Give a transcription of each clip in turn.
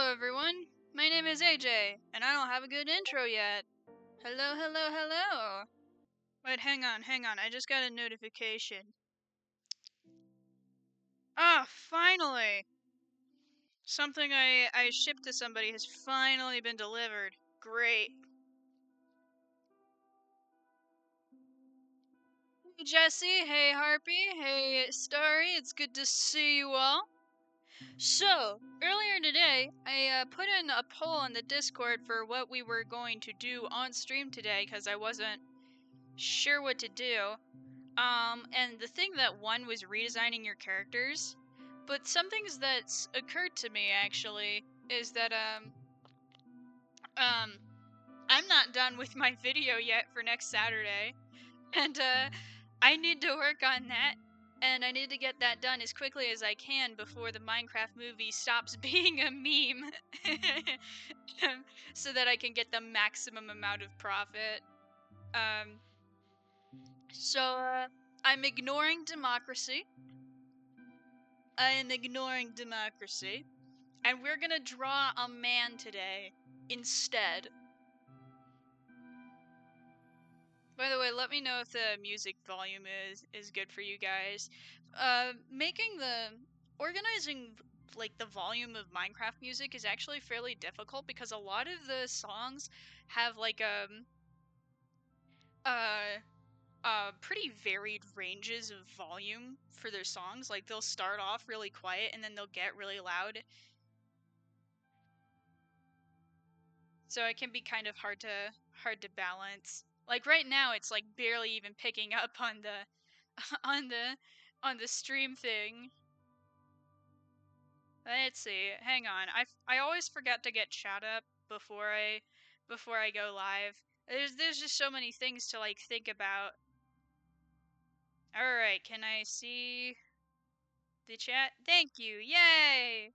Hello everyone, my name is AJ, and I don't have a good intro yet. Hello, hello, hello. Wait, hang on, I just got a notification. Ah, finally! Something I shipped to somebody has finally been delivered. Great. Hey Jesse, hey Harpy, hey Starry, it's good to see you all. So, earlier today, I put in a poll on the Discord for what we were going to do on stream today because I wasn't sure what to do. And the thing that won was redesigning your characters. But some things that's occurred to me actually is that I'm not done with my video yet for next Saturday, and I need to work on that. And I need to get that done as quickly as I can before the Minecraft movie stops being a meme. So that I can get the maximum amount of profit. Um, so I'm ignoring democracy. I am ignoring democracy. And we're gonna draw a man today instead. By the way, let me know if the music volume is good for you guys. Organizing like the volume of Minecraft music is actually fairly difficult because a lot of the songs have like uh pretty varied ranges of volume for their songs. Like they'll start off really quiet and then they'll get really loud. So it can be kind of hard to balance. Like right now it's like barely even picking up on the on the on the stream thing. Let's see. Hang on. I always forget to get chat up before I go live. There's just so many things to like think about. All right, can I see the chat? Thank you. Yay.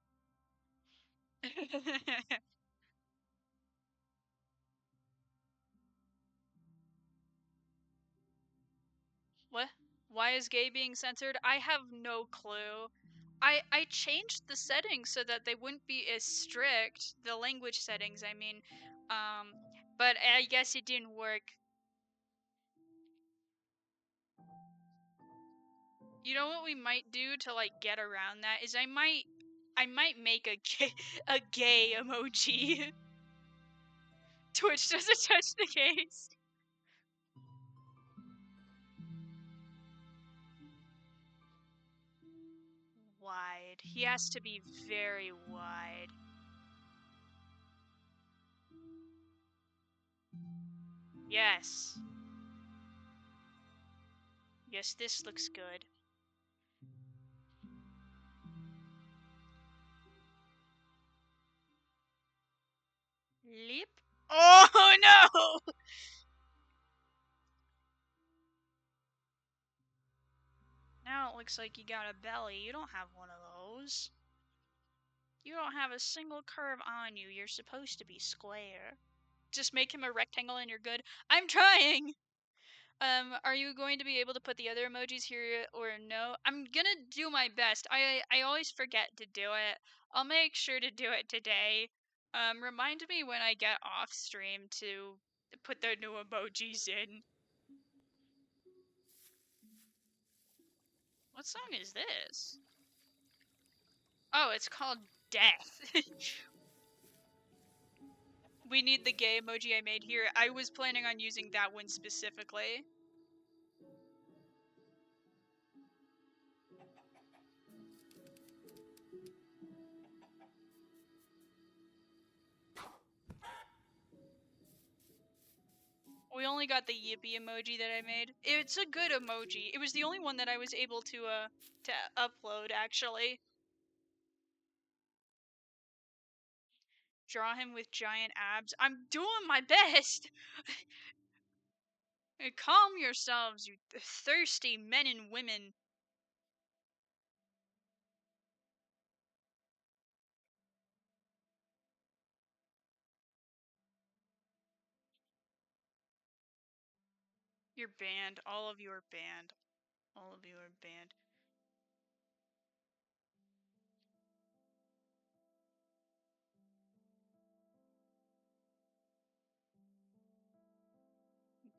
What? Why is gay being censored? I have no clue. I changed the settings so that they wouldn't be as strict, the language settings, I mean. Um, but I guess it didn't work. You know what we might do to like get around that is I might make a gay emoji. Twitch doesn't touch the gays. Wide. He has to be very wide. Yes. Yes, this looks good. Leap? Oh no! Now it looks like you got a belly. You don't have one of those. You don't have a single curve on you. You're supposed to be square. Just make him a rectangle and you're good. I'm trying! Are you going to be able to put the other emojis here or no? I'm gonna do my best. I always forget to do it. I'll make sure to do it today. Remind me when I get off stream to put the new emojis in. What song is this? Oh, it's called Death. We need the gay emoji I made here. I was planning on using that one specifically. We only got the yippee emoji that I made. It's a good emoji. It was the only one that I was able to upload, actually. Draw him with giant abs. I'm doing my best! Calm yourselves, you thirsty men and women. You're banned. All of you are banned. All of you are banned.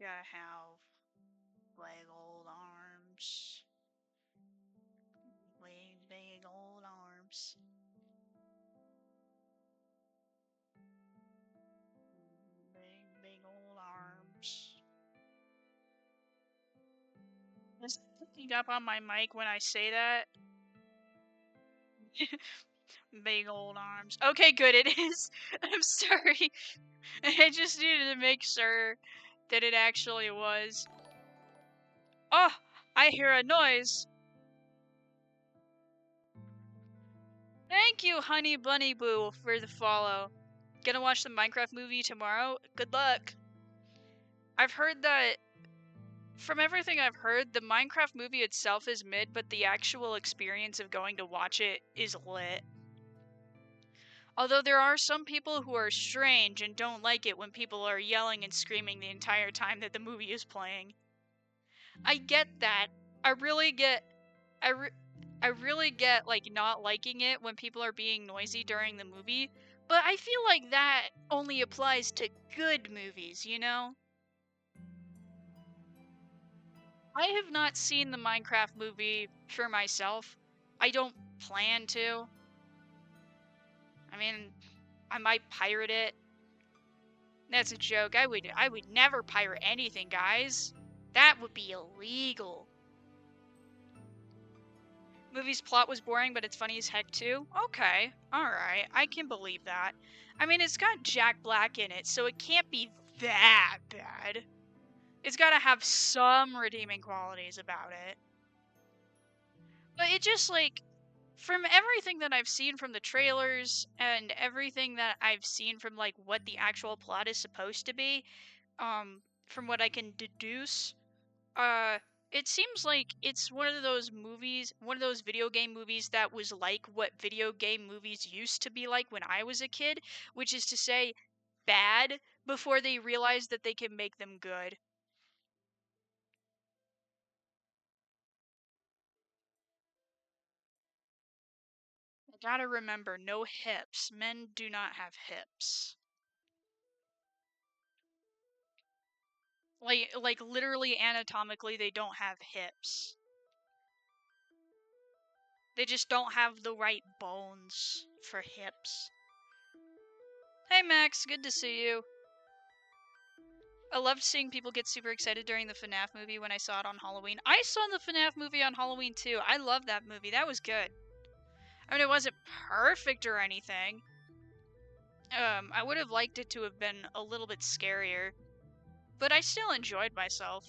gotta have big old arms. Big old arms. Big old arms. Is it picking up on my mic when I say that? Big old arms. Okay, good, it is. I'm sorry. I just needed to make sure that it actually was. Oh, I hear a noise. Thank you, Honey Bunny Boo, for the follow. Gonna watch the Minecraft movie tomorrow? Good luck. I've heard that, from everything I've heard, the Minecraft movie itself is mid, but the actual experience of going to watch it is lit. Although there are some people who are strange and don't like it when people are yelling and screaming the entire time that the movie is playing. I get that. I really get I really get like not liking it when people are being noisy during the movie, but I feel like that only applies to good movies, you know? I have not seen the Minecraft movie for myself. I don't plan to. I mean, I might pirate it. That's a joke. I would never pirate anything, guys. That would be illegal. Movie's plot was boring, but it's funny as heck too. Okay, alright, I can believe that. I mean, it's got Jack Black in it, so it can't be that bad. It's gotta have some redeeming qualities about it. But it just, like, from everything that I've seen from the trailers and everything that I've seen from, like, what the actual plot is supposed to be, from what I can deduce, uh, it seems like it's one of those movies, one of those video game movies that was like what video game movies used to be like when I was a kid, which is to say, bad before they realized that they can make them good. I gotta remember, no hips. Men do not have hips. Like literally anatomically, they don't have hips. They just don't have the right bones for hips. Hey Max, good to see you. I loved seeing people get super excited during the FNAF movie when I saw it on Halloween. I saw the FNAF movie on Halloween too. I love that movie. That was good. I mean, it wasn't perfect or anything. I would have liked it to have been a little bit scarier, but I still enjoyed myself.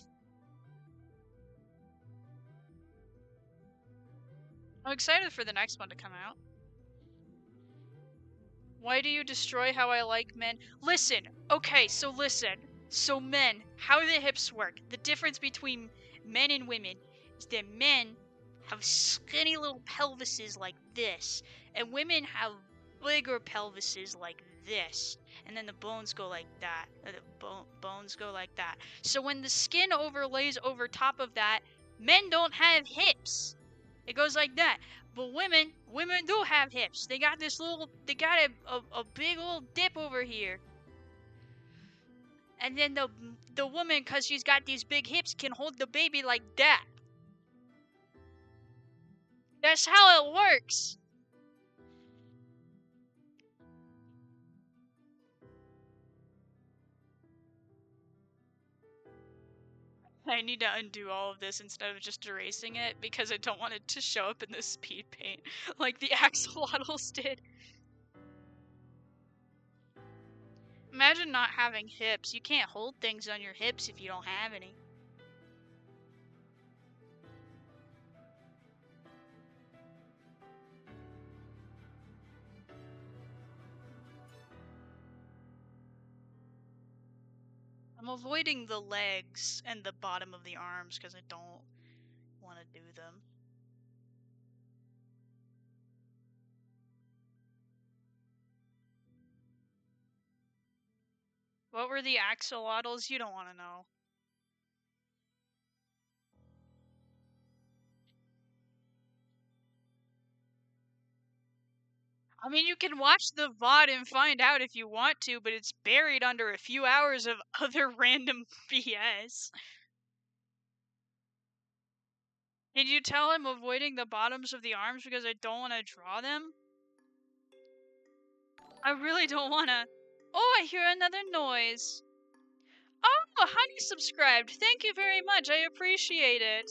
I'm excited for the next one to come out. Why do you destroy how I like men? Listen, okay, so listen. So men, how do the hips work? The difference between men and women is that men have skinny little pelvises like this, and women have bigger pelvises like this. And then the bones go like that. The bones go like that. So when the skin overlays over top of that, men don't have hips. It goes like that. But women do have hips. They got they got a big old dip over here. And then the woman, cause she's got these big hips, can hold the baby like that. That's how it works. I need to undo all of this instead of just erasing it because I don't want it to show up in the speed paint like the axolotls did. Imagine not having hips. You can't hold things on your hips if you don't have any. I'm avoiding the legs and the bottom of the arms because I don't want to do them. What were the axolotls? You don't want to know. I mean, you can watch the VOD and find out if you want to, but it's buried under a few hours of other random BS. Did you tell I'm avoiding the bottoms of the arms because I don't want to draw them? I really don't want to. Oh, I hear another noise. Oh, Honey subscribed. Thank you very much. I appreciate it.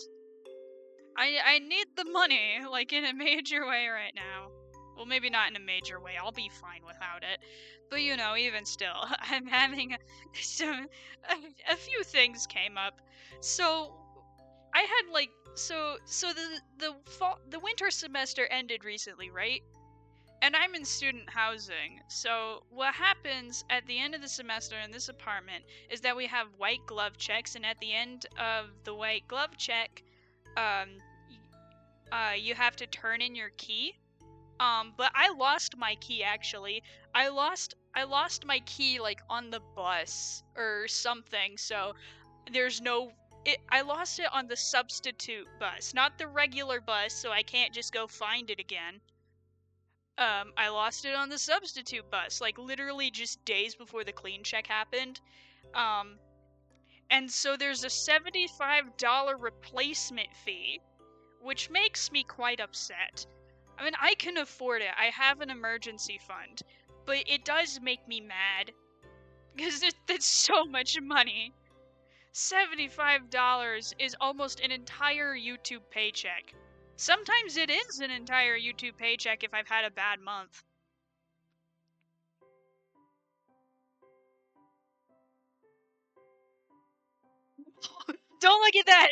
I need the money, like, in a major way right now. Well, maybe not in a major way. I'll be fine without it. But, you know, even still, I'm having a few things came up. So, I had, like, so the winter semester ended recently, right? And I'm in student housing. So what happens at the end of the semester in this apartment is that we have white glove checks, and at the end of the white glove check, you have to turn in your key. But I lost my key actually. I lost my key like on the bus or something. So there's no I lost it on the substitute bus, not the regular bus, so I can't just go find it again. I lost it on the substitute bus, like literally just days before the clean check happened. And so there's a $75 replacement fee, which makes me quite upset. I mean, I can afford it. I have an emergency fund, but it does make me mad because that's so much money. $75 is almost an entire YouTube paycheck. Sometimes it is an entire YouTube paycheck if I've had a bad month. Don't look at that!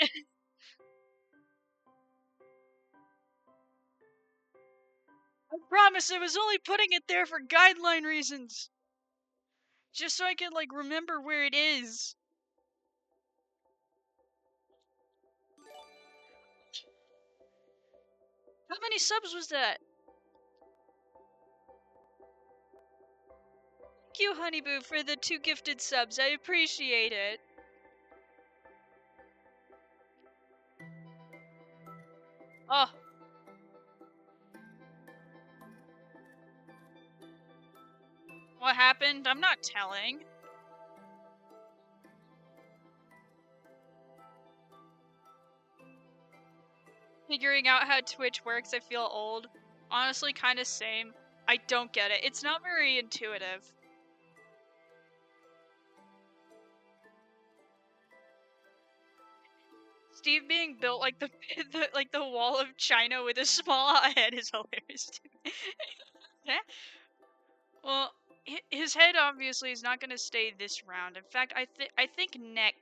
I promise I was only putting it there for guideline reasons. Just so I could, like, remember where it is. How many subs was that? Thank you, Honeyboo, for the 2 gifted subs. I appreciate it. Oh. What happened? I'm not telling. Figuring out how Twitch works, I feel old. Honestly, kinda same. I don't get it. It's not very intuitive. Steve being built like the like the wall of China with a small head is hilarious to me. Yeah. Well, his head obviously is not going to stay this round. In fact, I think neck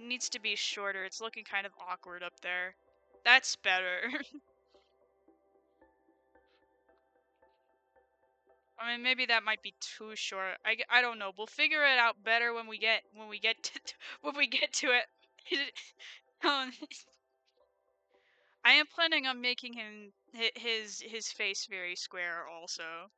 needs to be shorter. It's looking kind of awkward up there. That's better. I mean, maybe that might be too short. I don't know. We'll figure it out better when we get to it. Um, I am planning on making him his face very square also.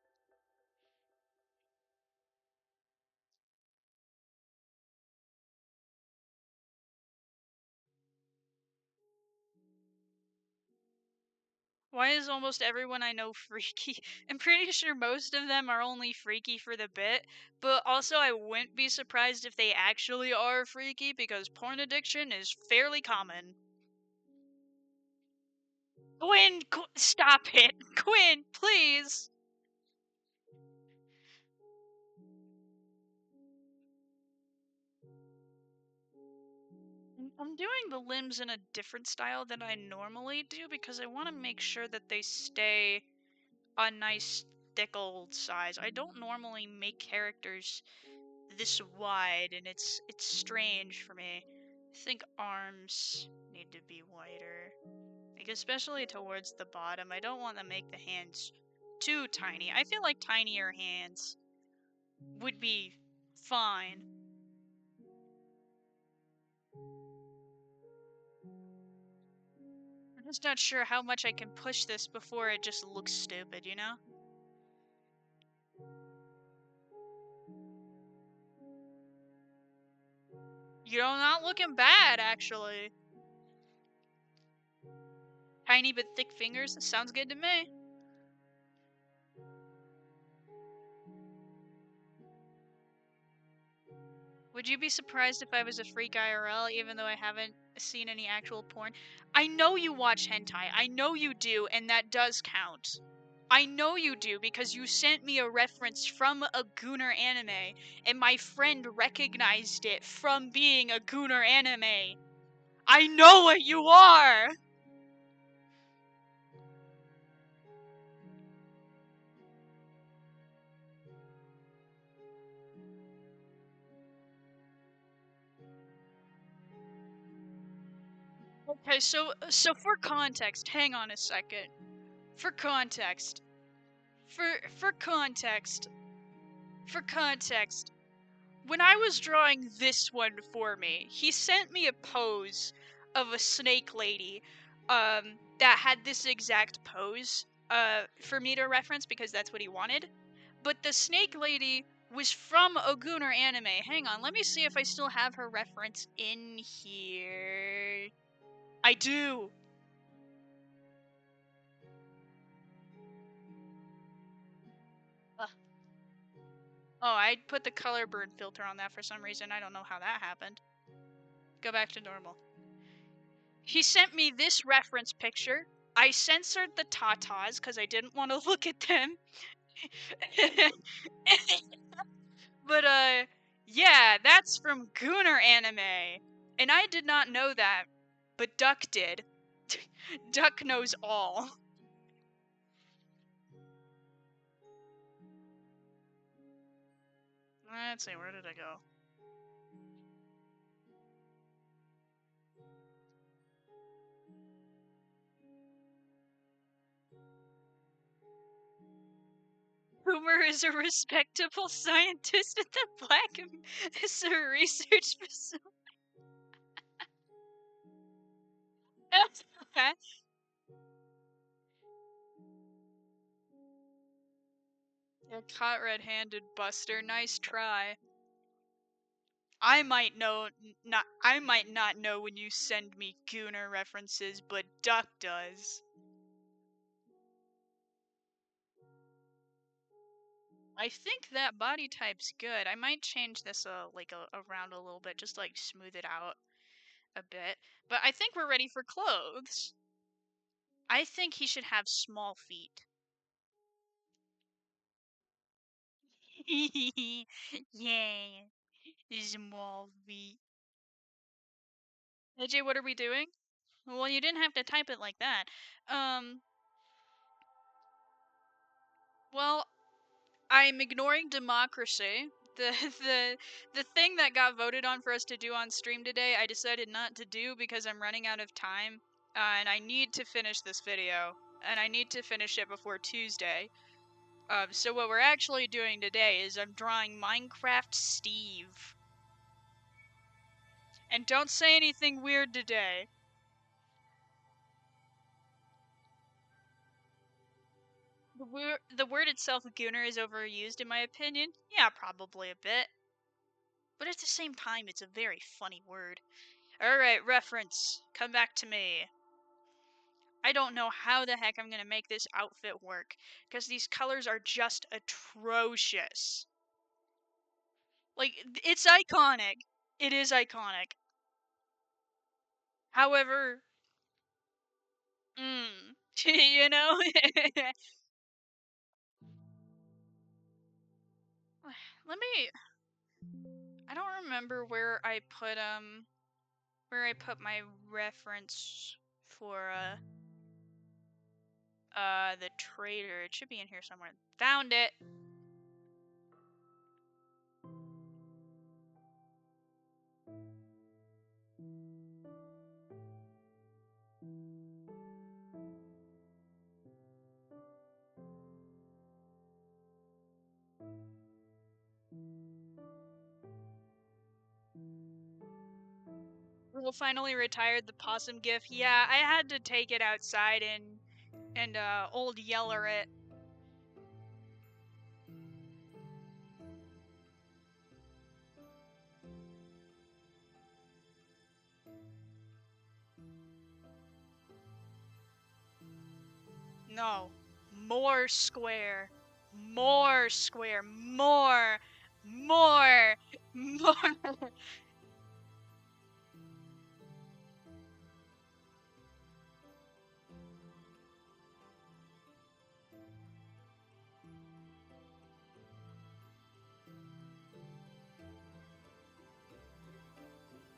Why is almost everyone I know freaky? I'm pretty sure most of them are only freaky for the bit, but also I wouldn't be surprised if they actually are freaky because porn addiction is fairly common. Quinn, stop it! Quinn, please! I'm doing the limbs in a different style than I normally do because I want to make sure that they stay a nice thick old size. I don't normally make characters this wide, and it's strange for me. I think arms need to be wider, like especially towards the bottom. I don't want to make the hands too tiny. I feel like tinier hands would be fine. I'm just not sure how much I can push this before it just looks stupid, you know? You're not looking bad, actually. Tiny but thick fingers, sounds good to me. Would you be surprised if I was a freak IRL, even though I haven't seen any actual porn? I know you watch hentai. I know you do, and that does count. I know you do, because you sent me a reference from a Gooner anime, and my friend recognized it from being a Gooner anime. I know what you are! Okay, so for context, hang on a second. For context, for context, when I was drawing this one for me, he sent me a pose of a snake lady, that had this exact pose, for me to reference because that's what he wanted. But the snake lady was from a Gooner anime. Hang on, let me see if I still have her reference in here. I do. Oh, I put the color burn filter on that for some reason. I don't know how that happened. Go back to normal. He sent me this reference picture. I censored the tatas because I didn't want to look at them. But, yeah, that's from Gooner anime. And I did not know that, but Duck did. Duck knows all. Let's see, where did I go? Boomer is a respectable scientist at the Black Mesa Research Facility. Okay. You're caught red-handed, Buster. Nice try. I might not know when you send me Gooner references, but Duck does. I think that body type's good. I might change this around a little bit, just like smooth it out a bit. But I think we're ready for clothes. I think he should have small feet. Yay. Small feet. AJ, what are we doing? Well, you didn't have to type it like that. Well, I'm ignoring democracy. The the thing that got voted on for us to do on stream today, I decided not to do because I'm running out of time, and I need to finish this video, and I need to finish it before Tuesday. So what we're actually doing today is I'm drawing Minecraft Steve. And don't say anything weird today. The word itself, Gooner, is overused in my opinion. Yeah, probably a bit. But at the same time, it's a very funny word. Alright, reference. Come back to me. I don't know how the heck I'm gonna make this outfit work, because these colors are just atrocious. Like, it's iconic. It is iconic. However, you know? Let me... I don't remember where I put my reference for, the trader. It should be in here somewhere. Found it! Will finally retired the possum gif. Yeah, I had to take it outside and old yeller it. No. More square. More square. More. More! More!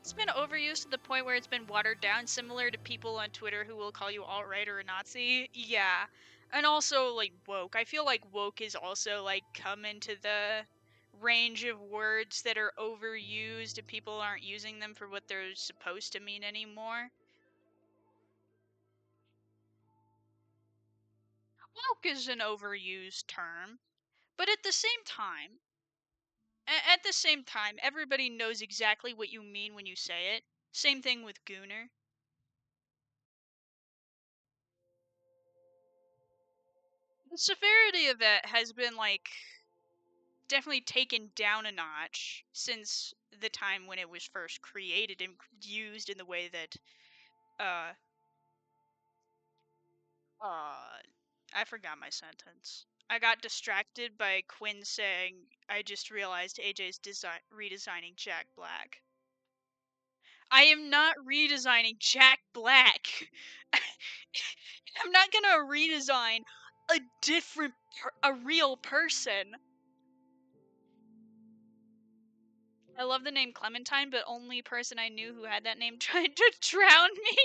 It's been overused to the point where it's been watered down, similar to people on Twitter who will call you alt-right or a Nazi. Yeah. And also, like, woke. I feel like woke is also, like, come into the range of words that are overused and people aren't using them for what they're supposed to mean anymore. Woke is an overused term, but at the same time, everybody knows exactly what you mean when you say it. Same thing with gooner. The severity of it has been, like, definitely taken down a notch since the time when it was first created and used in the way that, uh, I forgot my sentence. I got distracted by Quinn saying, I just realized AJ's redesigning Jack Black. I am not redesigning Jack Black. I'm not gonna redesign a real person. I love the name Clementine, but only person I knew who had that name tried to drown me.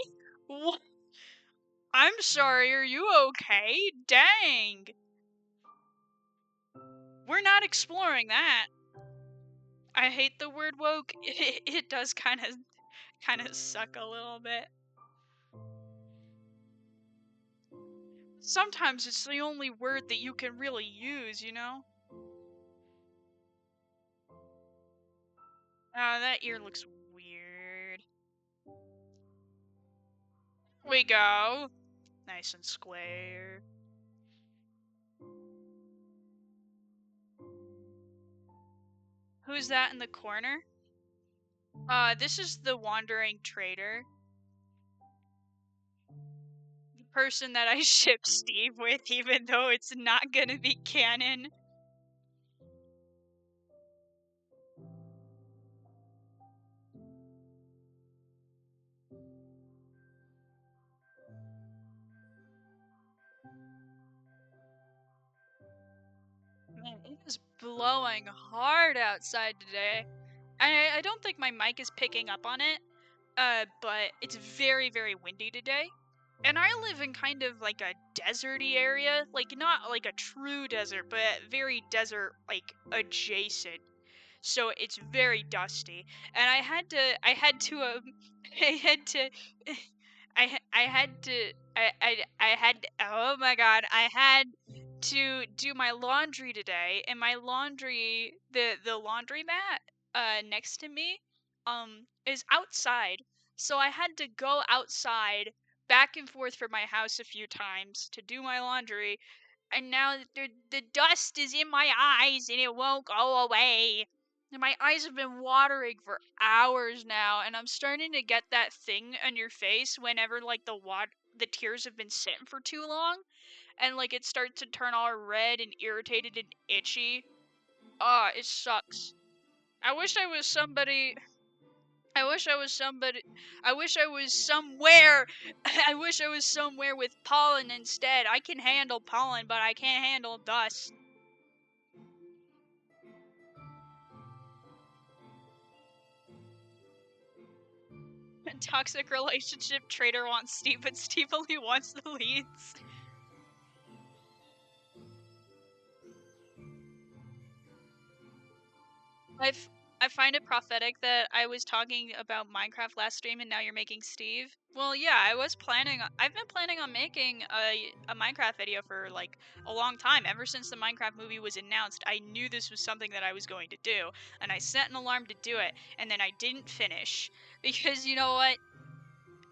What? I'm sorry, are you okay? Dang. We're not exploring that. I hate the word woke. It does kind of suck a little bit. Sometimes it's the only word that you can really use, you know? That ear looks weird. We go. Nice and square. Who's that in the corner? This is the wandering trader. The person that I ship Steve with, even though it's not gonna be canon. Man, it is blowing hard outside today. I don't think my mic is picking up on it, but it's very, very windy today. And I live in kind of like a deserty area, like not like a true desert, but very desert like adjacent. So it's very dusty. And I had to I had to I had to I had to I had oh my god, I had to do my laundry today, and my laundry the laundromat next to me is outside. So I had to go outside back and forth from my house a few times to do my laundry, and now the dust is in my eyes and it won't go away. And my eyes have been watering for hours now, and I'm starting to get that thing on your face whenever like the tears have been sitting for too long, and like it starts to turn all red and irritated and itchy. Ah, it sucks. I wish I was somebody. I wish I was somebody. I wish I was somewhere. I wish I was somewhere with pollen instead. I can handle pollen, but I can't handle dust. Toxic relationship. Trader wants Steve, but Steve only wants the leads. I find it prophetic that I was talking about Minecraft last stream and now you're making Steve. Well, yeah, I've been planning on making a Minecraft video for like a long time. Ever since the Minecraft movie was announced, I knew this was something that I was going to do, and I set an alarm to do it, and then I didn't finish because you know what?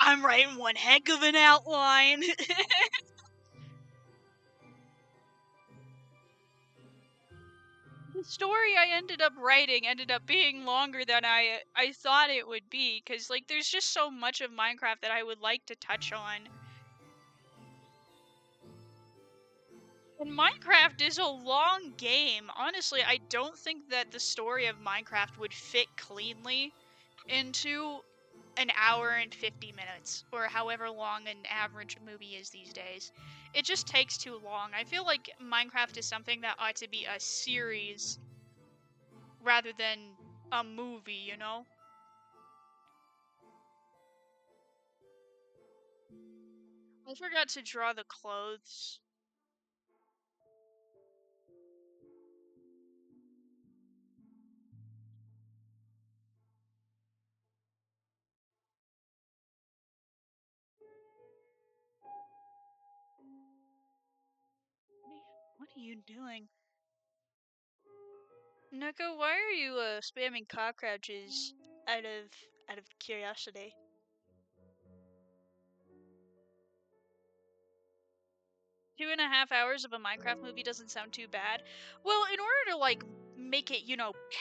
I'm writing one heck of an outline. The story I ended up writing ended up being longer than I thought it would be, because like there's just so much of Minecraft that I would like to touch on. And Minecraft is a long game. Honestly, I don't think that the story of Minecraft would fit cleanly into an hour and 50 minutes, or however long an average movie is these days. It just takes too long. I feel like Minecraft is something that ought to be a series rather than a movie, you know? I forgot to draw the clothes. What are you doing? Neko, why are you spamming cockroaches out of curiosity? 2.5 hours of a Minecraft movie doesn't sound too bad. Well, in order to like make it,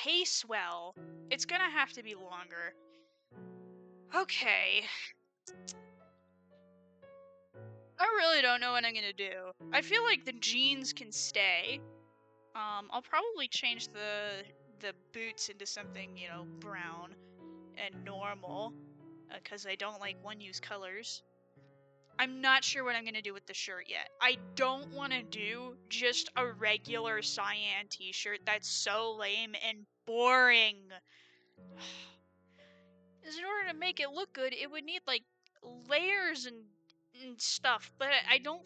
pace well, it's gonna have to be longer. Okay. I really don't know what I'm gonna do. I feel like the jeans can stay. I'll probably change the boots into something, brown and normal, because I don't like one-use colors. I'm not sure what I'm gonna do with the shirt yet. I don't want to do just a regular cyan t-shirt that's so lame and boring. Because in order to make it look good, it would need like layers and stuff. But I don't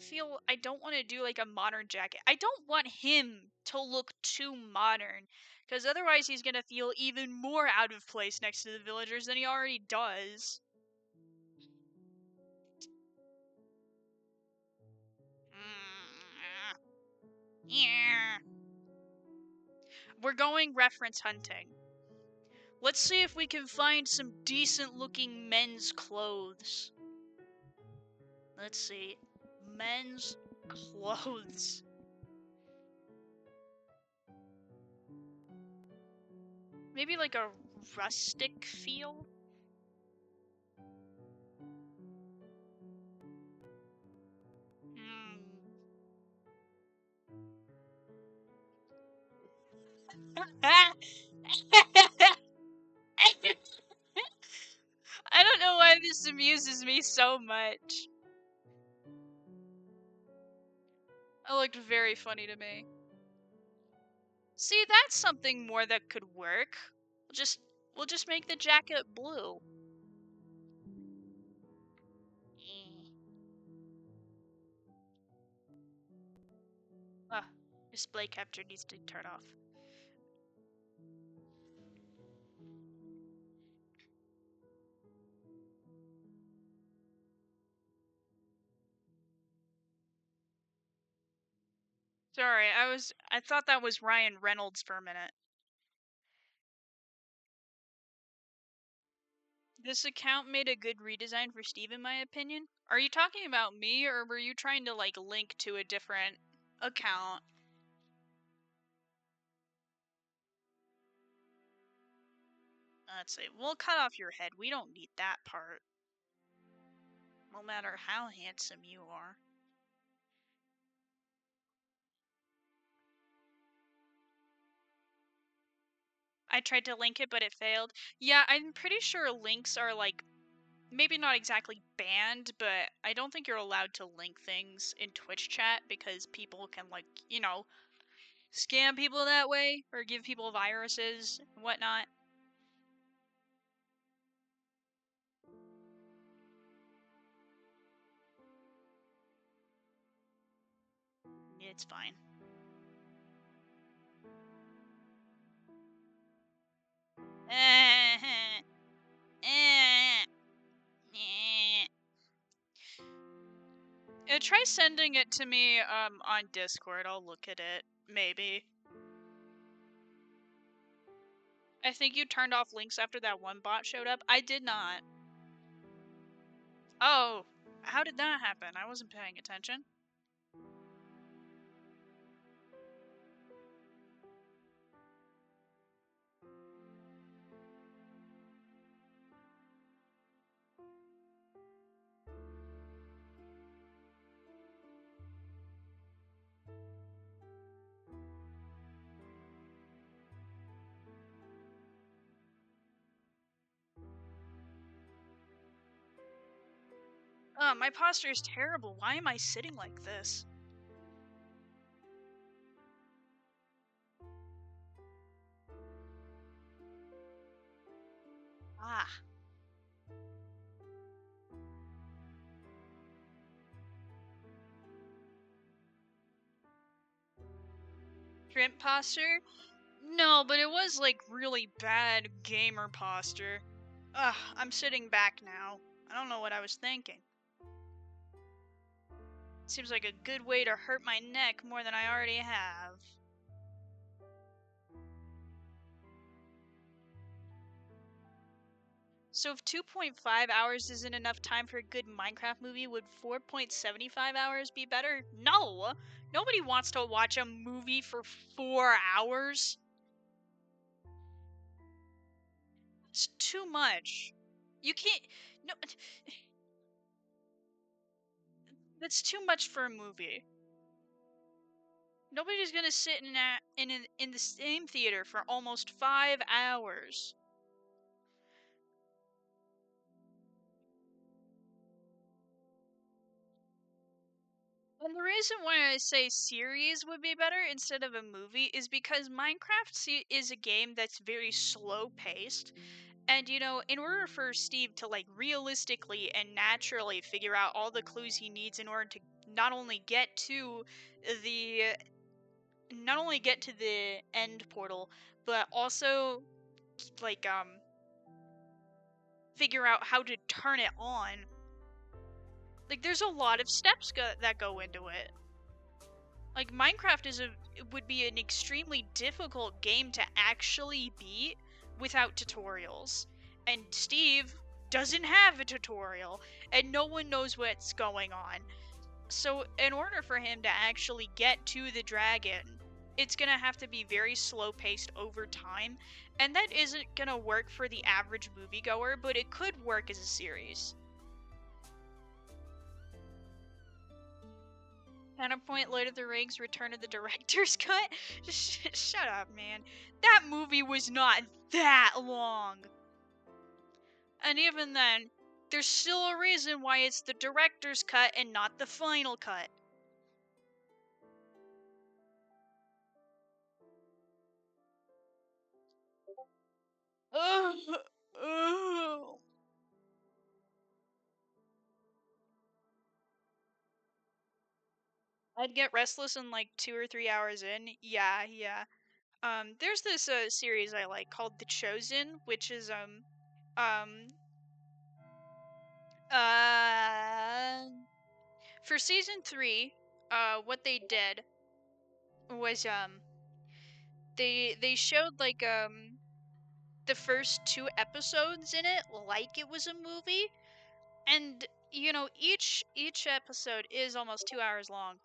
want to do like a modern jacket. I don't want him to look too modern, because otherwise he's gonna feel even more out of place next to the villagers than he already does. Yeah. We're going reference hunting. Let's see if we can find some decent looking men's clothes. Let's see. Men's clothes. Maybe like a rustic feel? Hmm. I don't know why this amuses me so much. It looked very funny to me. See, that's something more that could work. We'll just make the jacket blue. Ah, display capture needs to turn off. Sorry, I thought that was Ryan Reynolds for a minute. This account made a good redesign for Steve, in my opinion. Are you talking about me, or were you trying to, like, link to a different account? Let's see. We'll cut off your head. We don't need that part. No matter how handsome you are. I tried to link it, but it failed. Yeah, I'm pretty sure links are, like, maybe not exactly banned, but I don't think you're allowed to link things in Twitch chat because people can, like, scam people that way or give people viruses and whatnot. It's fine. Try sending it to me on Discord. I'll look at it. Maybe. I think you turned off links after that one bot showed up. I did not. Oh, how did that happen? I wasn't paying attention. My posture is terrible. Why am I sitting like this? Ah. Shrimp posture? No, but it was like really bad gamer posture. Ugh, I'm sitting back now. I don't know what I was thinking. Seems like a good way to hurt my neck more than I already have. So if 2.5 hours isn't enough time for a good Minecraft movie, would 4.75 hours be better? No! Nobody wants to watch a movie for 4 hours. It's too much. You can't... No... That's too much for a movie. Nobody's gonna sit in the same theater for almost 5 hours. And the reason why I say series would be better instead of a movie is because Minecraft is a game that's very slow paced. And you know, in order for Steve to like realistically and naturally figure out all the clues he needs in order to not only get to the end portal, but also like figure out how to turn it on. Like there's a lot of steps that go into it. Like Minecraft would be an extremely difficult game to actually beat without tutorials. And Steve doesn't have a tutorial and no one knows what's going on. So in order for him to actually get to the dragon, it's going to have to be very slow paced over time, and that isn't going to work for the average moviegoer, but it could work as a series. Counterpoint, Lord of the Rings, Return of the Director's Cut? Shut up, man. That movie was not that long. And even then, there's still a reason why it's the director's cut and not the final cut. Ugh. Ugh. I'd get restless in like 2 or 3 hours in. Yeah. There's this series I like called The Chosen, which is um uh for season 3, what they did was they showed like the first 2 episodes in it like it was a movie, and you know each episode is almost 2 hours long.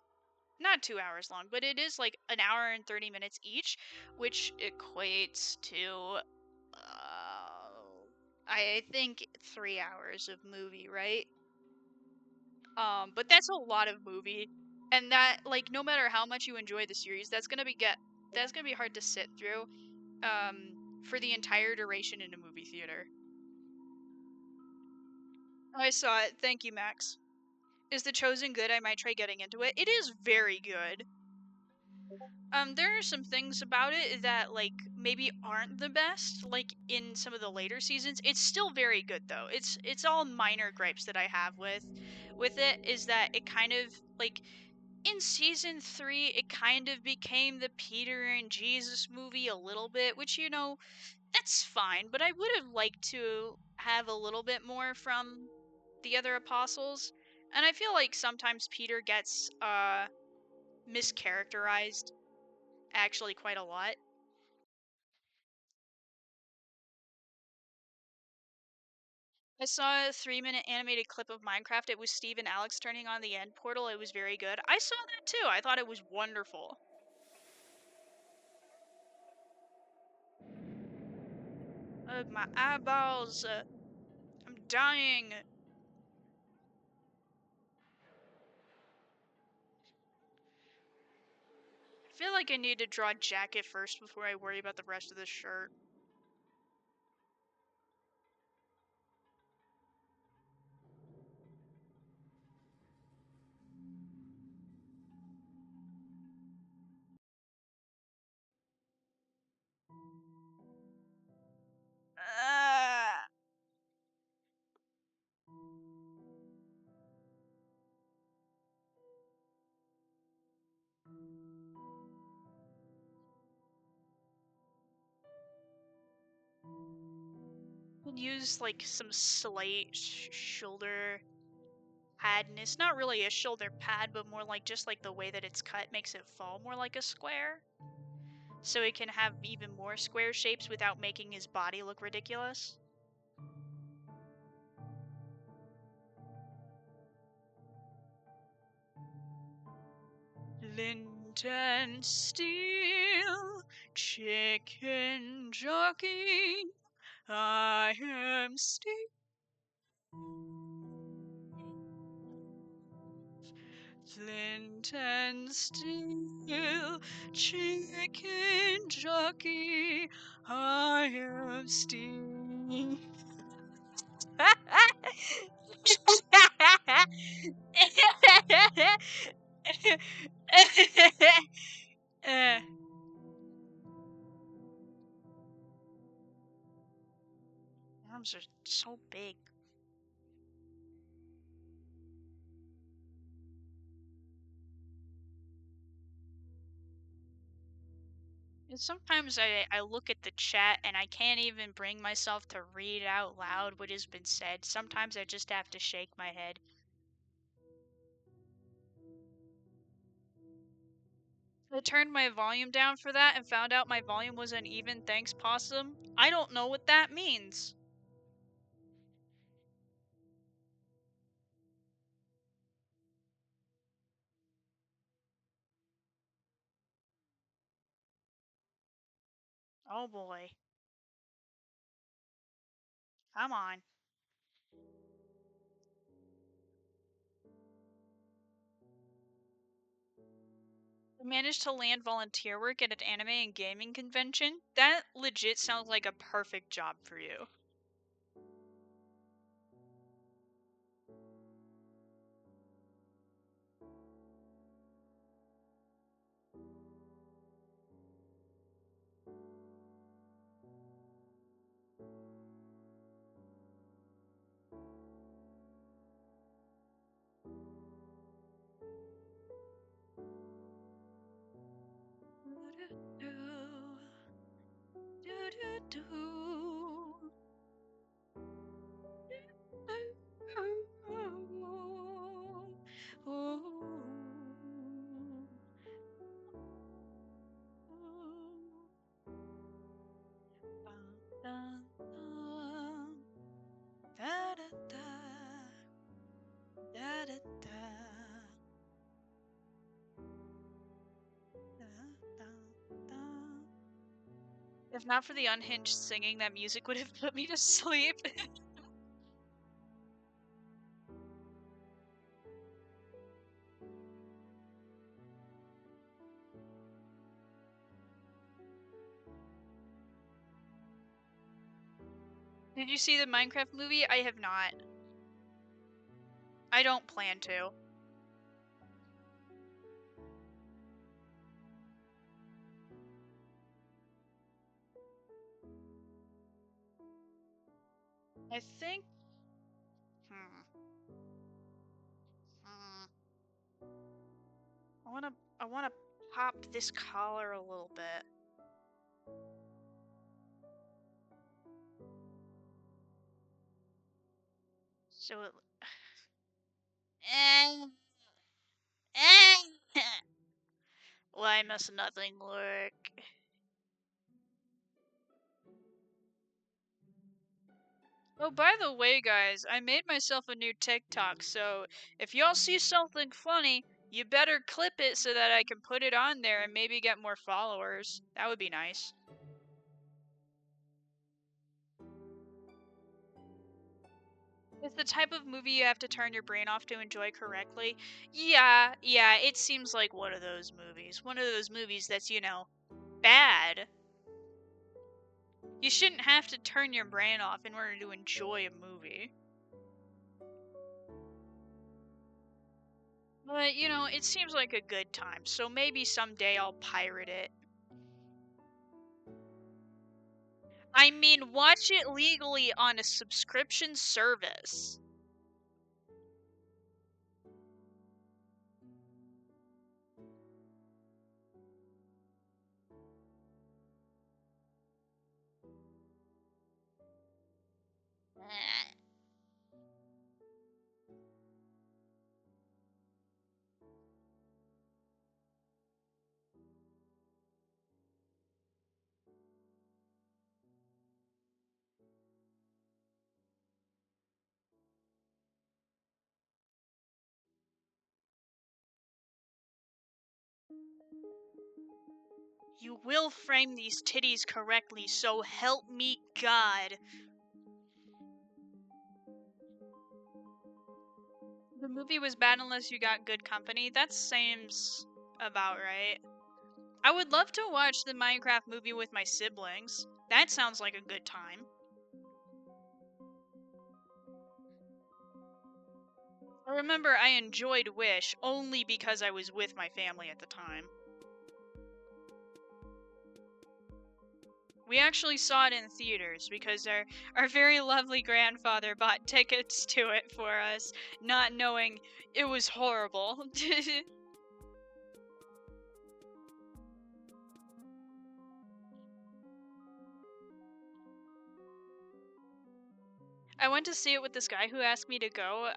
Not 2 hours long, but it is like an hour and 30 minutes each, which equates to I think 3 hours of movie, right? But that's a lot of movie, and that like no matter how much you enjoy the series, that's gonna be hard to sit through for the entire duration in a movie theater. I saw it. Thank you, Max. Is The Chosen good? I might try getting into it. It is very good. There are some things about it that like maybe aren't the best, like in some of the later seasons. It's still very good though. It's all minor gripes that I have with it, is that it kind of like in season 3 it kind of became the Peter and Jesus movie a little bit, which you know, that's fine, but I would have liked to have a little bit more from the other apostles. And I feel like sometimes Peter gets mischaracterized actually quite a lot. I saw a 3-minute animated clip of Minecraft. It was Steve and Alex turning on the end portal. It was very good. I saw that too. I thought it was wonderful. My eyeballs. I'm dying. I feel like I need to draw a jacket first before I worry about the rest of the shirt. use like some slight shoulder padness. Not really a shoulder pad, but more like just like the way that it's cut makes it fall more like a square. So he can have even more square shapes without making his body look ridiculous. Flint and steel, chicken jockey, I am steel. Flint and steel, chicken jockey, I am steel. Arms are so big. And sometimes I look at the chat and I can't even bring myself to read out loud what has been said. Sometimes I just have to shake my head. I turned my volume down for that and found out my volume was uneven, thanks Possum. I don't know what that means. Oh boy. Come on. I managed to land volunteer work at an anime and gaming convention. That legit sounds like a perfect job for you. If not for the unhinged singing, that music would have put me to sleep. Did you see the Minecraft movie? I have not. I don't plan to. I think... I wanna pop this collar a little bit. So it... Why must nothing work? Oh, by the way, guys, I made myself a new TikTok, so if y'all see something funny, you better clip it so that I can put it on there and maybe get more followers. That would be nice. It's the type of movie you have to turn your brain off to enjoy correctly. Yeah, it seems like one of those movies. One of those movies that's, you know, bad. You shouldn't have to turn your brain off in order to enjoy a movie. But, you know, it seems like a good time, so maybe someday I'll pirate it. I mean, watch it legally on a subscription service. You will frame these titties correctly, so help me God. The movie was bad unless you got good company. That seems about right. I would love to watch the Minecraft movie with my siblings. That sounds like a good time. I remember I enjoyed Wish only because I was with my family at the time. We actually saw it in theaters because our very lovely grandfather bought tickets to it for us, not knowing it was horrible. I went to see it with this guy who asked me to go.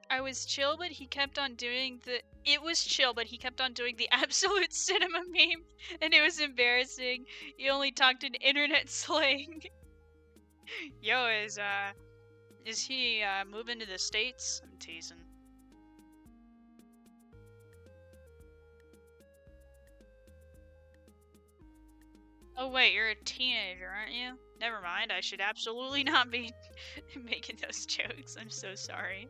I was chill, but he kept on doing the. It was chill, but he kept on doing the absolute cinema meme, and it was embarrassing. He only talked in internet slang. Yo, is he moving to the States? I'm teasing. Oh wait, you're a teenager, aren't you? Never mind, I should absolutely not be making those jokes. I'm so sorry.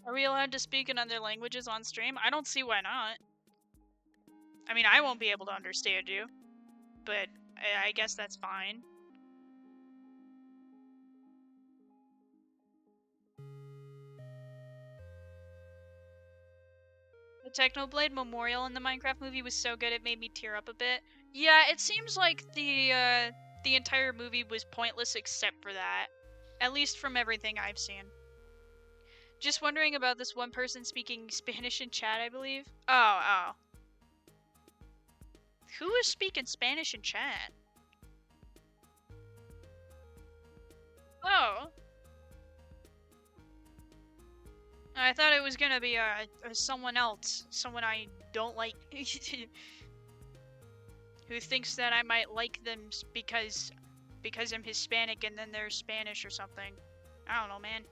Are we allowed to speak in other languages on stream? I don't see why not. I mean, I won't be able to understand you, but I guess that's fine. The Technoblade Memorial in the Minecraft movie was so good it made me tear up a bit. Yeah, it seems like the entire movie was pointless except for that. At least from everything I've seen. Just wondering about this one person speaking Spanish in chat, I believe. Oh. Who is speaking Spanish in chat? Oh. I thought it was gonna be someone else. Someone I don't like. Who thinks that I might like them because I'm Hispanic and then they're Spanish or something. I don't know, man.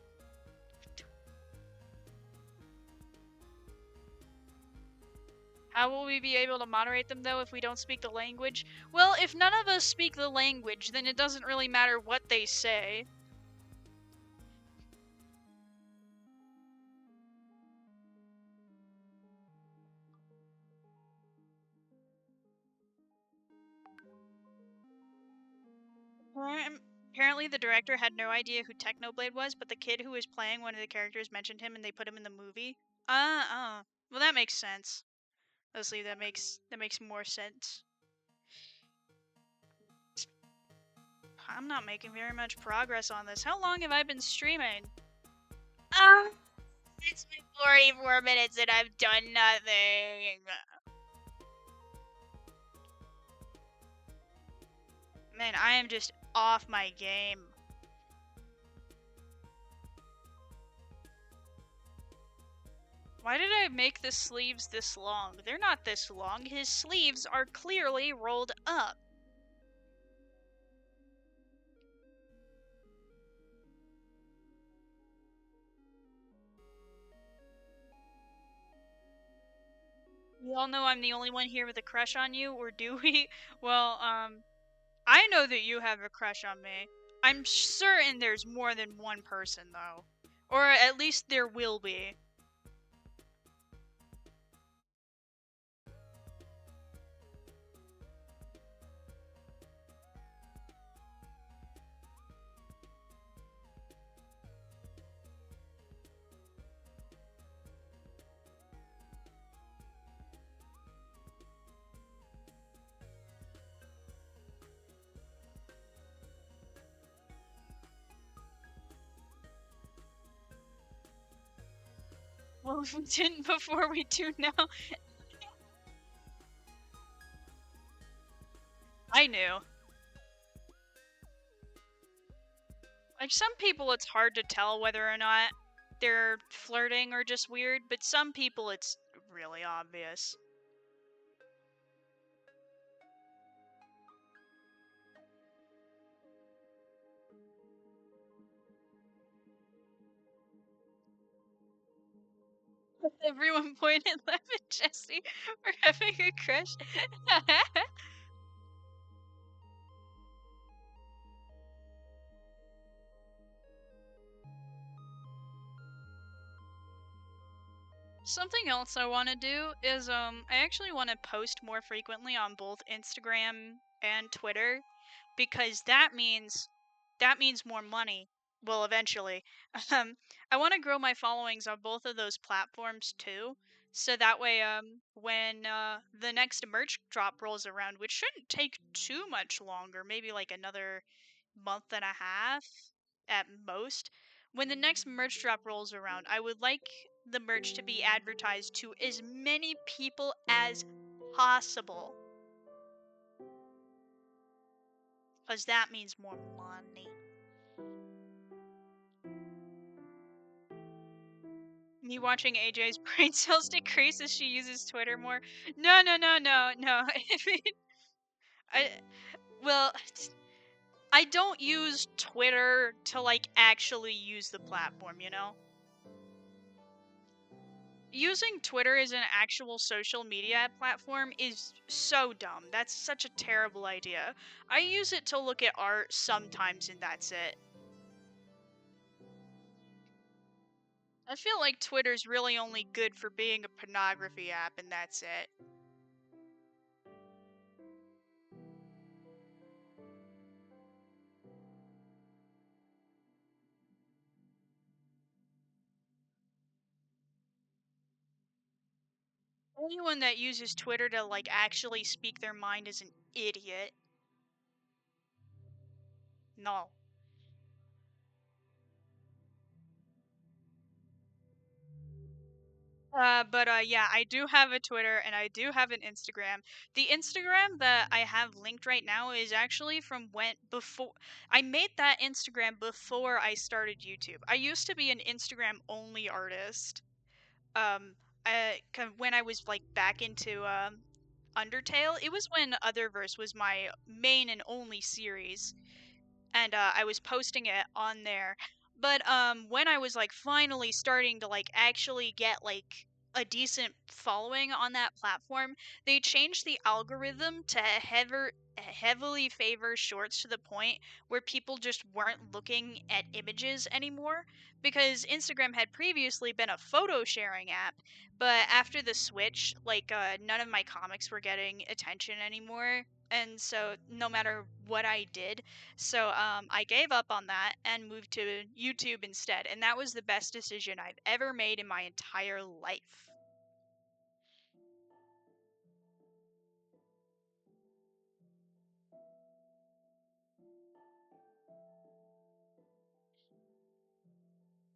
How will we be able to moderate them, though, if we don't speak the language? Well, if none of us speak the language, then it doesn't really matter what they say. Apparently, the director had no idea who Technoblade was, but the kid who was playing one of the characters mentioned him and they put him in the movie. Well, that makes sense. Honestly, that makes more sense. I'm not making very much progress on this. How long have I been streaming? It's been 44 minutes and I've done nothing. Man, I am just off my game. Why did I make the sleeves this long? They're not this long. His sleeves are clearly rolled up. We all know I'm the only one here with a crush on you, or do we? Well, I know that you have a crush on me. I'm certain there's more than one person, though. Or at least there will be. Well, if we didn't before, we do now. I knew. Like, some people it's hard to tell whether or not they're flirting or just weird, but some people it's really obvious. Everyone pointed laugh at Jesse for having a crush. Something else I want to do is I actually want to post more frequently on both Instagram and Twitter because that means more money. Well, eventually. Um I want to grow my followings on both of those platforms too. So that way when the next merch drop rolls around, which shouldn't take too much longer, maybe like another month and a half at most. When the next merch drop rolls around, I would like the merch to be advertised to as many people as possible. Because that means more money. Me watching AJ's brain cells decrease as she uses Twitter more. No, no, no, no, no. I mean, I, well, I don't use Twitter to, like, actually use the platform, you know? Using Twitter as an actual social media platform is so dumb. That's such a terrible idea. I use it to look at art sometimes and that's it. I feel like Twitter's really only good for being a pornography app and that's it. Anyone that uses Twitter to, like, actually speak their mind is an idiot. No. Yeah, I do have a Twitter and I do have an Instagram. The Instagram that I have linked right now is actually from when before I made that Instagram before I started YouTube. I used to be an Instagram only artist. Um, when I was like back into Undertale, it was when Otherverse was my main and only series and I was posting it on there. But when I was like finally starting to like actually get like a decent following on that platform, they changed the algorithm to heavily favor shorts to the point where people just weren't looking at images anymore because Instagram had previously been a photo sharing app, but after the switch, like none of my comics were getting attention anymore. And so no matter what I did, so I gave up on that and moved to YouTube instead, and that was the best decision I've ever made in my entire life.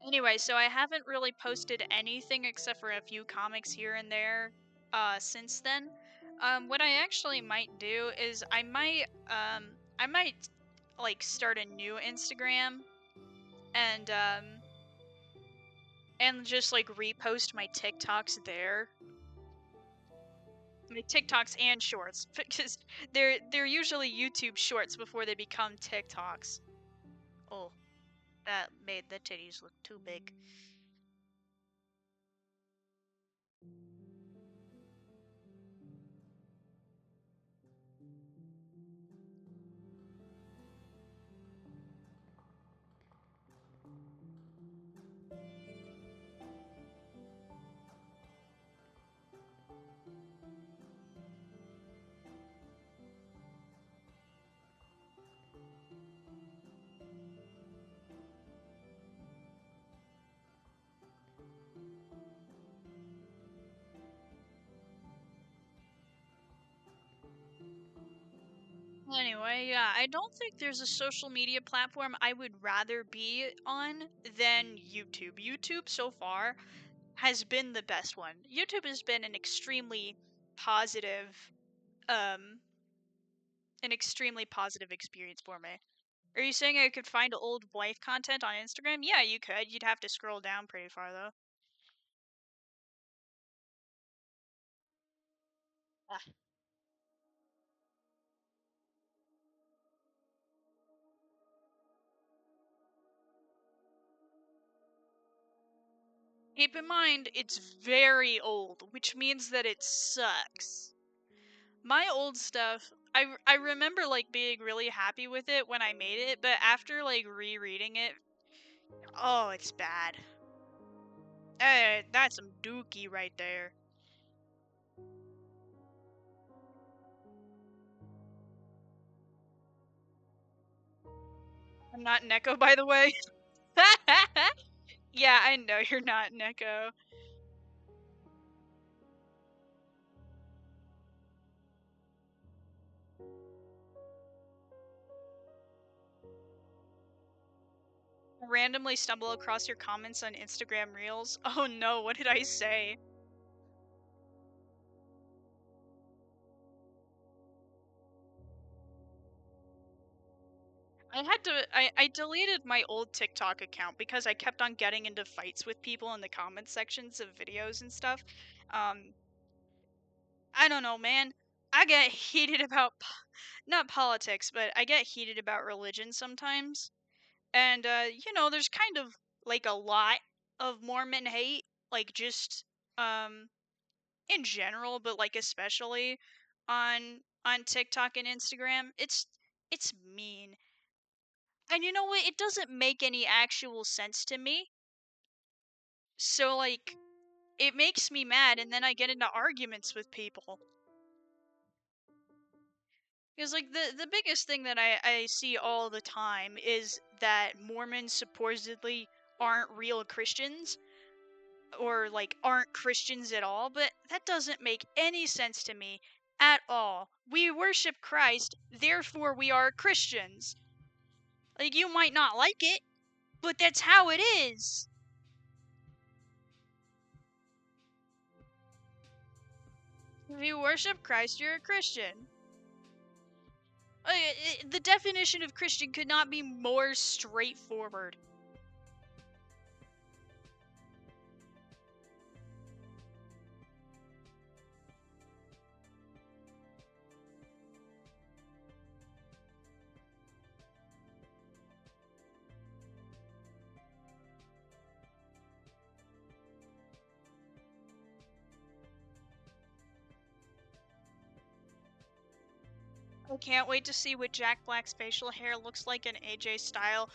Anyway, so I haven't really posted anything except for a few comics here and there since then. What I actually might do is I might like start a new Instagram and just like repost my TikToks there. My TikToks and shorts because they're usually YouTube shorts before they become TikToks. Oh, that made the titties look too big. Anyway, yeah, I don't think there's a social media platform I would rather be on than YouTube. YouTube so far has been the best one. YouTube has been positive, um, an extremely positive experience for me. Are you saying I could find old wife content on Instagram? Yeah, you could. You'd have to scroll down pretty far though. Ah. Keep in mind, it's very old, which means that it sucks. My old stuff, I remember like being really happy with it when I made it, but after like rereading it, oh, it's bad. That's some dookie right there. I'm not Neko, by the way. Yeah, I know you're not Neko. Randomly stumble across your comments on Instagram Reels. Oh no, what did I say? I deleted my old TikTok account because I kept on getting into fights with people in the comment sections of videos and stuff. I don't know, man. I get heated about, not politics, but I get heated about religion sometimes. And, there's kind of, like, a lot of Mormon hate, like, just, in general, but, like, especially on TikTok and Instagram. It's mean. And you know what? It doesn't make any actual sense to me. So, like, it makes me mad, and then I get into arguments with people. Because, like, the biggest thing that I see all the time is that Mormons supposedly aren't real Christians, or, like, aren't Christians at all, but that doesn't make any sense to me at all. We worship Christ, therefore we are Christians. Like, you might not like it, but that's how it is. If you worship Christ, you're a Christian. The definition of Christian could not be more straightforward. I can't wait to see what Jack Black's facial hair looks like in AJ style.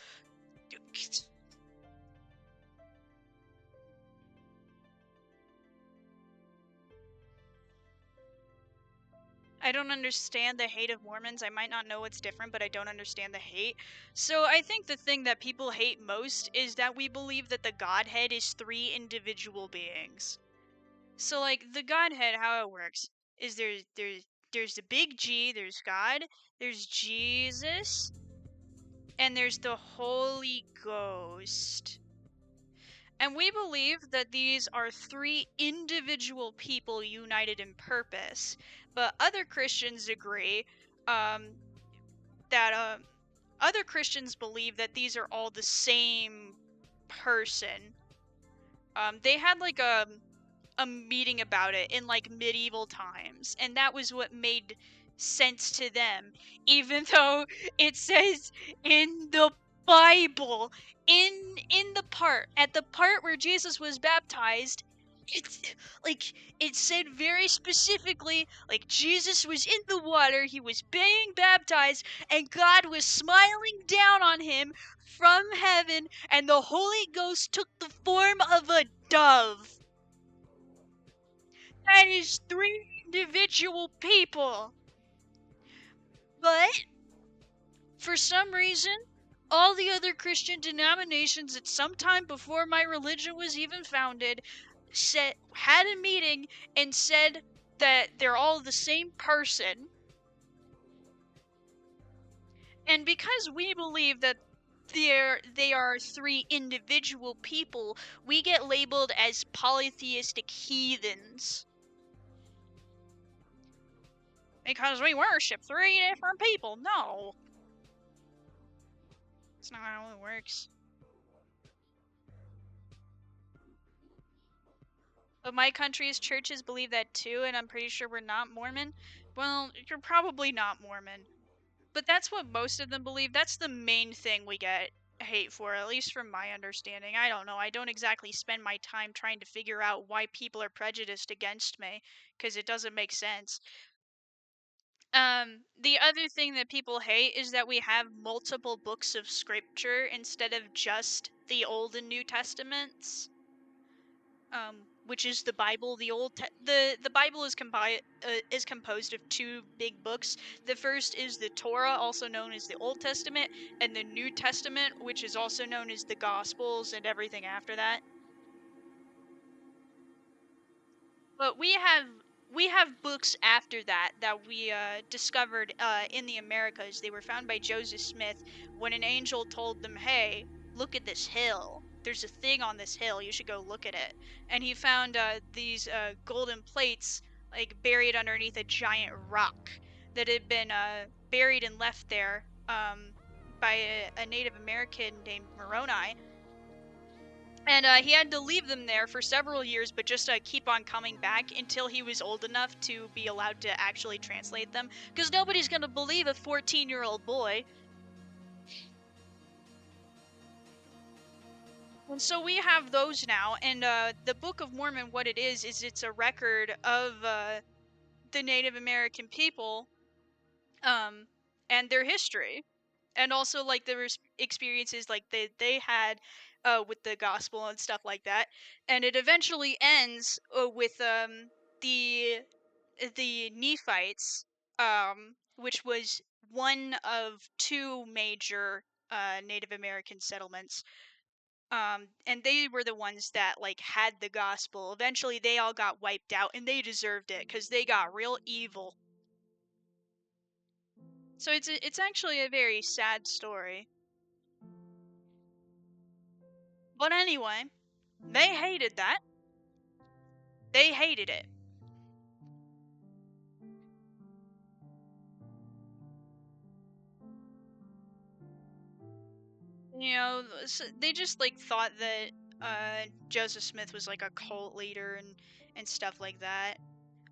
I don't understand the hate of Mormons. I might not know what's different, but I don't understand the hate. So I think the thing that people hate most is that we believe that the Godhead is three individual beings. So, like, the Godhead, how it works is there's the big G, there's God, there's Jesus, and there's the Holy Ghost. And we believe that these are three individual people united in purpose. But other Christians agree that other Christians believe that these are all the same person. They had like a meeting about it in like medieval times, and that was what made sense to them, even though it says in the Bible, in the part where Jesus was baptized, it's like it said very specifically, like, Jesus was in the water, he was being baptized, and God was smiling down on him from heaven, and the Holy Ghost took the form of a dove. That is three individual people. But for some reason, all the other Christian denominations at some time before my religion was even founded had a meeting and said that they're all the same person. And because we believe that they are three individual people, we get labeled as polytheistic heathens. Because we worship three different people. No. That's not how it works. But my country's churches believe that too, and I'm pretty sure we're not Mormon. Well, you're probably not Mormon. But that's what most of them believe. That's the main thing we get hate for, at least from my understanding. I don't know. I don't exactly spend my time trying to figure out why people are prejudiced against me, because it doesn't make sense. The other thing that people hate is that we have multiple books of scripture instead of just the Old and New Testaments. Which is the Bible. The Bible is composed of two big books. The first is the Torah, also known as the Old Testament, and the New Testament, which is also known as the Gospels and everything after that. But we have books after that we discovered in the Americas. They were found by Joseph Smith when an angel told them, "Hey, look at this hill. There's a thing on this hill. You should go look at it." And he found these golden plates like buried underneath a giant rock that had been buried and left there by a Native American named Moroni. And he had to leave them there for several years, but just keep on coming back until he was old enough to be allowed to actually translate them. Because nobody's going to believe a 14-year-old boy. And so we have those now. And the Book of Mormon, what it is it's a record of the Native American people and their history. And also like the experiences like they had with the gospel and stuff like that. And it eventually ends with the Nephites, which was one of two major Native American settlements. And they were the ones that like had the gospel. Eventually they all got wiped out, and they deserved it because they got real evil. So it's actually a very sad story. But anyway, they hated that. They hated it. You know, they just like thought that Joseph Smith was like a cult leader and stuff like that.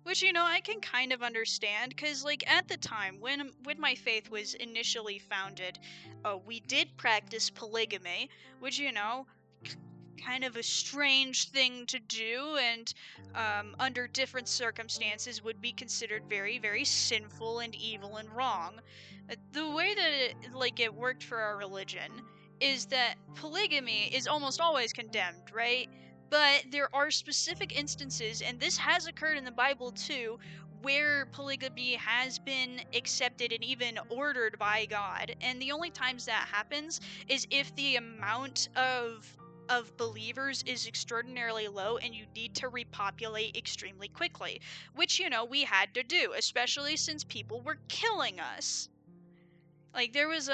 Which, you know, I can kind of understand, because like at the time when my faith was initially founded, we did practice polygamy, which, you know, kind of a strange thing to do, and under different circumstances would be considered very, very sinful and evil and wrong. The way that it worked for our religion is that polygamy is almost always condemned, right? But there are specific instances, and this has occurred in the Bible too, where polygamy has been accepted and even ordered by God. And the only times that happens is if the amount of believers is extraordinarily low and you need to repopulate extremely quickly, which, you know, we had to do, especially since people were killing us. Like there was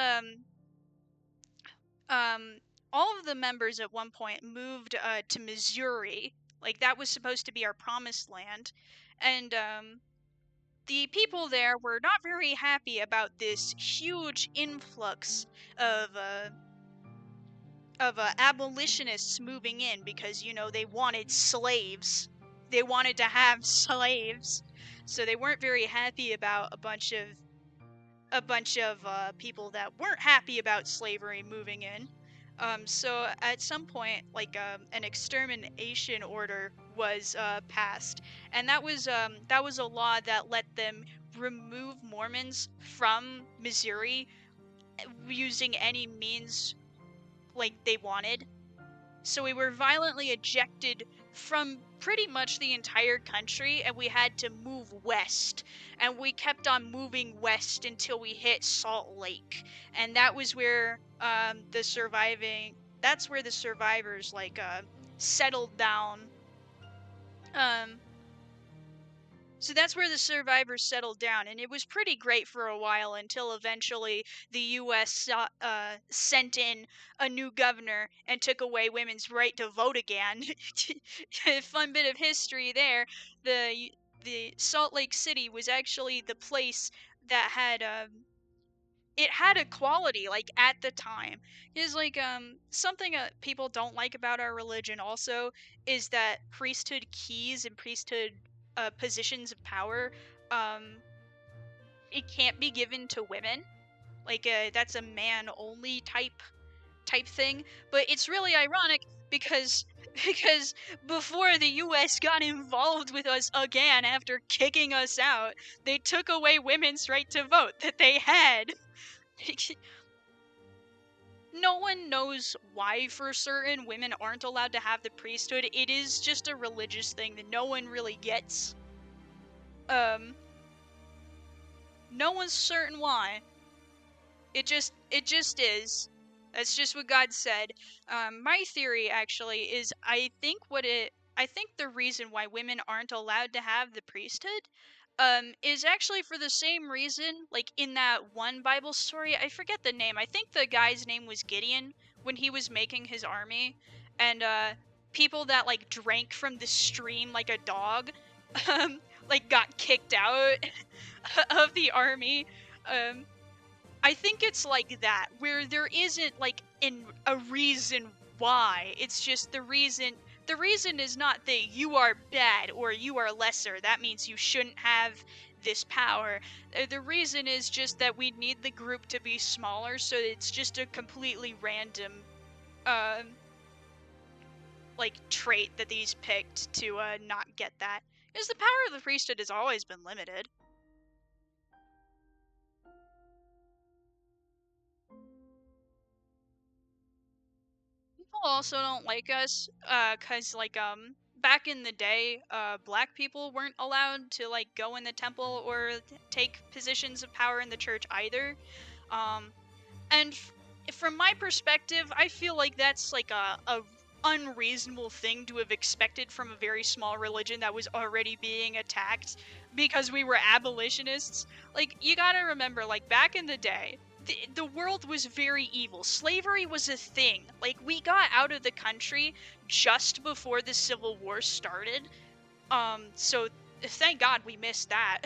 um all of the members at one point moved to Missouri. Like that was supposed to be our promised land. And the people there were not very happy about this huge influx of abolitionists moving in, because, you know, they wanted slaves. They wanted to have slaves. So they weren't very happy about a bunch of people that weren't happy about slavery moving in. So at some point, like an extermination order was passed, and that was a law that let them remove Mormons from Missouri using any means like they wanted. So we were violently ejected from pretty much the entire country, and we had to move west. And we kept on moving west until we hit Salt Lake. And that was where that's where the survivors like settled down. Um so that's where the survivors settled down, and it was pretty great for a while until eventually the U.S. Sent in a new governor and took away women's right to vote again. Fun bit of history there. The Salt Lake City was actually the place that had it had equality like at the time. Is like something people don't like about our religion also is that priesthood keys and priesthood positions of power, um it can't be given to women. Like that's a man only type type thing. But it's really ironic because because before the US got involved with us again after kicking us out, they took away women's right to vote that they had. No one knows why for certain women aren't allowed to have the priesthood. It is just a religious thing that no one really gets. No one's certain why. It just is. That's just what God said. My theory actually is I think the reason why women aren't allowed to have the priesthood is actually for the same reason, like in that one Bible story, I forget the name. I think the guy's name was Gideon when he was making his army, and people that like drank from the stream like a dog, like got kicked out of the army. Um, I think it's like that, where there isn't like a reason why. It's just the reason. The reason is not that you are bad or you are lesser. That means you shouldn't have this power. The reason is just that we need the group to be smaller, so it's just a completely random, um, like trait that these picked to not get that. Because the power of the priesthood has always been limited. People also don't like us cuz like back in the day black people weren't allowed to like go in the temple or take positions of power in the church either. um and from my perspective, I feel like that's like a unreasonable thing to have expected from a very small religion that was already being attacked because we were abolitionists. Like, you gotta remember, like, back in the day, the world was very evil. Slavery was a thing. Like, we got out of the country just before the Civil War started, so thank God we missed that.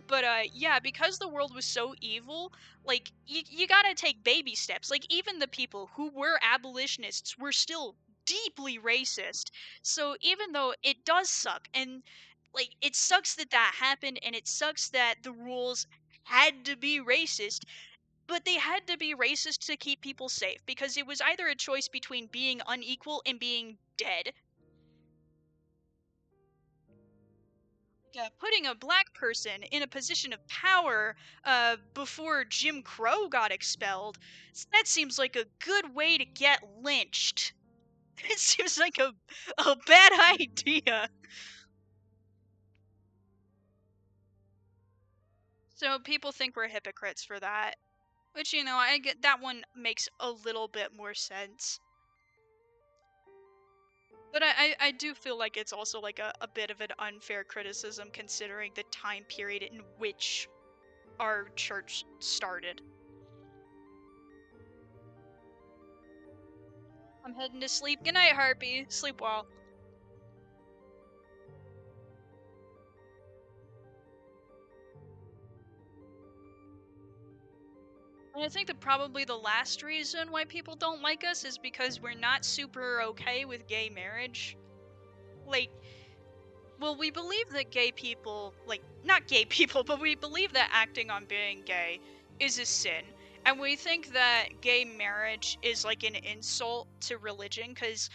But yeah, because the world was so evil, like you gotta take baby steps. Like even the people who were abolitionists were still deeply racist. So even though it does suck, and like it sucks that that happened, and it sucks that the rules had to be racist, but they had to be racist to keep people safe because it was either a choice between being unequal and being dead. Putting a black person in a position of power before Jim Crow got expelled, that seems like a good way to get lynched. It seems like a bad idea. So people think we're hypocrites for that. Which, you know, I get that one makes a little bit more sense. But I do feel like it's also like a bit of an unfair criticism considering the time period in which our church started. I'm heading to sleep. Good night, Harpy. Sleep well. And I think that probably the last reason why people don't like us is because we're not super okay with gay marriage. Like, well, we believe that gay people, like, not gay people, but we believe that acting on being gay is a sin. And we think that gay marriage is like an insult to religion because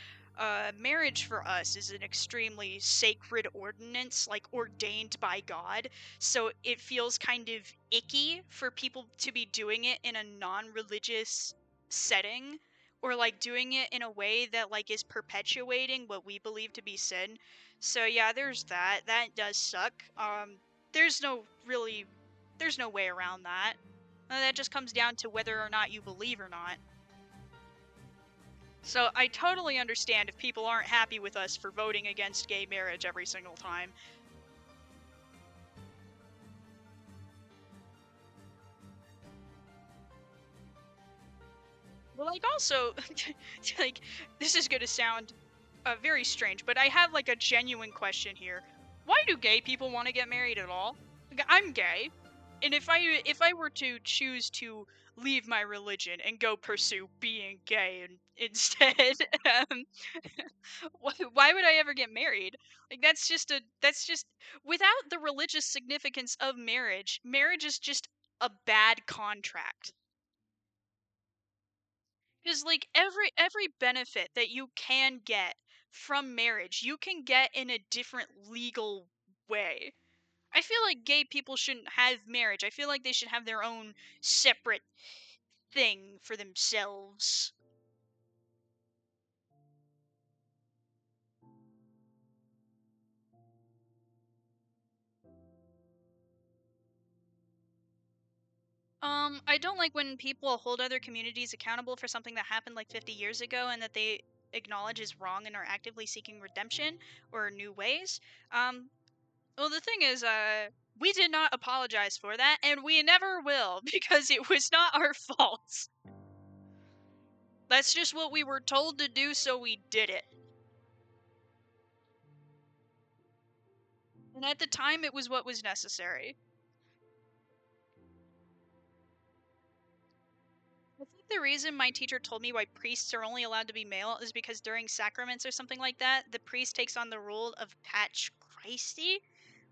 marriage for us is an extremely sacred ordinance, like ordained by God. So it feels kind of icky for people to be doing it in a non religious setting or like doing it in a way that like is perpetuating what we believe to be sin. So yeah, there's that. That does suck. There's no really, there's no way around that. That just comes down to whether or not you believe or not. So I totally understand if people aren't happy with us for voting against gay marriage every single time. But like also, like this is gonna sound very strange, but I have like a genuine question here. Why do gay people want to get married at all? Like, I'm gay, and if I were to choose to leave my religion and go pursue being gay and instead, um, why would I ever get married? Like that's just without the religious significance of marriage. Marriage is just a bad contract. Because like every benefit that you can get from marriage, you can get in a different legal way. I feel like gay people shouldn't have marriage. I feel like they should have their own separate thing for themselves. I don't like when people hold other communities accountable for something that happened like 50 years ago and that they acknowledge is wrong and are actively seeking redemption or new ways. Um, well, the thing is, we did not apologize for that, and we never will because it was not our fault. That's just what we were told to do, so we did it. And at the time, it was what was necessary. I think the reason my teacher told me why priests are only allowed to be male is because during sacraments or something like that, the priest takes on the role of Patch Christi,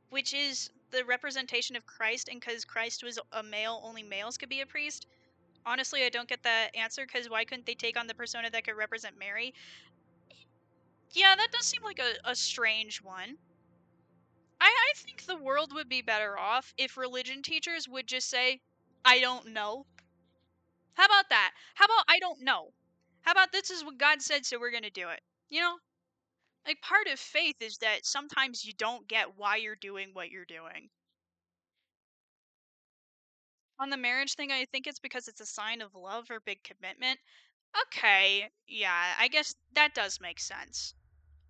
which is the representation of Christ, and because Christ was a male, only males could be a priest. Honestly, I don't get that answer, because why couldn't they take on the persona that could represent Mary? Yeah, that does seem like a strange one. I think the world would be better off if religion teachers would just say, I don't know. How about that? How about I don't know? How about this is what God said, so we're going to do it? You know? Like, part of faith is that sometimes you don't get why you're doing what you're doing. On the marriage thing, I think it's because it's a sign of love or big commitment. Okay, yeah, I guess that does make sense.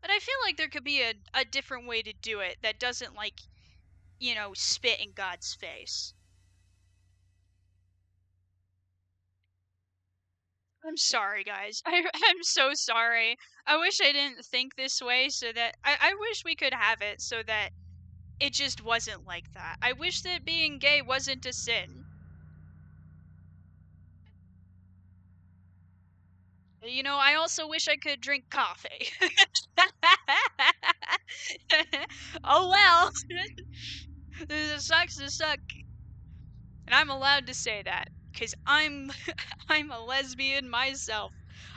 But I feel like there could be a different way to do it that doesn't, like, spit in God's face. I'm sorry, guys. I'm so sorry. I wish I didn't think this way so that. I wish we could have it so that it just wasn't like that. I wish that being gay wasn't a sin. I also wish I could drink coffee. Oh well. It sucks to suck. And I'm allowed to say that because I'm I'm a lesbian myself.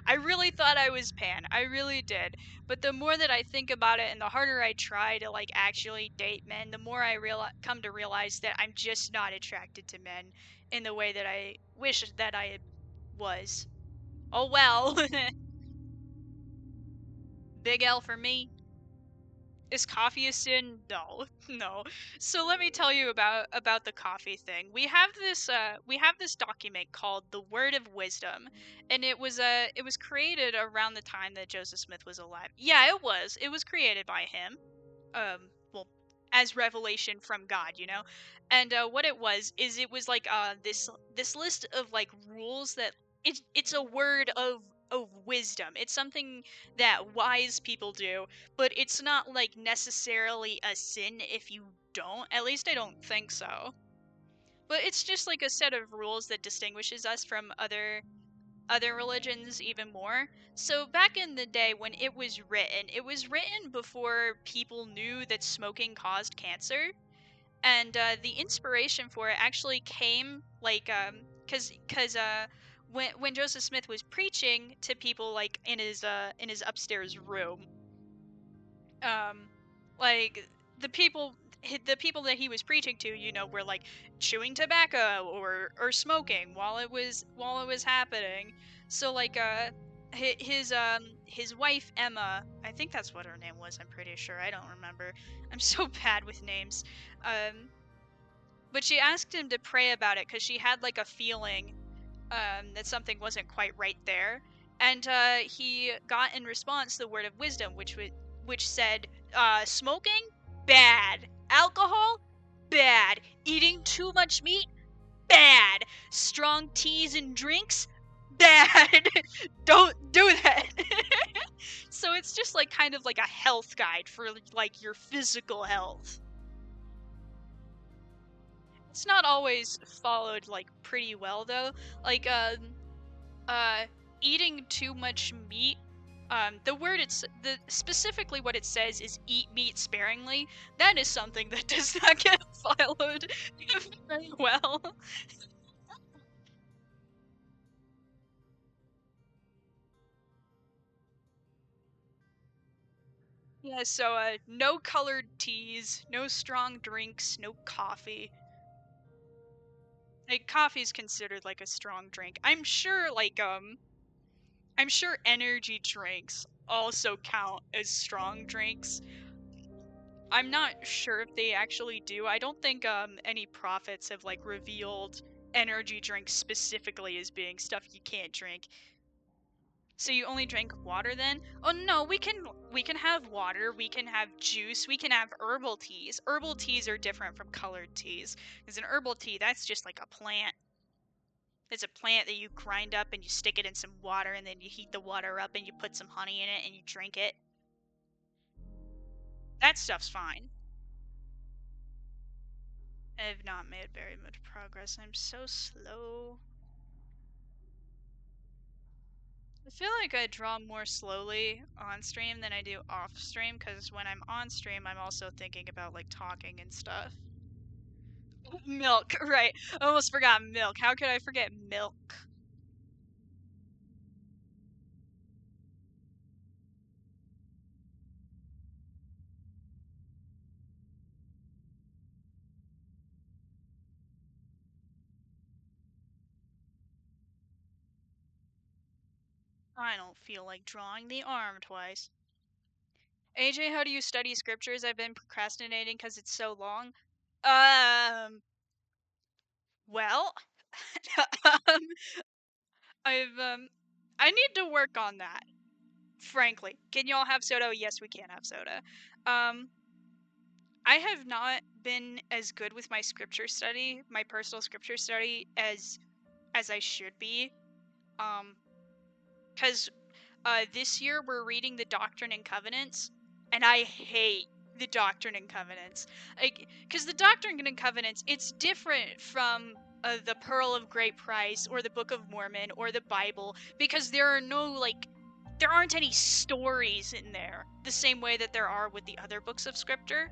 I really thought I was pan. I really did. But the more that I think about it and the harder I try to like actually date men, the more I come to realize that I'm just not attracted to men in the way that I wish that I was. Oh well. Big L for me. Is coffee a sin? No, no. So let me tell you about the coffee thing. We have this document called the Word of Wisdom, and it was created around the time that Joseph Smith was alive. Yeah, it was. It was created by him. Well, as revelation from God, you know. And what it was is it was like this list of like rules that it's a word of wisdom. It's something that wise people do, but it's not like necessarily a sin if you don't. At least I don't think so. But it's just like a set of rules that distinguishes us from other religions even more. So back in the day when it was written before people knew that smoking caused cancer, and the inspiration for it actually came like because when Joseph Smith was preaching to people like in his upstairs room, um like the people that he was preaching to, were like chewing tobacco or smoking while it was happening. So like his wife Emma, I think that's what her name was, I'm pretty sure, I don't remember, I'm so bad with names. But she asked him to pray about it because she had like a feeling that something wasn't quite right there. And he got in response the word of wisdom, which said, smoking, bad. Alcohol, bad. Eating too much meat, bad. Strong teas and drinks, bad. Don't do that. So it's just like kind of like a health guide for like your physical health. It's not always followed like pretty well though. Like uh eating too much meat, the word it's the specifically what it says is eat meat sparingly. That is something that does not get followed very well. Yeah, so no colored teas, no strong drinks, no coffee. Like coffee's considered like a strong drink. I'm sure energy drinks also count as strong drinks. I'm not sure if they actually do. I don't think any prophets have like revealed energy drinks specifically as being stuff you can't drink. So you only drink water then? Oh no, we can have water, we can have juice, we can have herbal teas. Herbal teas are different from colored teas. Because an herbal tea, that's just like a plant. It's a plant that you grind up and you stick it in some water and then you heat the water up and you put some honey in it and you drink it. That stuff's fine. I have not made very much progress. I'm so slow. I feel like I draw more slowly on stream than I do off stream, because when I'm on stream, I'm also thinking about like talking and stuff. Milk, right. I almost forgot milk. How could I forget milk? I don't feel like drawing the arm twice. AJ, how do you study scriptures? I've been procrastinating because it's so long. Well, um, I need to work on that. Frankly, can y'all have soda? Yes, we can have soda. I have not been as good with my scripture study, my personal scripture study, as I should be. Because this year we're reading the Doctrine and Covenants, and I hate the Doctrine and Covenants. Like, because the Doctrine and Covenants, it's different from the Pearl of Great Price or the Book of Mormon or the Bible, because there aren't any stories in there the same way that there are with the other books of scripture.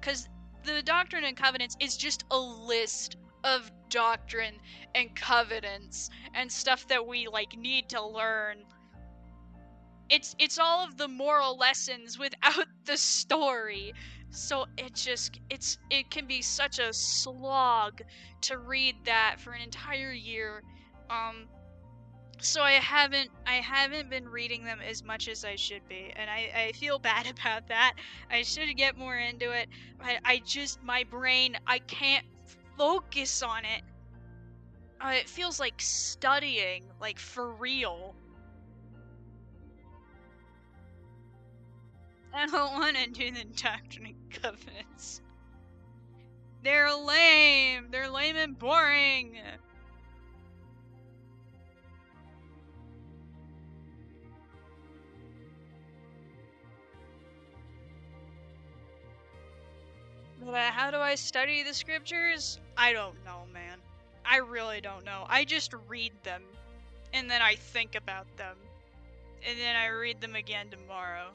Because the Doctrine and Covenants is just a list of doctrine and covenants and stuff that we like need to learn. It's all of the moral lessons without the story. So it can be such a slog to read that for an entire year. So I haven't been reading them as much as I should be, and I feel bad about that. I should get more into it, but my brain, I can't focus on it. It feels like studying, like for real. I don't want to do the Doctrine and Covenants. They're lame and boring. But how do I study the scriptures? I don't know, man. I really don't know. I just read them, and then I think about them, and then I read them again tomorrow.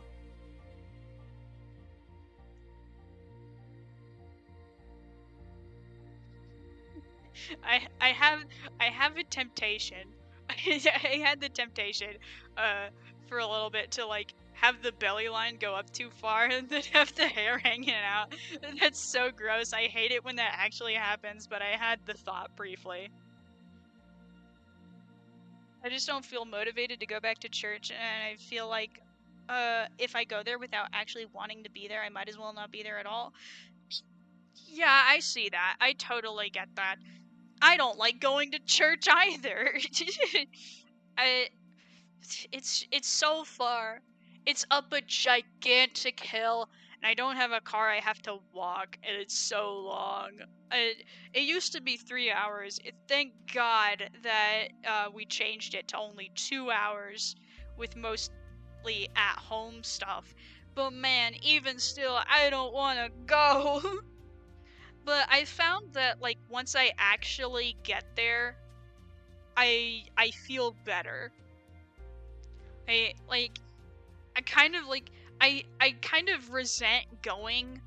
I have a temptation. I had the temptation for a little bit to like have the belly line go up too far and then have the hair hanging out. That's so gross. I hate it when that actually happens, but I had the thought briefly. I just don't feel motivated to go back to church, and I feel like if I go there without actually wanting to be there, I might as well not be there at all. Yeah, I see that. I totally get that. I don't like going to church either. It's so far. It's up a gigantic hill, and I don't have a car. I have to walk, and it's so long. It used to be 3 hours. Thank God that we changed it to only 2 hours with mostly at-home stuff. But man, even still, I don't want to go. But I found that like once I actually get there, I feel better. I kind of resent going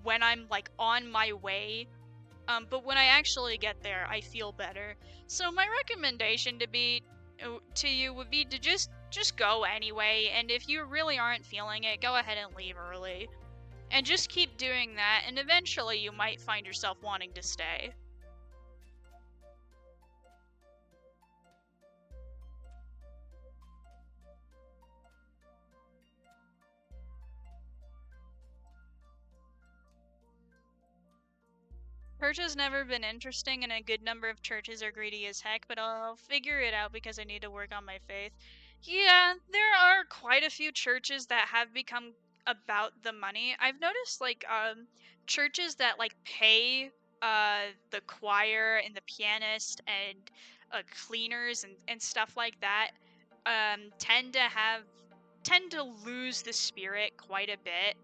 when I'm like on my way. But when I actually get there, I feel better. So my recommendation to you would be to just just go anyway, and if you really aren't feeling it, go ahead and leave early. And just keep doing that, and eventually you might find yourself wanting to stay. Church has never been interesting, and a good number of churches are greedy as heck, but I'll figure it out because I need to work on my faith. Yeah, there are quite a few churches that have become about the money. I've noticed like churches that like pay the choir and the pianist and cleaners and stuff like that tend to lose the spirit quite a bit.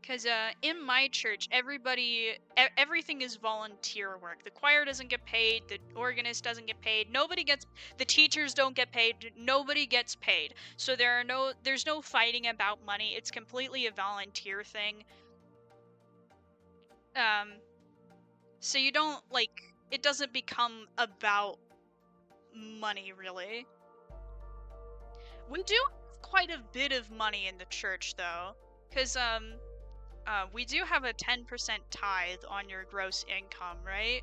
Because in my church, everything is volunteer work. The choir doesn't get paid, the organist doesn't get paid, the teachers don't get paid, nobody gets paid. So there's no fighting about money. It's completely a volunteer thing. So you don't, like, it doesn't become about money, really. We do have quite a bit of money in the church, though. Because, we do have a 10% tithe on your gross income, right?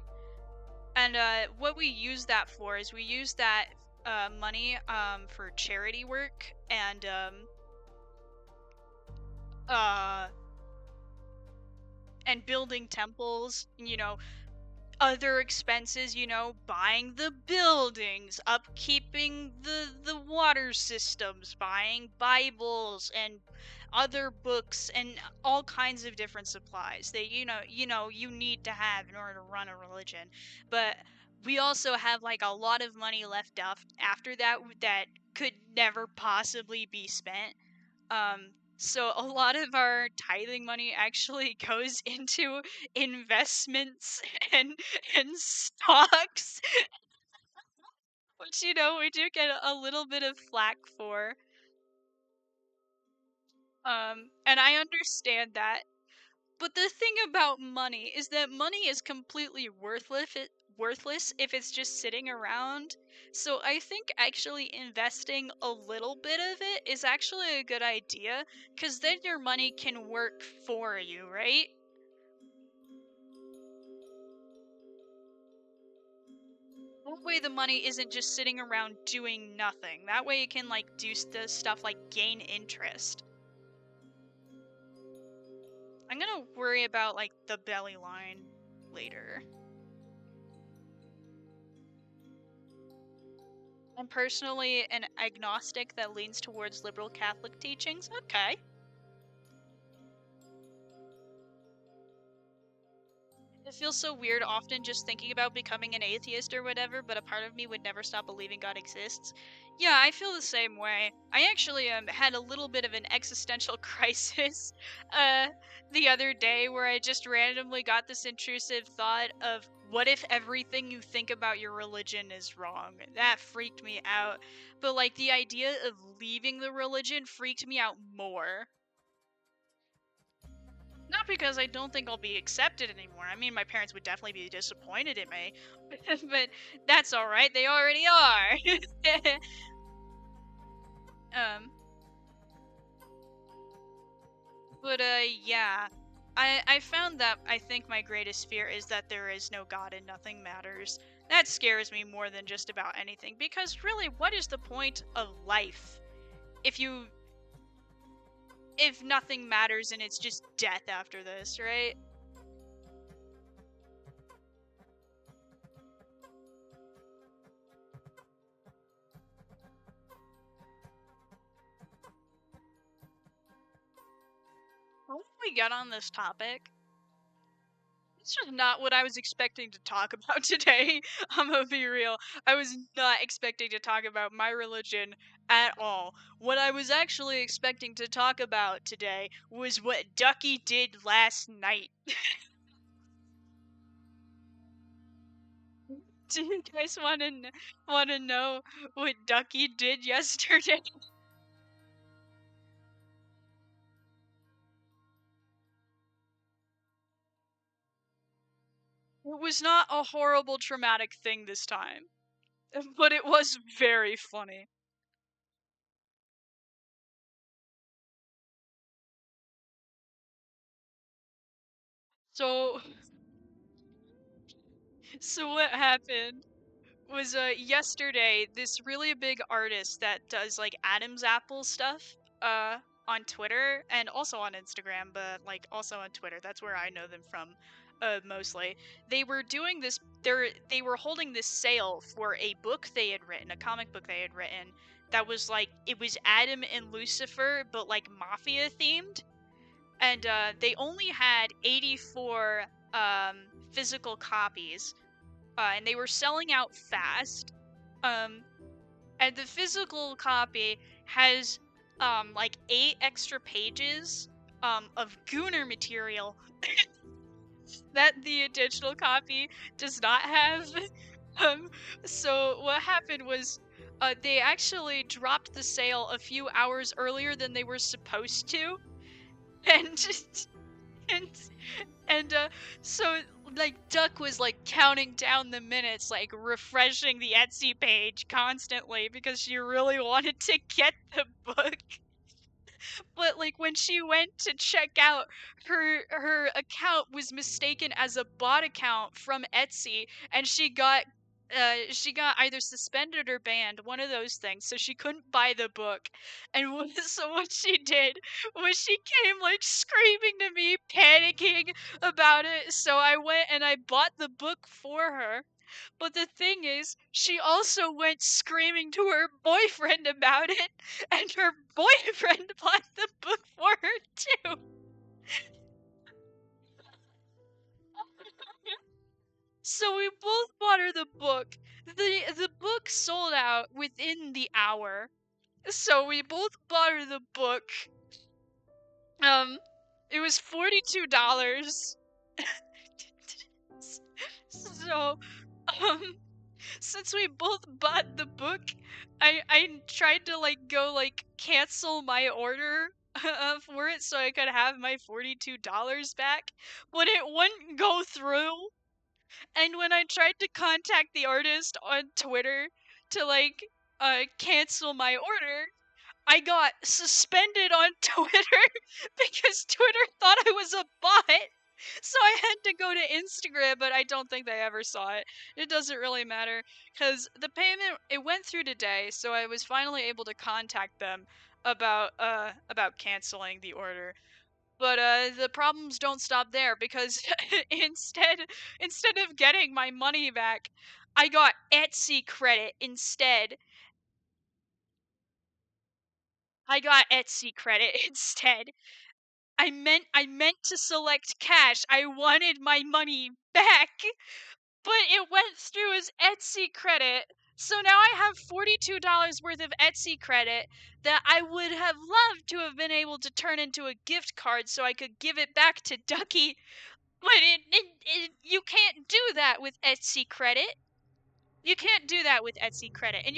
And what we use that for is we use that money for charity work and building temples, other expenses, buying the buildings, upkeeping the water systems, buying Bibles and other books and all kinds of different supplies that you need to have in order to run a religion. But we also have like a lot of money left after that could never possibly be spent. So a lot of our tithing money actually goes into investments and stocks, which we do get a little bit of flack for. And I understand that. But the thing about money is that money is completely worthless if it's just sitting around. So I think actually investing a little bit of it is actually a good idea, because then your money can work for you, right? That way the money isn't just sitting around doing nothing. That way it can like do stuff like gain interest. I'm gonna worry about like the belly line later. I'm personally an agnostic that leans towards liberal Catholic teachings. Okay. It feels so weird often just thinking about becoming an atheist or whatever, but a part of me would never stop believing God exists. Yeah, I feel the same way. I actually had a little bit of an existential crisis the other day where I just randomly got this intrusive thought of, what if everything you think about your religion is wrong? That freaked me out. But like the idea of leaving the religion freaked me out more. Not because I don't think I'll be accepted anymore. I mean, my parents would definitely be disappointed in me, but that's all right. They already are. um, but yeah, I found that I think my greatest fear is that there is no God and nothing matters. That scares me more than just about anything, because really, what is the point of life if nothing matters and it's just death after this, right? How did we get on this topic? It's just not what I was expecting to talk about today. I'm gonna be real. I was not expecting to talk about my religion at all. What I was actually expecting to talk about today was what Ducky did last night. Do you guys want to know what Ducky did yesterday? It was not a horrible traumatic thing this time. But it was very funny. So, so what happened was yesterday this really big artist that does like Adam's Apple stuff on Twitter and also on Instagram, but like also on Twitter. That's where I know them from mostly. They were doing this they were holding this sale for a book they had written, a comic book they had written that was like it was Adam and Lucifer but like mafia themed, and they only had 84 physical copies, and they were selling out fast. Um, and the physical copy has like 8 extra pages of Gooner material that the digital copy does not have. Um, so what happened was they actually dropped the sale a few hours earlier than they were supposed to, and and and so like Duck was like counting down the minutes, like refreshing the Etsy page constantly because she really wanted to get the book. But like when she went to check out, her account was mistaken as a bot account from Etsy, and she got either suspended or banned, one of those things, so she couldn't buy the book. And so what she did was she came like screaming to me, panicking about it. So I went and I bought the book for her. But the thing is, she also went screaming to her boyfriend about it, and her boyfriend bought the book for her too. So we both bought her the book. The book sold out within the hour. So we both bought her the book. Um it was $42. So um since we both bought the book, I tried to like go like cancel my order for it so I could have my $42 back, but it wouldn't go through. And when I tried to contact the artist on Twitter to like cancel my order, I got suspended on Twitter because Twitter thought I was a bot. So I had to go to Instagram, but I don't think they ever saw it. It doesn't really matter because the payment it went through today, so I was finally able to contact them about canceling the order. But the problems don't stop there because instead of getting my money back, I got Etsy credit instead. I got Etsy credit instead. I meant to select cash. I wanted my money back, but it went through as Etsy credit. So now I have $42 worth of Etsy credit that I would have loved to have been able to turn into a gift card so I could give it back to Ducky. But you can't do that with Etsy credit. You can't do that with Etsy credit. And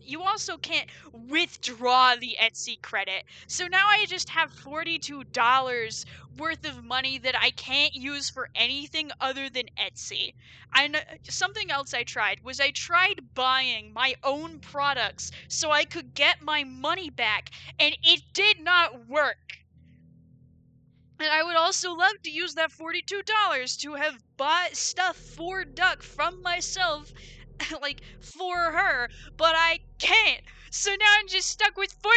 you also can't withdraw the Etsy credit. So now I just have $42 worth of money that I can't use for anything other than Etsy. Something else I tried was I tried buying my own products so I could get my money back, and it did not work. And I would also love to use that $42 to have bought stuff for Duck from myself, like for her, but I can't. So now I'm just stuck with $42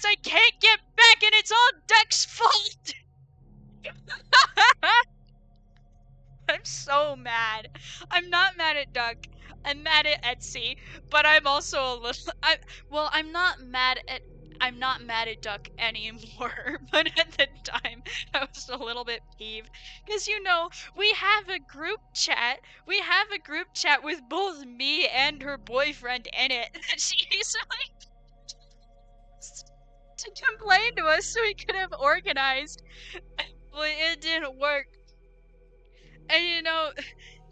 I can't get back, and it's all Duck's fault. I'm so mad. I'm not mad at Duck. I'm mad at Etsy, but I'm also a little. I'm not mad at Duck anymore. But at the time, I was a little bit peeved because we have a group chat. We have a group chat with both me and her boyfriend in it. That she easily to complain to us so we could have organized, but it didn't work. And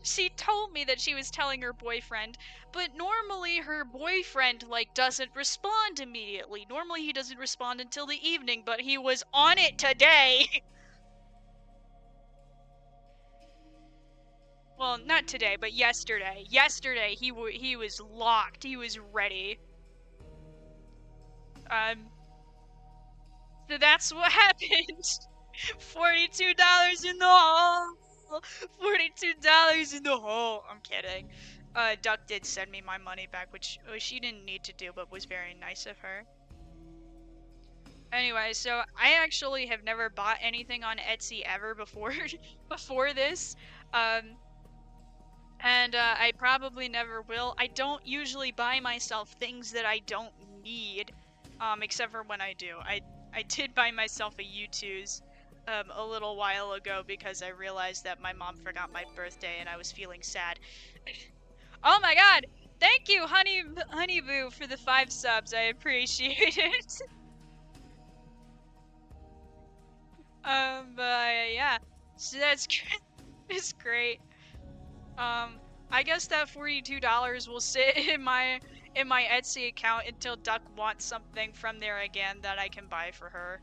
she told me that she was telling her boyfriend, but normally her boyfriend like doesn't respond immediately. Normally he doesn't respond until the evening, but he was on it today. Well, not today, but yesterday. Yesterday, he was locked. He was ready. So that's what happened. $42 in the hole. $42 in the hole. I'm kidding. Duck did send me my money back, which she didn't need to do, but was very nice of her. Anyway, so I actually have never bought anything on Etsy ever before before this. And I probably never will. I don't usually buy myself things that I don't need, except for when I do. I did buy myself a U2s a little while ago because I realized that my mom forgot my birthday and I was feeling sad. Oh my god! Thank you, Honeyboo, for the 5 subs. I appreciate it. But yeah, so that's it's great. I guess that $42 will sit in my Etsy account until Duck wants something from there again that I can buy for her.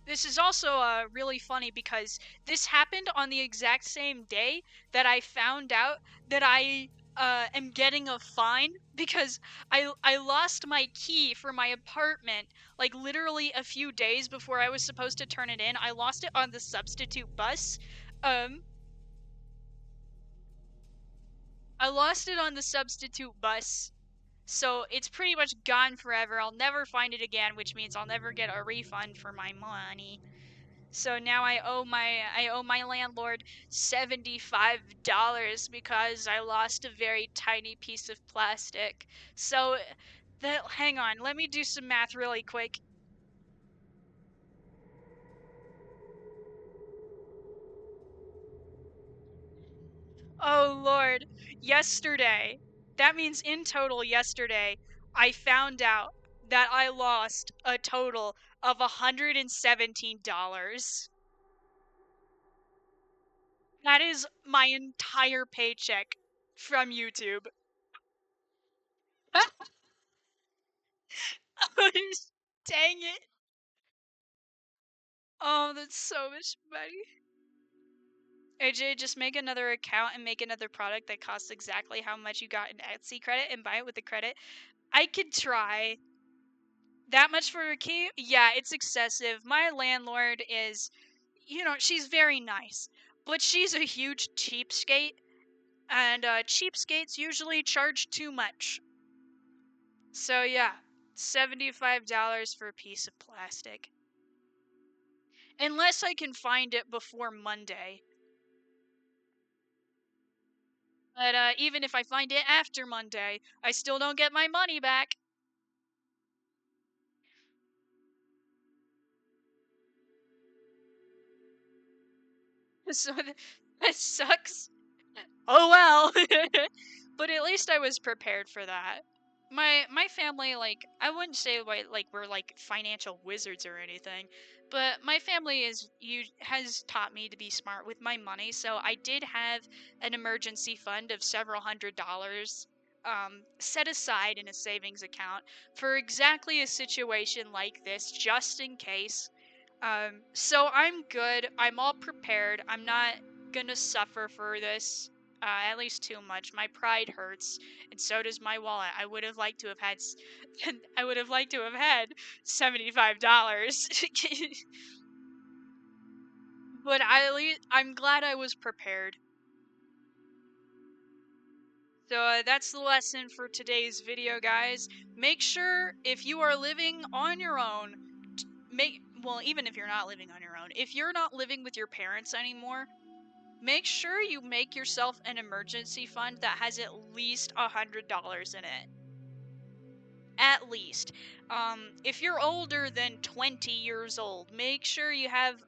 This is also really funny because this happened on the exact same day that I found out that I am getting a fine because I lost my key for my apartment like literally a few days before I was supposed to turn it in. I lost it on the substitute bus. Um, I lost it on the substitute bus. So it's pretty much gone forever. I'll never find it again, which means I'll never get a refund for my money. So now I owe my landlord $75 because I lost a very tiny piece of plastic. So hang on, let me do some math really quick. Oh Lord, yesterday. That means in total yesterday I found out that I lost a total of $117. That is my entire paycheck from YouTube. Dang it. Oh, that's so much money. AJ, just make another account and make another product that costs exactly how much you got in Etsy credit and buy it with the credit. I could try. That much for a key? Yeah, it's excessive. My landlord is, she's very nice, but she's a huge cheapskate, and cheapskates usually charge too much. So yeah, $75 for a piece of plastic. Unless I can find it before Monday. But even if I find it after Monday, I still don't get my money back. So that sucks. Oh well. But at least I was prepared for that. My family, like, I wouldn't say like we're like financial wizards or anything, but my family has taught me to be smart with my money. So I did have an emergency fund of several $100s set aside in a savings account for exactly a situation like this, just in case. So I'm good. I'm all prepared. I'm not gonna suffer for this, at least too much. My pride hurts, and so does my wallet. I would have liked to have had, I would have liked to have had $75. But I'm glad I was prepared. So that's the lesson for today's video, guys. Make sure if you are living on your own, well, even if you're not living on your own, if you're not living with your parents anymore, make sure you make yourself an emergency fund that has at least $100 in it. At least. If you're older than 20 years old, make sure you have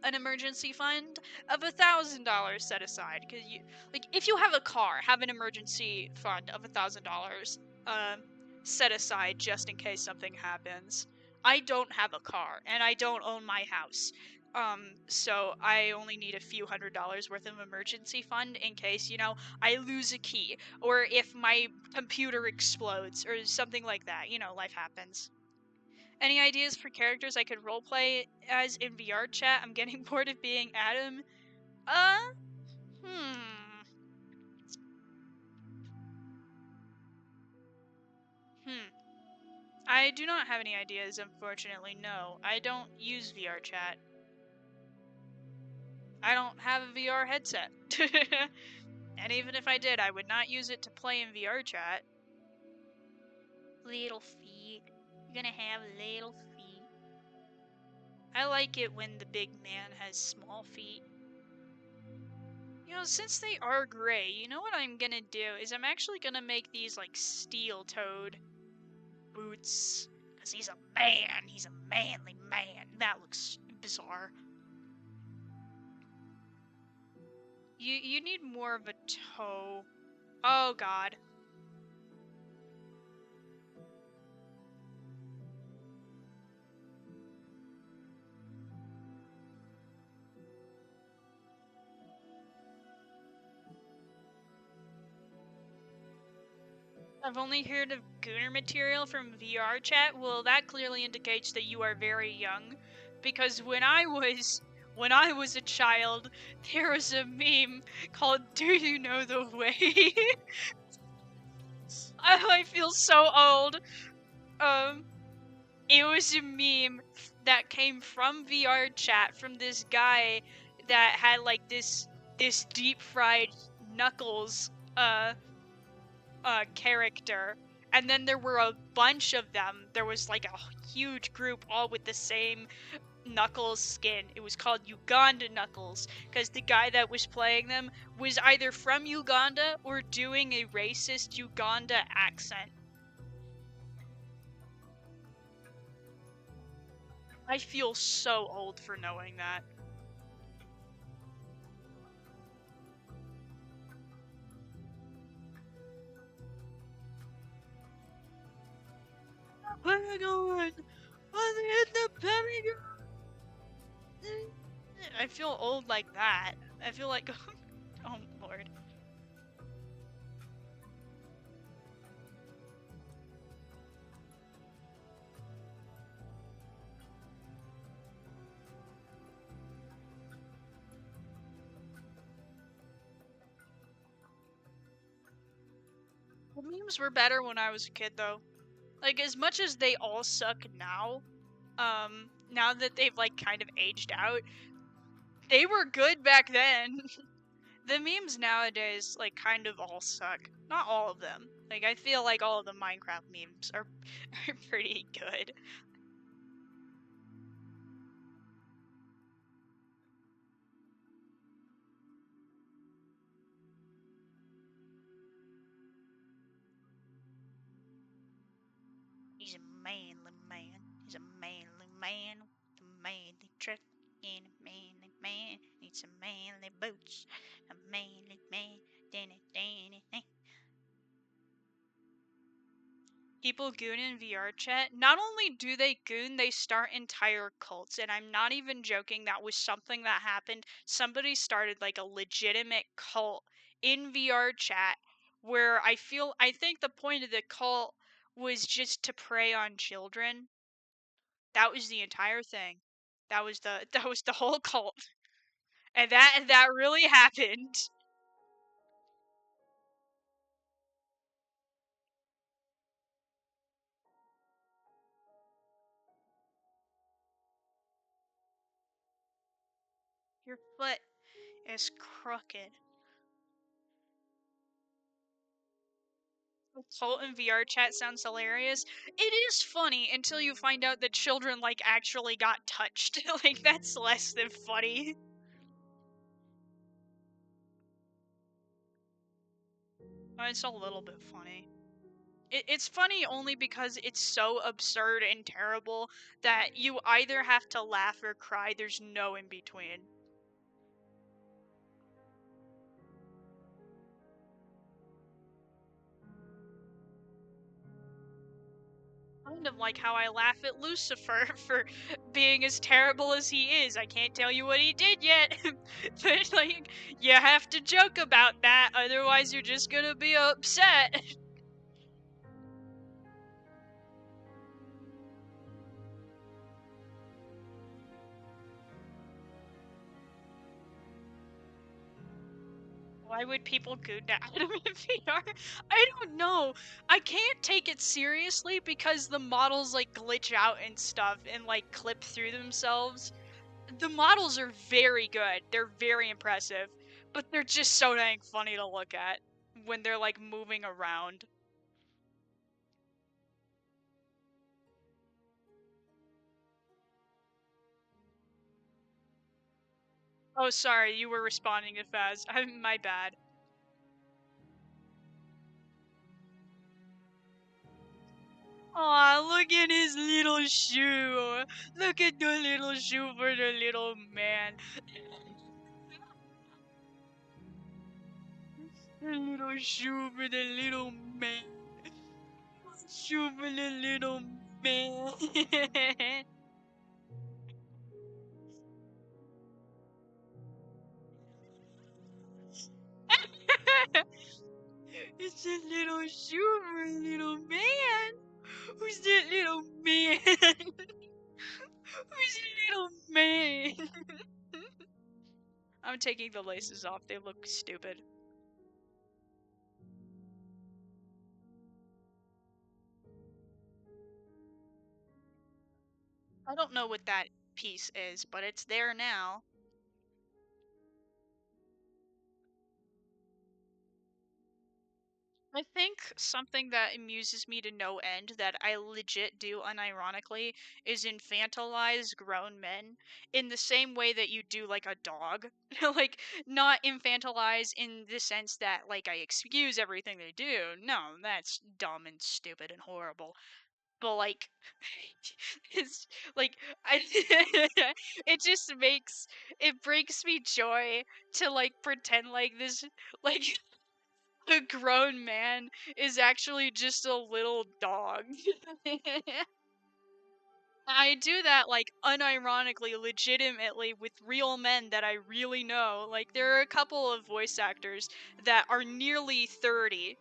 an emergency fund of $1,000 set aside. Because like, if you have a car, have an emergency fund of $1,000 set aside just in case something happens. I don't have a car, and I don't own my house. So I only need a few $100s worth of emergency fund in case, I lose a key, or if my computer explodes, or something like that. Life happens. Any ideas for characters I could roleplay as in VR chat? I'm getting bored of being Adam. Hmm. I do not have any ideas, unfortunately, no. I don't use VR chat. I don't have a VR headset. And even if I did, I would not use it to play in VR chat. Little feet. You're gonna have little feet. I like it when the big man has small feet. You know, since they are gray, you know what I'm gonna do is I'm actually gonna make these like steel-toed boots. Because he's a man. He's a manly man. That looks bizarre. You need more of a toe. Oh god. I've only heard of Gooner material from VR chat. Well, that clearly indicates that you are very young, because when I was a child, there was a meme called "Do You Know the Way?" I feel so old. It was a meme that came from VR chat from this guy that had like this deep fried Knuckles character, and then there were a bunch of them. There was like a huge group all with the same Knuckles skin. It was called Uganda Knuckles because the guy that was playing them was either from Uganda or doing a racist Uganda accent. I feel so old for knowing that. Pentagon! I hit the Pentagon! I feel old like that. I feel like, oh lord. The memes were better when I was a kid though. Like, as much as they all suck now, now that they've like kind of aged out, they were good back then. The memes nowadays like kind of all suck. Not all of them. Like, I feel like all of the Minecraft memes are pretty good. He's a manly man. He's a manly man with a manly truck and a manly man needs some manly boots. A manly man. People goon in VR chat. Not only do they goon, they start entire cults. And I'm not even joking, that was something that happened. Somebody started like a legitimate cult in VR chat where I think the point of the cult was just to prey on children. That was the entire thing. That was the whole cult. And that really happened. Your foot is crooked. Cult in VR chat sounds hilarious. It is funny until you find out that children like actually got touched. Like, that's less than funny. It's a little bit funny. It's funny only because it's so absurd and terrible that you either have to laugh or cry. There's no in between. Kind of like how I laugh at Lucifer for being as terrible as he is. I can't tell you what he did yet, but like, you have to joke about that, otherwise you're just gonna be upset. Why would people goon to Adam in VR? I don't know. I can't take it seriously because the models like glitch out and stuff and like clip through themselves. The models are very good. They're very impressive, but they're just so dang funny to look at when they're like moving around. Oh, sorry, you were responding to Faz. My bad. Aw, look at his little shoe. Look at the little shoe for the little man. The little shoe for the little man. Shoe for the little man. It's a little shoe for a little man. Who's that little man? Who's the little man? I'm taking the laces off. They look stupid. I don't know what that piece is, but it's there now. I think something that amuses me to no end that I legit do unironically is infantilize grown men in the same way that you do like a dog. Like, not infantilize in the sense that like I excuse everything they do. No, that's dumb and stupid and horrible. But like it's like I it just makes it brings me joy to like pretend like this like a grown man is actually just a little dog. I do that like unironically, legitimately with real men that I really know. Like there are a couple of voice actors that are nearly 30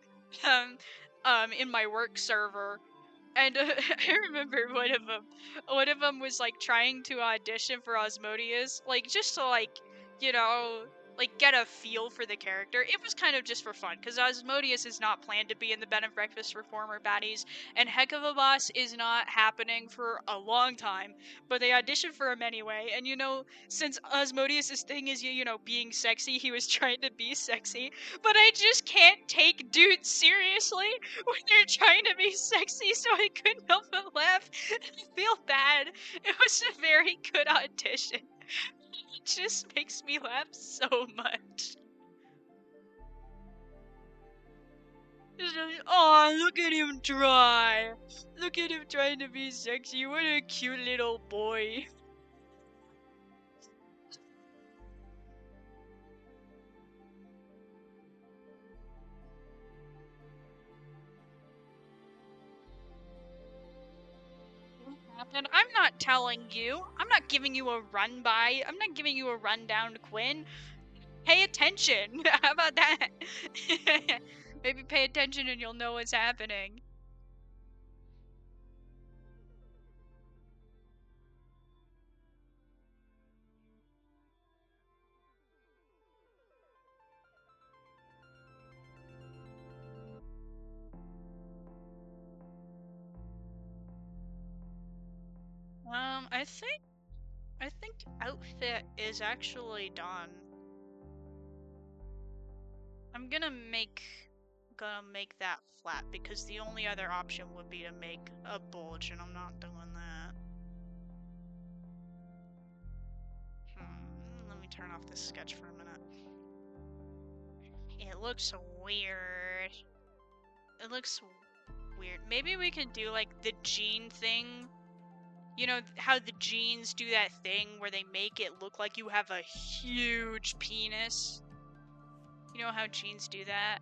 um in my work server. And I remember one of them was like trying to audition for Osmodius, like just to like, you know, like get a feel for the character. It was kind of just for fun, because Osmodius is not planned to be in the Bed and Breakfast for Former Baddies, and Heck of a Boss is not happening for a long time, but they auditioned for him anyway, and you know, since Osmodius's thing is, you know, being sexy, he was trying to be sexy, but I just can't take dudes seriously when they're trying to be sexy, so I couldn't help but laugh. I feel bad. It was a very good audition. It just makes me laugh so much. Oh, look at him try. Look at him trying to be sexy. What a cute little boy. And I'm not telling you. I'm not giving you a run by. I'm not giving you a rundown, Quinn. Pay attention. How about that? Maybe pay attention and you'll know what's happening. I think outfit is actually done. I'm gonna make that flat because the only other option would be to make a bulge, and I'm not doing that. Let me turn off this sketch for a minute. It looks weird. It looks weird. Maybe we could do like the jean thing. You know how the jeans do that thing where they make it look like you have a huge penis? You know how jeans do that?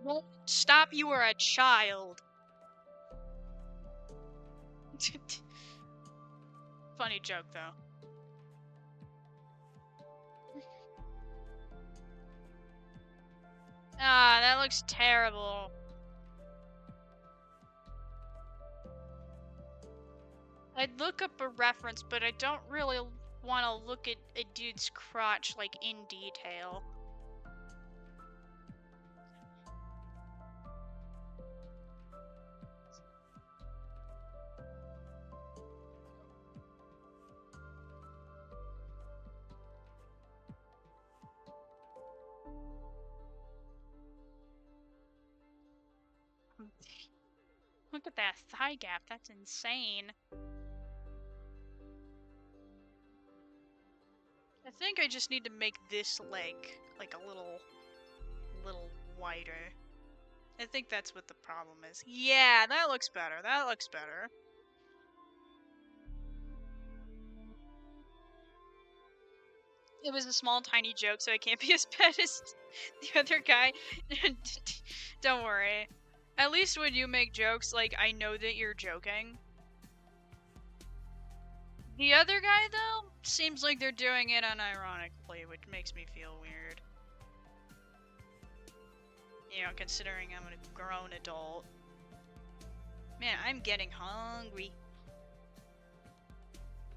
Well, stop, you are a child. Funny joke, though. Ah, that looks terrible. I'd look up a reference, but I don't really want to look at a dude's crotch, like, in detail. Look at that thigh gap, that's insane. I think I just need to make this leg, like, a little wider. I think that's what the problem is. Yeah, that looks better, that looks better. It was a small, tiny joke, so I can't be as bad as the other guy. Don't worry. At least when you make jokes, like, I know that you're joking. The other guy, though, seems like they're doing it unironically, which makes me feel weird. You know, considering I'm a grown adult. Man, I'm getting hungry.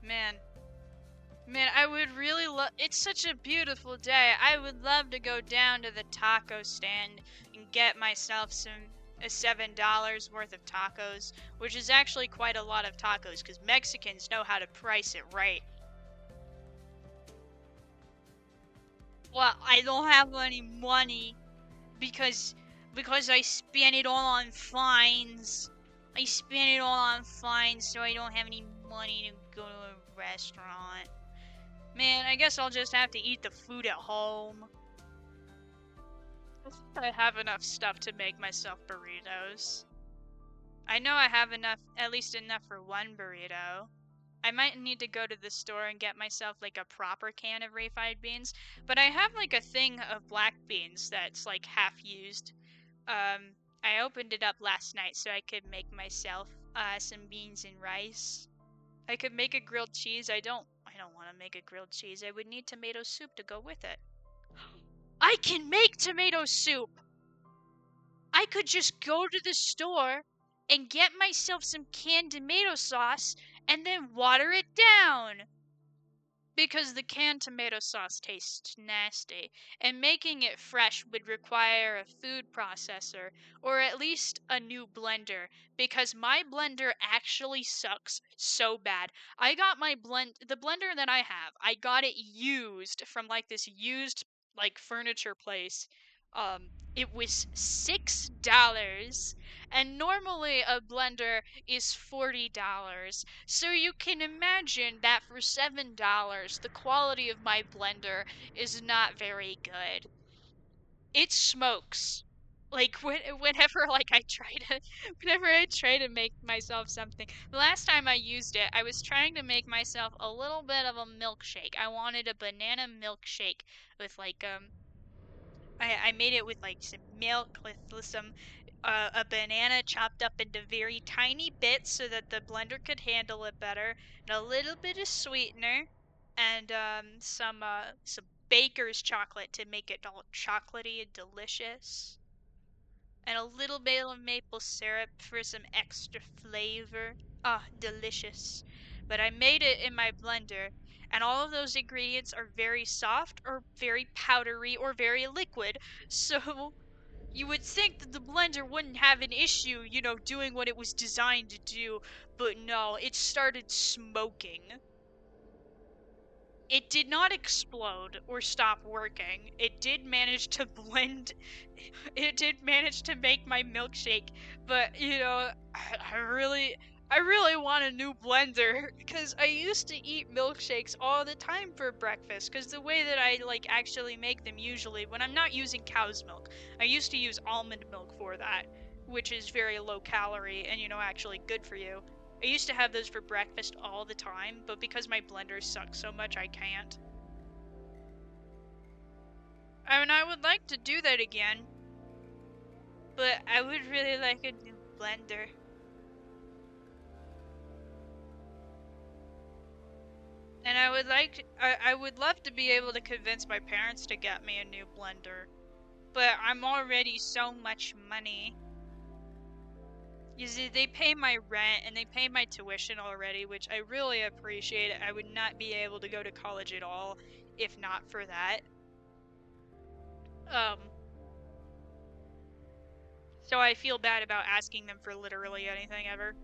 Man, I would really love. It's such a beautiful day. I would love to go down to the taco stand and get myself some $7 worth of tacos, which is actually quite a lot of tacos because Mexicans know how to price it right. Well, I don't have any money because I spent it all on fines. I spent it all on fines, so I don't have any money to go to a restaurant. Man, I guess I'll just have to eat the food at home. I have enough stuff to make myself burritos. I know I have enough, at least enough for one burrito. I might need to go to the store and get myself like a proper can of refried beans, but I have like a thing of black beans that's like half used. I opened it up last night so I could make myself some beans and rice. I could make a grilled cheese. I don't want to make a grilled cheese. I would need tomato soup to go with it. I can make tomato soup! I could just go to the store and get myself some canned tomato sauce and then water it down. Because the canned tomato sauce tastes nasty, and making it fresh would require a food processor, or at least a new blender, because my blender actually sucks so bad. I got the blender that I have, I got it used from like this used like furniture place. It was $6, and normally a blender is $40. So you can imagine that for $7, the quality of my blender is not very good. It smokes. Like whenever I try to make myself something. The last time I used it, I was trying to make myself a little bit of a milkshake. I wanted a banana milkshake with I made it with like some milk with some a banana chopped up into very tiny bits so that the blender could handle it better, and a little bit of sweetener, and some baker's chocolate to make it all chocolatey and delicious, and a little bit of maple syrup for some extra flavor. Ah, delicious. But I made it in my blender, and all of those ingredients are very soft or very powdery or very liquid, so you would think that the blender wouldn't have an issue, you know, doing what it was designed to do, but no, it started smoking. It did not explode or stop working. It did manage to blend, it did manage to make my milkshake, but you know, I really want a new blender because I used to eat milkshakes all the time for breakfast because the way that I like actually make them usually when I'm not using cow's milk, I used to use almond milk for that, which is very low calorie and you know actually good for you. I used to have those for breakfast all the time, but because my blender sucks so much I can't. I mean, I would like to do that again, but I would really like a new blender. And I would love to be able to convince my parents to get me a new blender. But I'm already so much money. You see, they pay my rent and they pay my tuition already, which I really appreciate. I would not be able to go to college at all if not for that. Um, so I feel bad about asking them for literally anything ever.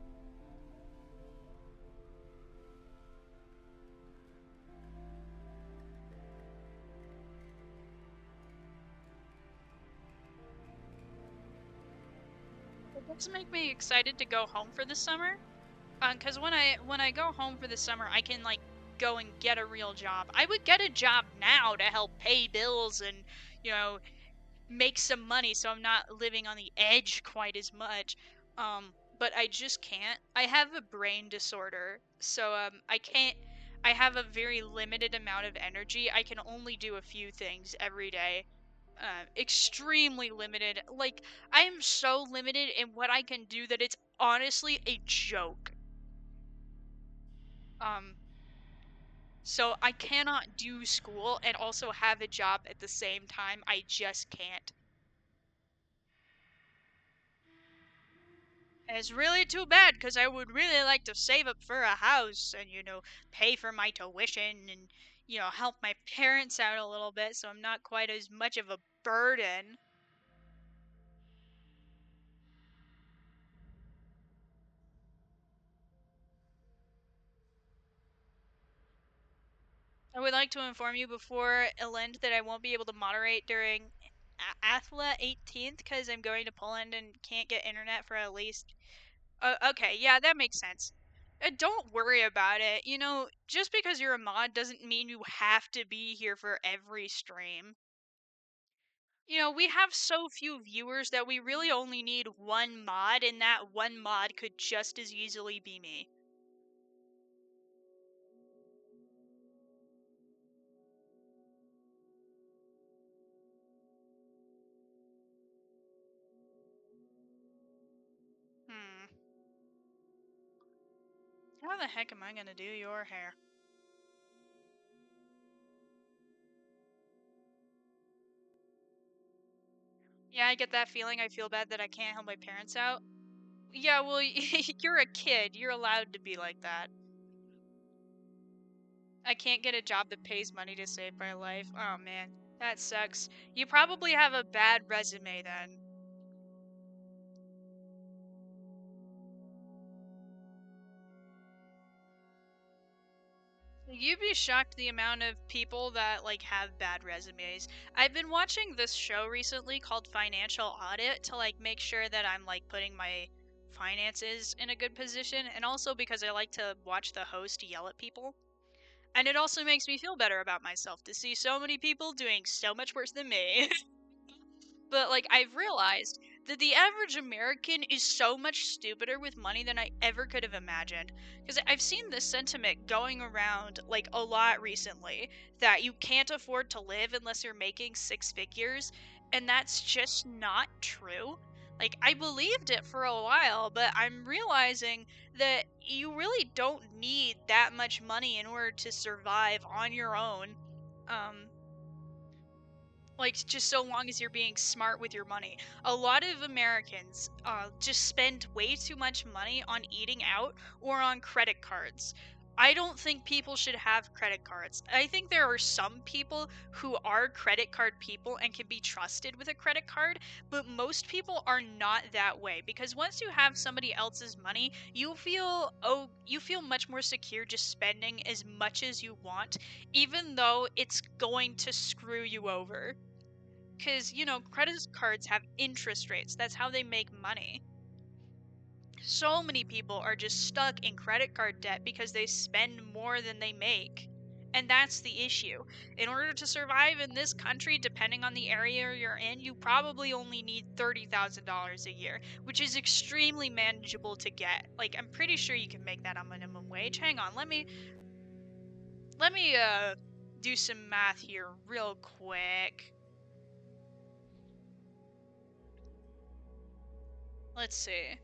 It does make me excited to go home for the summer. Because when I go home for the summer, I can like go and get a real job. I would get a job now to help pay bills and, you know, make some money so I'm not living on the edge quite as much. But I just can't. I have a brain disorder, so I can't. I have a very limited amount of energy. I can only do a few things every day. Extremely limited. Like, I am so limited in what I can do that it's honestly a joke. Um, so I cannot do school and also have a job at the same time. I just can't. And it's really too bad because I would really like to save up for a house and, pay for my tuition and, help my parents out a little bit so I'm not quite as much of a burden. I would like to inform you before Elend that I won't be able to moderate during Athla 18th because I'm going to Poland and can't get internet for at least. Okay, yeah, that makes sense. Don't worry about it. Just because you're a mod doesn't mean you have to be here for every stream. We have so few viewers that we really only need one mod, and that one mod could just as easily be me. Hmm. How the heck am I gonna do your hair? Yeah, I get that feeling. I feel bad that I can't help my parents out. Yeah, well, you're a kid. You're allowed to be like that. I can't get a job that pays money to save my life. Oh man, that sucks. You probably have a bad resume then. You'd be shocked the amount of people that like have bad resumes. I've been watching this show recently called Financial Audit to like make sure that I'm like putting my finances in a good position, and also because I like to watch the host yell at people. And it also makes me feel better about myself to see so many people doing so much worse than me. But like I've realized that the average American is so much stupider with money than I ever could have imagined. Because I've seen this sentiment going around like a lot recently that you can't afford to live unless you're making six figures, and that's just not true. Like I believed it for a while, but I'm realizing that you really don't need that much money in order to survive on your own. Um, like just so long as you're being smart with your money. A lot of Americans just spend way too much money on eating out or on credit cards. I don't think people should have credit cards. I think there are some people who are credit card people and can be trusted with a credit card, but most people are not that way because once you have somebody else's money, you feel much more secure just spending as much as you want, even though it's going to screw you over. Because, credit cards have interest rates. That's how they make money. So many people are just stuck in credit card debt because they spend more than they make. And that's the issue. In order to survive in this country, depending on the area you're in, you probably only need $30,000 a year, which is extremely manageable to get. Like, I'm pretty sure you can make that on minimum wage. Hang on, let me do some math here real quick. Let's see.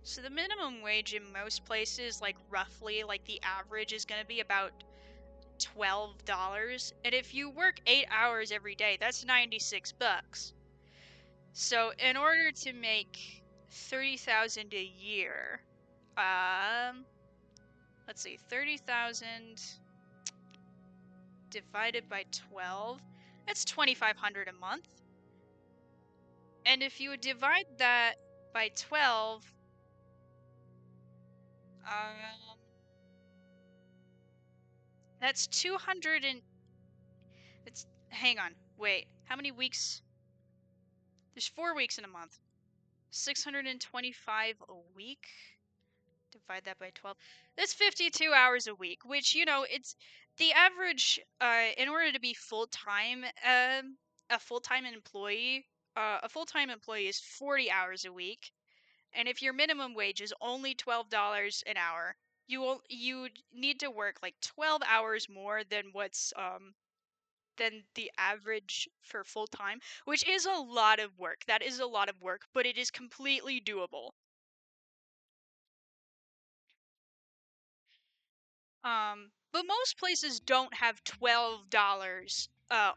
So the minimum wage in most places, like roughly, like the average is going to be about $12. And if you work 8 hours every day, that's $96. So in order to make 30,000 a year. Let's see, 30,000 divided by 12. That's 2,500 a month. And if you divide that by 12, that's 200 and it's hang on, wait, how many weeks? There's 4 weeks in a month. 625 a week. Divide that by 12. That's 52 hours a week, which, you know, it's the average in order to be full-time a full-time employee is 40 hours a week. And if your minimum wage is only $12 an hour, you need to work like 12 hours more than what's than the average for full time, which is a lot of work. That is a lot of work, but it is completely doable. But most places don't have $12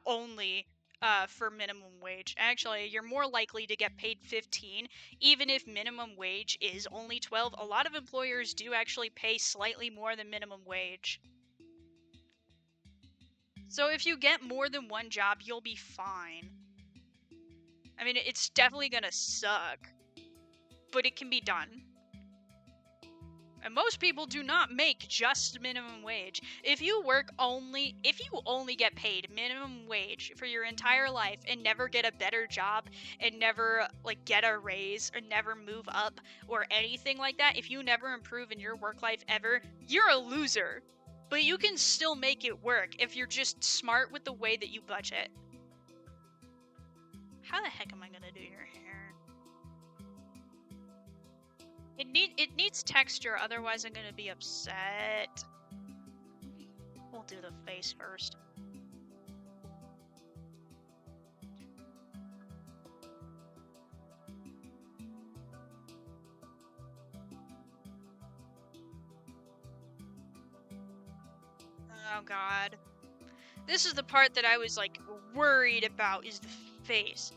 only for minimum wage. Actually, you're more likely to get paid 15 even if minimum wage is only 12. A lot of employers do actually pay slightly more than minimum wage. So if you get more than one job, you'll be fine. I mean, it's definitely gonna suck, but it can be done. And most people do not make just minimum wage. If you only get paid minimum wage for your entire life and never get a better job and never like get a raise or never move up or anything like that, if you never improve in your work life ever, you're a loser. But you can still make it work if you're just smart with the way that you budget. How the heck am I gonna do your hair? It needs texture, otherwise I'm gonna be upset. We'll do the face first. Oh god. This is the part that I was like worried about, is the face.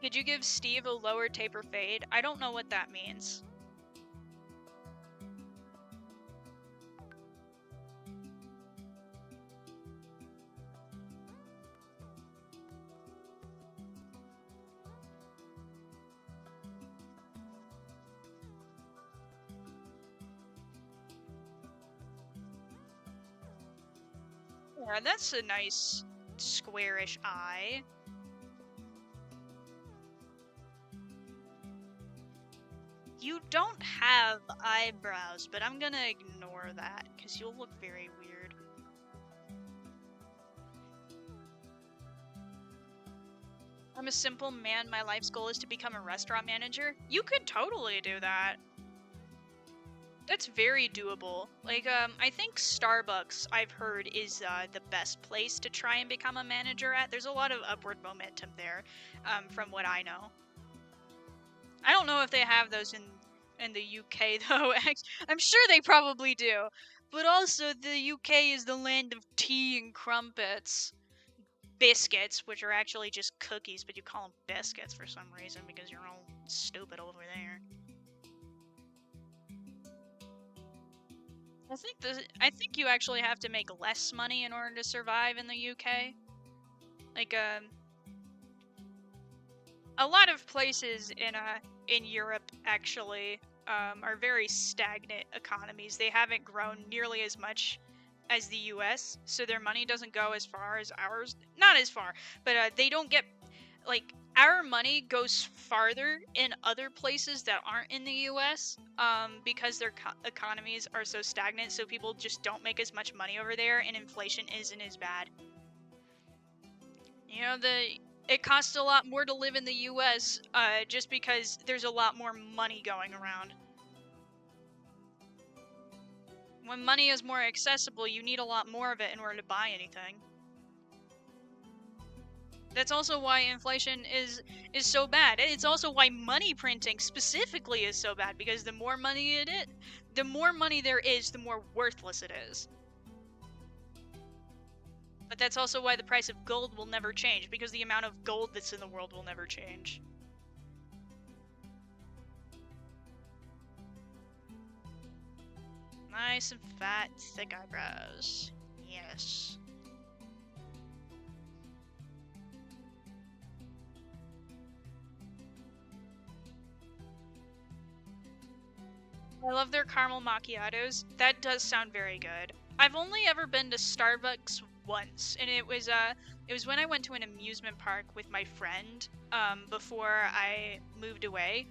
Could you give Steve a lower taper fade? I don't know what that means. Yeah, that's a nice squarish eye. You don't have eyebrows, but I'm gonna ignore that because you'll look very weird. I'm a simple man. My life's goal is to become a restaurant manager. You could totally do that. That's very doable. Like, I think Starbucks, I've heard, is the best place to try and become a manager at. There's a lot of upward momentum there, from what I know. I don't know if they have those in the UK though. I'm sure they probably do. But also, the UK is the land of tea and crumpets. Biscuits, which are actually just cookies, but you call them biscuits for some reason because you're all stupid over there. I think you actually have to make less money in order to survive in the UK. Like, a lot of places in Europe actually are very stagnant economies. They haven't grown nearly as much as the US, so their money doesn't go as far as ours. Not as far, but they don't get, like, our money goes farther in other places that aren't in the US because their economies are so stagnant, so people just don't make as much money over there, and inflation isn't as bad. You know, it costs a lot more to live in the US just because there's a lot more money going around. When money is more accessible, you need a lot more of it in order to buy anything. That's also why inflation is so bad. It's also why money printing specifically is so bad, because the more money the more money there is, the more worthless it is. But that's also why the price of gold will never change, because the amount of gold that's in the world will never change. Nice and fat, thick eyebrows. Yes. I love their caramel macchiatos. That does sound very good. I've only ever been to Starbucks once, and it was when I went to an amusement park with my friend before I moved away.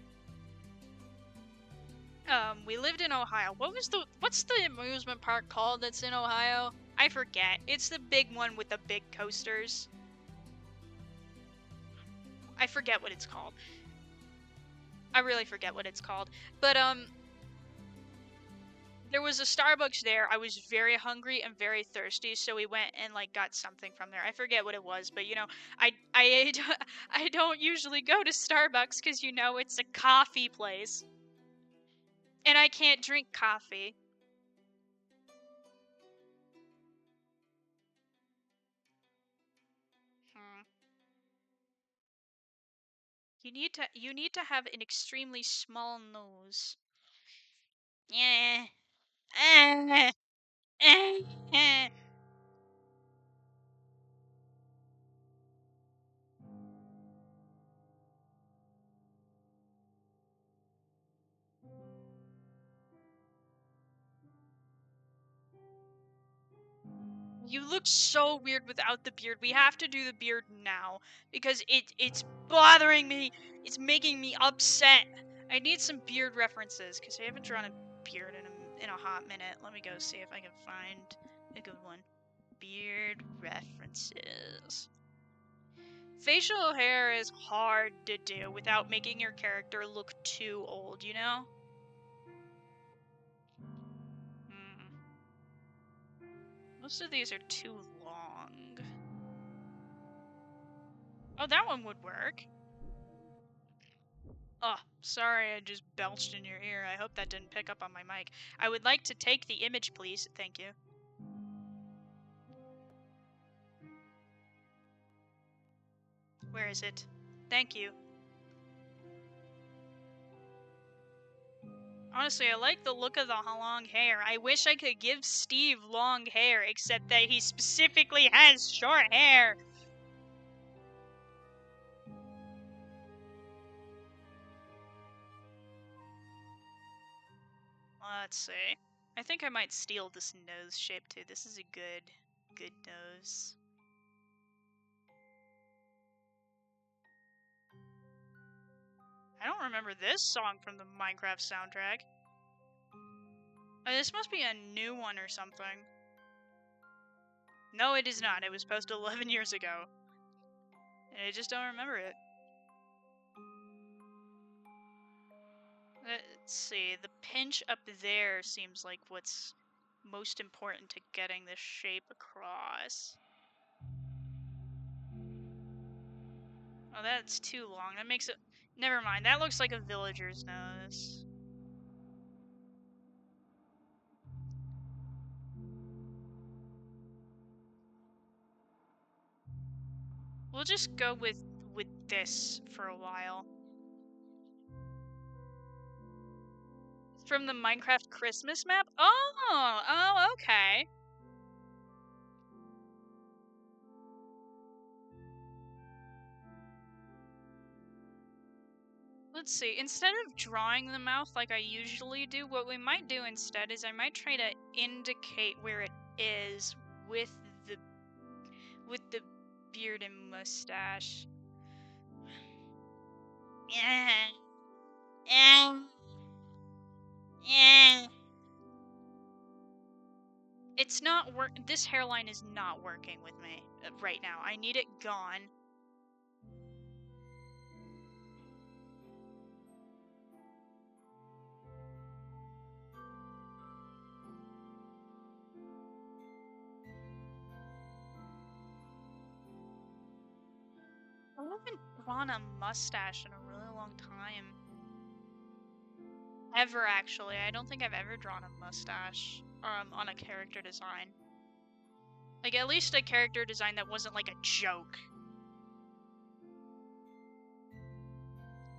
We lived in Ohio. What's the amusement park called that's in Ohio? I forget. It's the big one with the big coasters. I forget what it's called. I really forget what it's called. But there was a Starbucks there. I was very hungry and very thirsty, so we went and like got something from there. I forget what it was, but you know, I don't usually go to Starbucks because you know it's a coffee place, and I can't drink coffee. Hmm. You need to have an extremely small nose. Yeah. You look so weird without the beard. We have to do the beard now because it's bothering me. It's making me upset. I need some beard references because I haven't drawn a beard in a hot minute. Let me go see if I can find a good one. Beard references. Facial hair is hard to do without making your character look too old, you know? Most of these are too long. Oh, that one would work. Oh, sorry, I just belched in your ear. I hope that didn't pick up on my mic. I would like to take the image, please. Thank you. Where is it? Thank you. Honestly, I like the look of the long hair. I wish I could give Steve long hair, except that he specifically has short hair. Let's see. I think I might steal this nose shape too. This is a good nose. I don't remember this song from the Minecraft soundtrack. Oh, this must be a new one or something. No, it is not. It was posted 11 years ago. I just don't remember it. Let's see. The pinch up there seems like what's most important to getting this shape across. Oh, that's too long. That makes it... Never mind. That looks like a villager's nose. We'll just go with this for a while. From the Minecraft Christmas map? Oh, okay. Let's see, instead of drawing the mouth like I usually do, what we might do instead is I might try to indicate where it is with the beard and mustache. It's not this hairline is not working with me right now. I need it gone. I haven't drawn a mustache in a really long time. Ever, actually. I don't think I've ever drawn a mustache on a character design. Like, at least a character design that wasn't like a joke.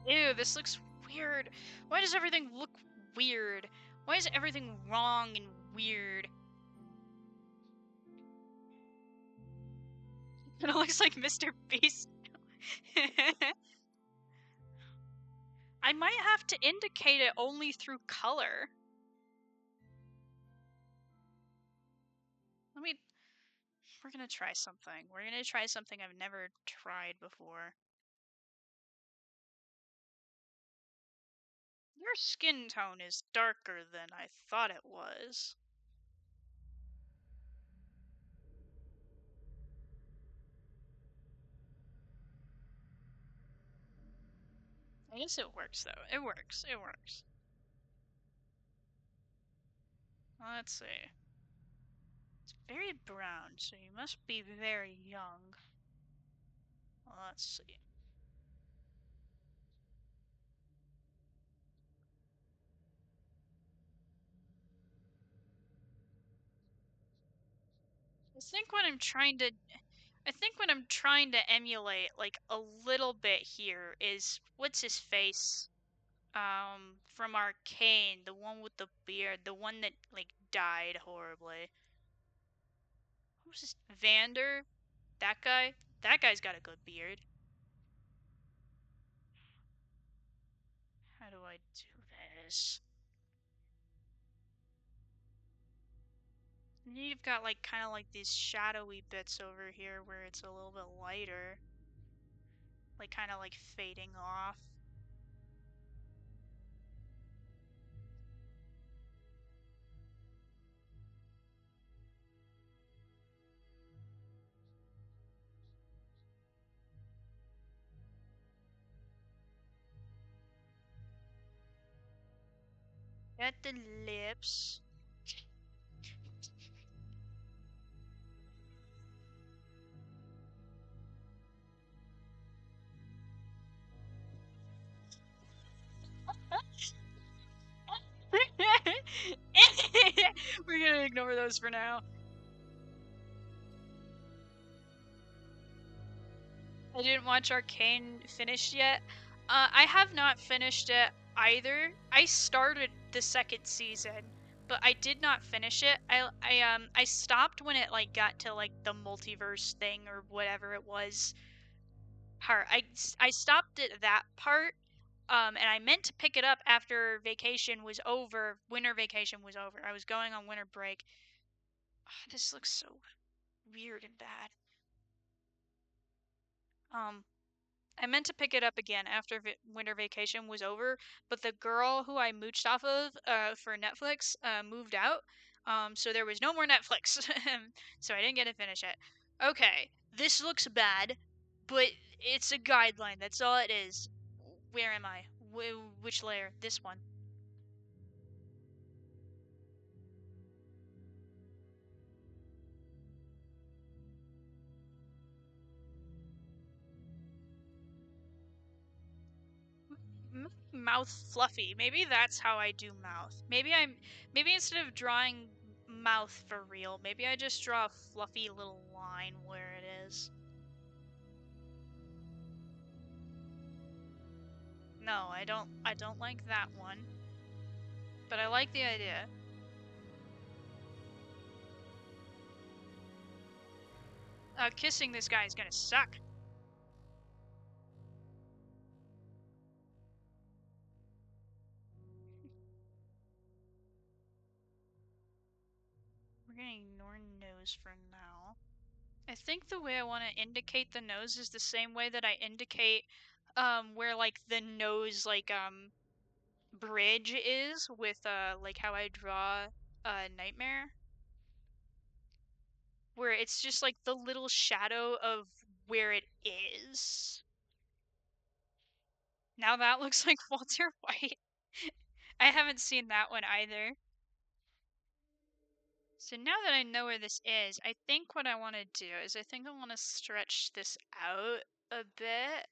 Ew, this looks weird. Why does everything look weird? Why is everything wrong and weird? It looks like Mr. Beast. I might have to indicate it only through color. We're gonna try something. We're gonna try something I've never tried before. Your skin tone is darker than I thought it was. I guess it works though. It works. It works. Let's see. It's very brown, so you must be very young. Let's see. I think what I'm trying to emulate like a little bit here is what's his face? From Arcane, the one with the beard, the one that like died horribly. What was his Vander? That guy? That guy's got a good beard. How do I do this? And you've got like kind of like these shadowy bits over here where it's a little bit lighter. Like kind of like fading off. Got the lips. We're gonna ignore those for now. I didn't watch Arcane finished yet. I have not finished it either. I started the second season, but I did not finish it. I stopped when it like got to like the multiverse thing or whatever it was. I stopped at that part. And I meant to pick it up after vacation was over. Winter vacation was over. I was going on winter break. This looks so weird and bad. I meant to pick it up again after winter vacation was over, but the girl who I mooched off of for Netflix moved out, so there was no more Netflix, so I didn't get to finish it. Okay, this looks bad, but it's a guideline. That's all it is. Where am I? Which layer? This one. Mouth fluffy. Maybe that's how I do mouth. Maybe instead of drawing mouth for real, maybe I just draw a fluffy little line where it is. No, I don't like that one. But I like the idea. Kissing this guy is gonna suck. We're gonna ignore nose for now. I think the way I want to indicate the nose is the same way that I indicate where like the nose like bridge is with like how I draw Nightmare, where it's just like the little shadow of where it is. Now that looks like Walter White. I haven't seen that one either. So now that I know where this is, I think what I want to do is I think I want to stretch this out a bit.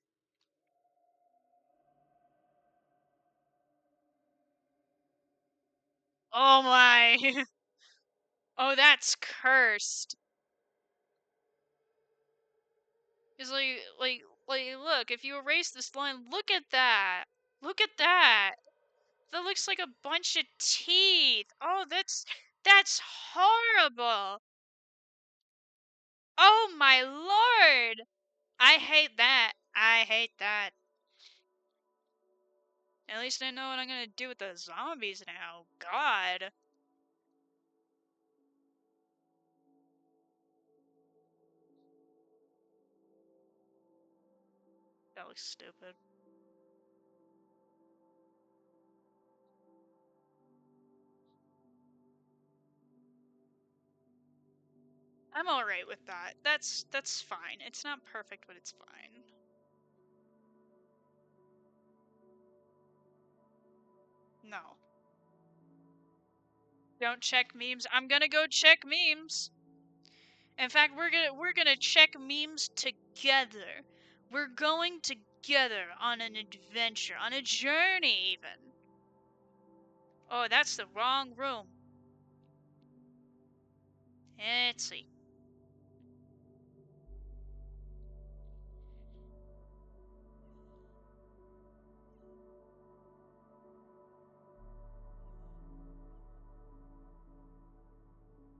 Oh my! Oh, that's cursed. It's look, if you erase this line, look at that. Look at that. That looks like a bunch of teeth. Oh, that's horrible. Oh my lord. I hate that. I hate that. At least I know what I'm gonna do with the zombies now. God. That looks stupid. I'm alright with that. That's fine. It's not perfect, but it's fine. No. Don't check memes. I'm gonna go check memes. In fact, we're gonna check memes together. We're going together on an adventure, on a journey even. Oh, that's the wrong room. Let's see.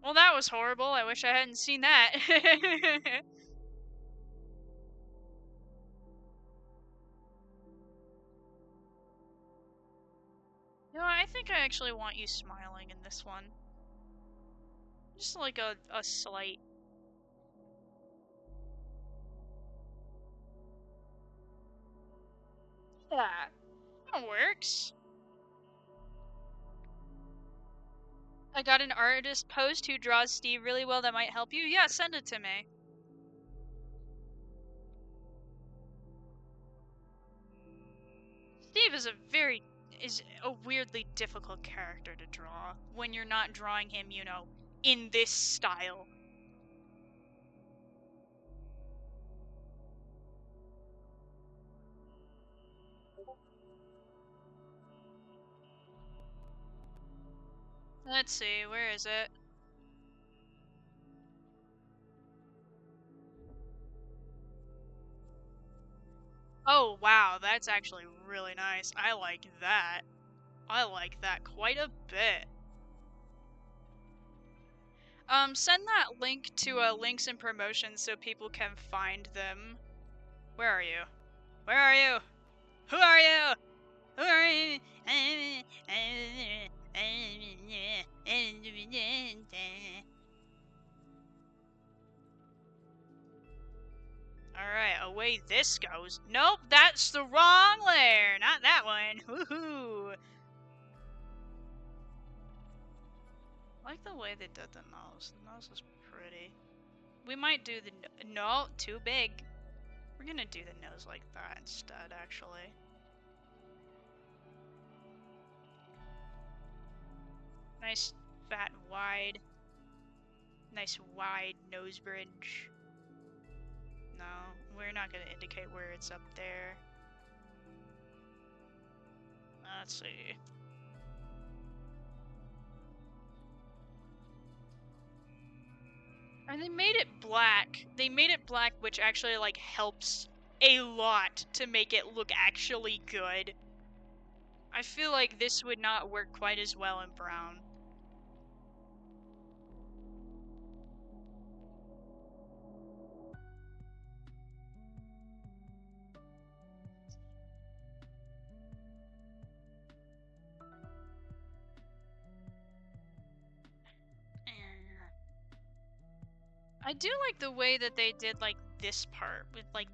Well, that was horrible. I wish I hadn't seen that. No, I think I actually want you smiling in this one. Just like a slight. Yeah, that works. I got an artist post who draws Steve really well that might help you. Yeah, send it to me. Steve is a weirdly difficult character to draw when you're not drawing him, you know, in this style. Let's see, where is it? Oh wow, that's actually really nice. I like that. I like that quite a bit. Send that link to links and promotions so people can find them. Where are you? Where are you? Who are you? Who are you? Alright, away this goes. Nope, that's the wrong layer. Not that one. Woohoo! I like the way they did the nose. The nose is pretty. We might do the no, too big. We're gonna do the nose like that instead, actually. Nice, fat, wide. Nice, wide nose bridge. No, we're not gonna indicate where it's up there. Let's see. And they made it black. They made it black, which actually, like, helps a lot to make it look actually good. I feel like this would not work quite as well in brown. I do like the way that they did, like, this part with, like,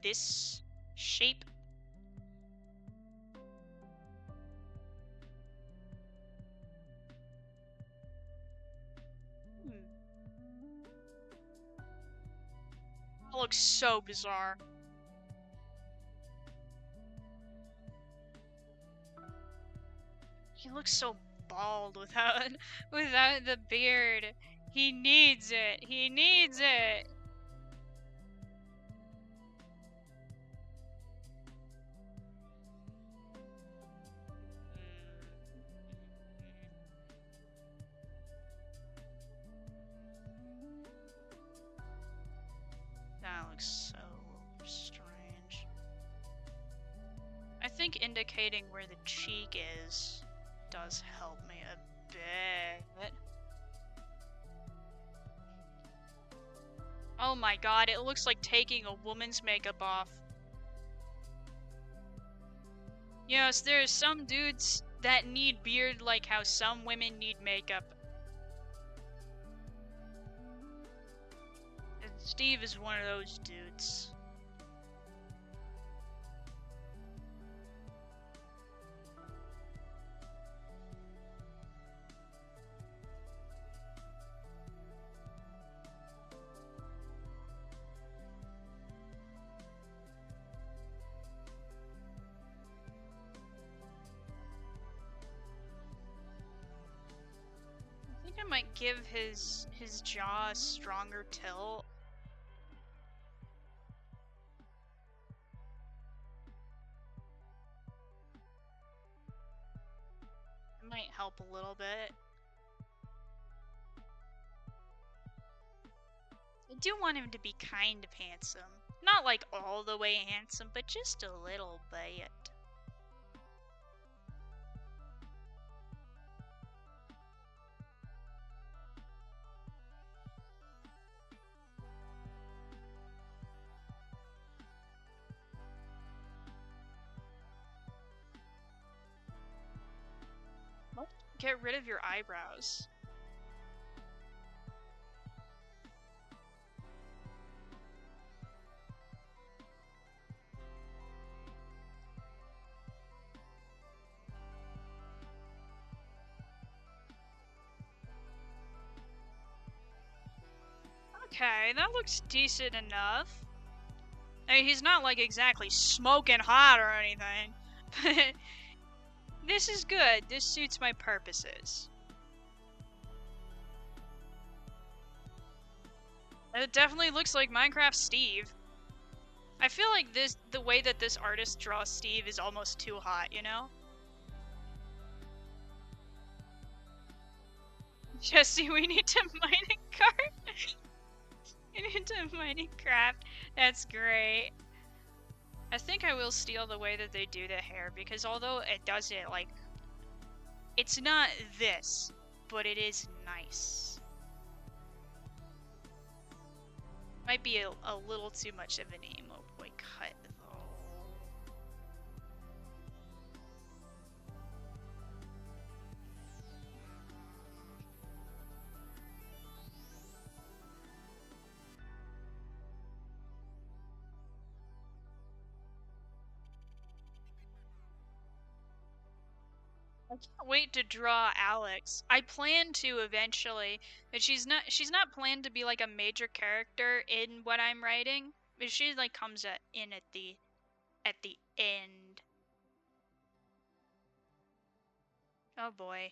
this shape. It looks so bizarre. He looks so bald without the beard. He needs it. He needs it. looks so strange. I think indicating where the cheek is does help me a bit. Oh my god, it looks like taking a woman's makeup off. Yes, there's some dudes that need beard like how some women need makeup. And Steve is one of those dudes. I think I might give his jaw a stronger tilt. It might help a little bit. I do want him to be kind of handsome. Not like all the way handsome, but just a little bit. What? Get rid of your eyebrows. Okay, that looks decent enough. I mean, he's not like exactly smoking hot or anything, but this is good. This suits my purposes. It definitely looks like Minecraft Steve. I feel like the way that this artist draws Steve is almost too hot, you know? Jesse, we need to mine a cart. We need to mine a craft. That's great. I think I will steal the way that they do the hair, because although it does it, like, it's not this, but it is nice. Might be a little too much of an emo boy cut, though. I can't wait to draw Alex. I plan to eventually, but she's not planned to be like a major character in what I'm writing. But she like comes in at the end. Oh boy.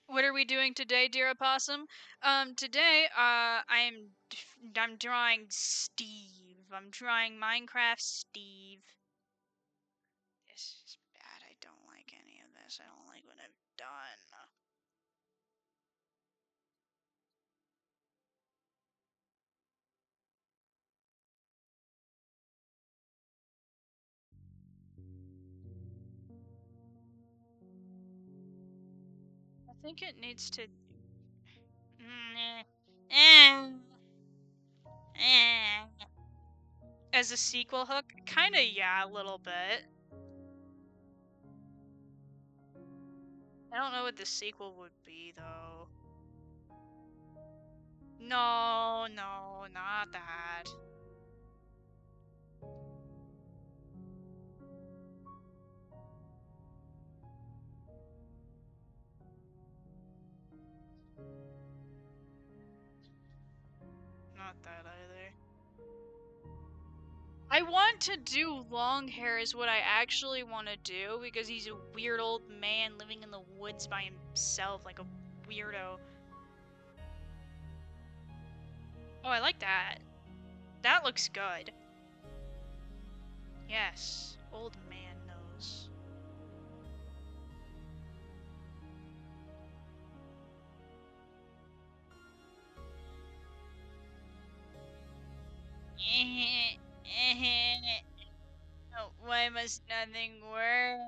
What are we doing today, dear opossum? Today, I'm drawing Steve. I'm drawing Minecraft Steve. This is bad. I don't like any of this. I don't like what I've done. I think it needs to. As a sequel hook? Kinda, yeah, a little bit. I don't know what the sequel would be, though. No, not that. Not that either. I want to do long hair is what I actually want to do, because he's a weird old man living in the woods by himself like a weirdo. Oh, I like that. That looks good. Yes, old man nose. Why must nothing work?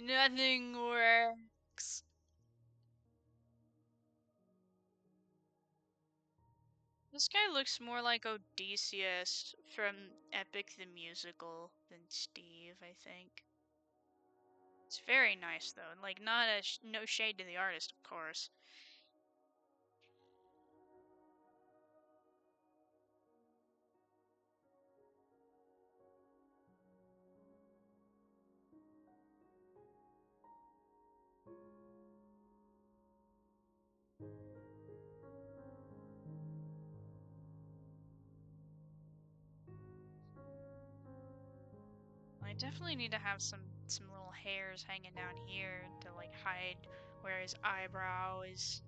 Nothing works. This guy looks more like Odysseus from Epic the Musical than Steve, I think. It's very nice though, and like not a no shade to the artist, of course. I definitely need to have some little hairs hanging down here to like hide where his eyebrow is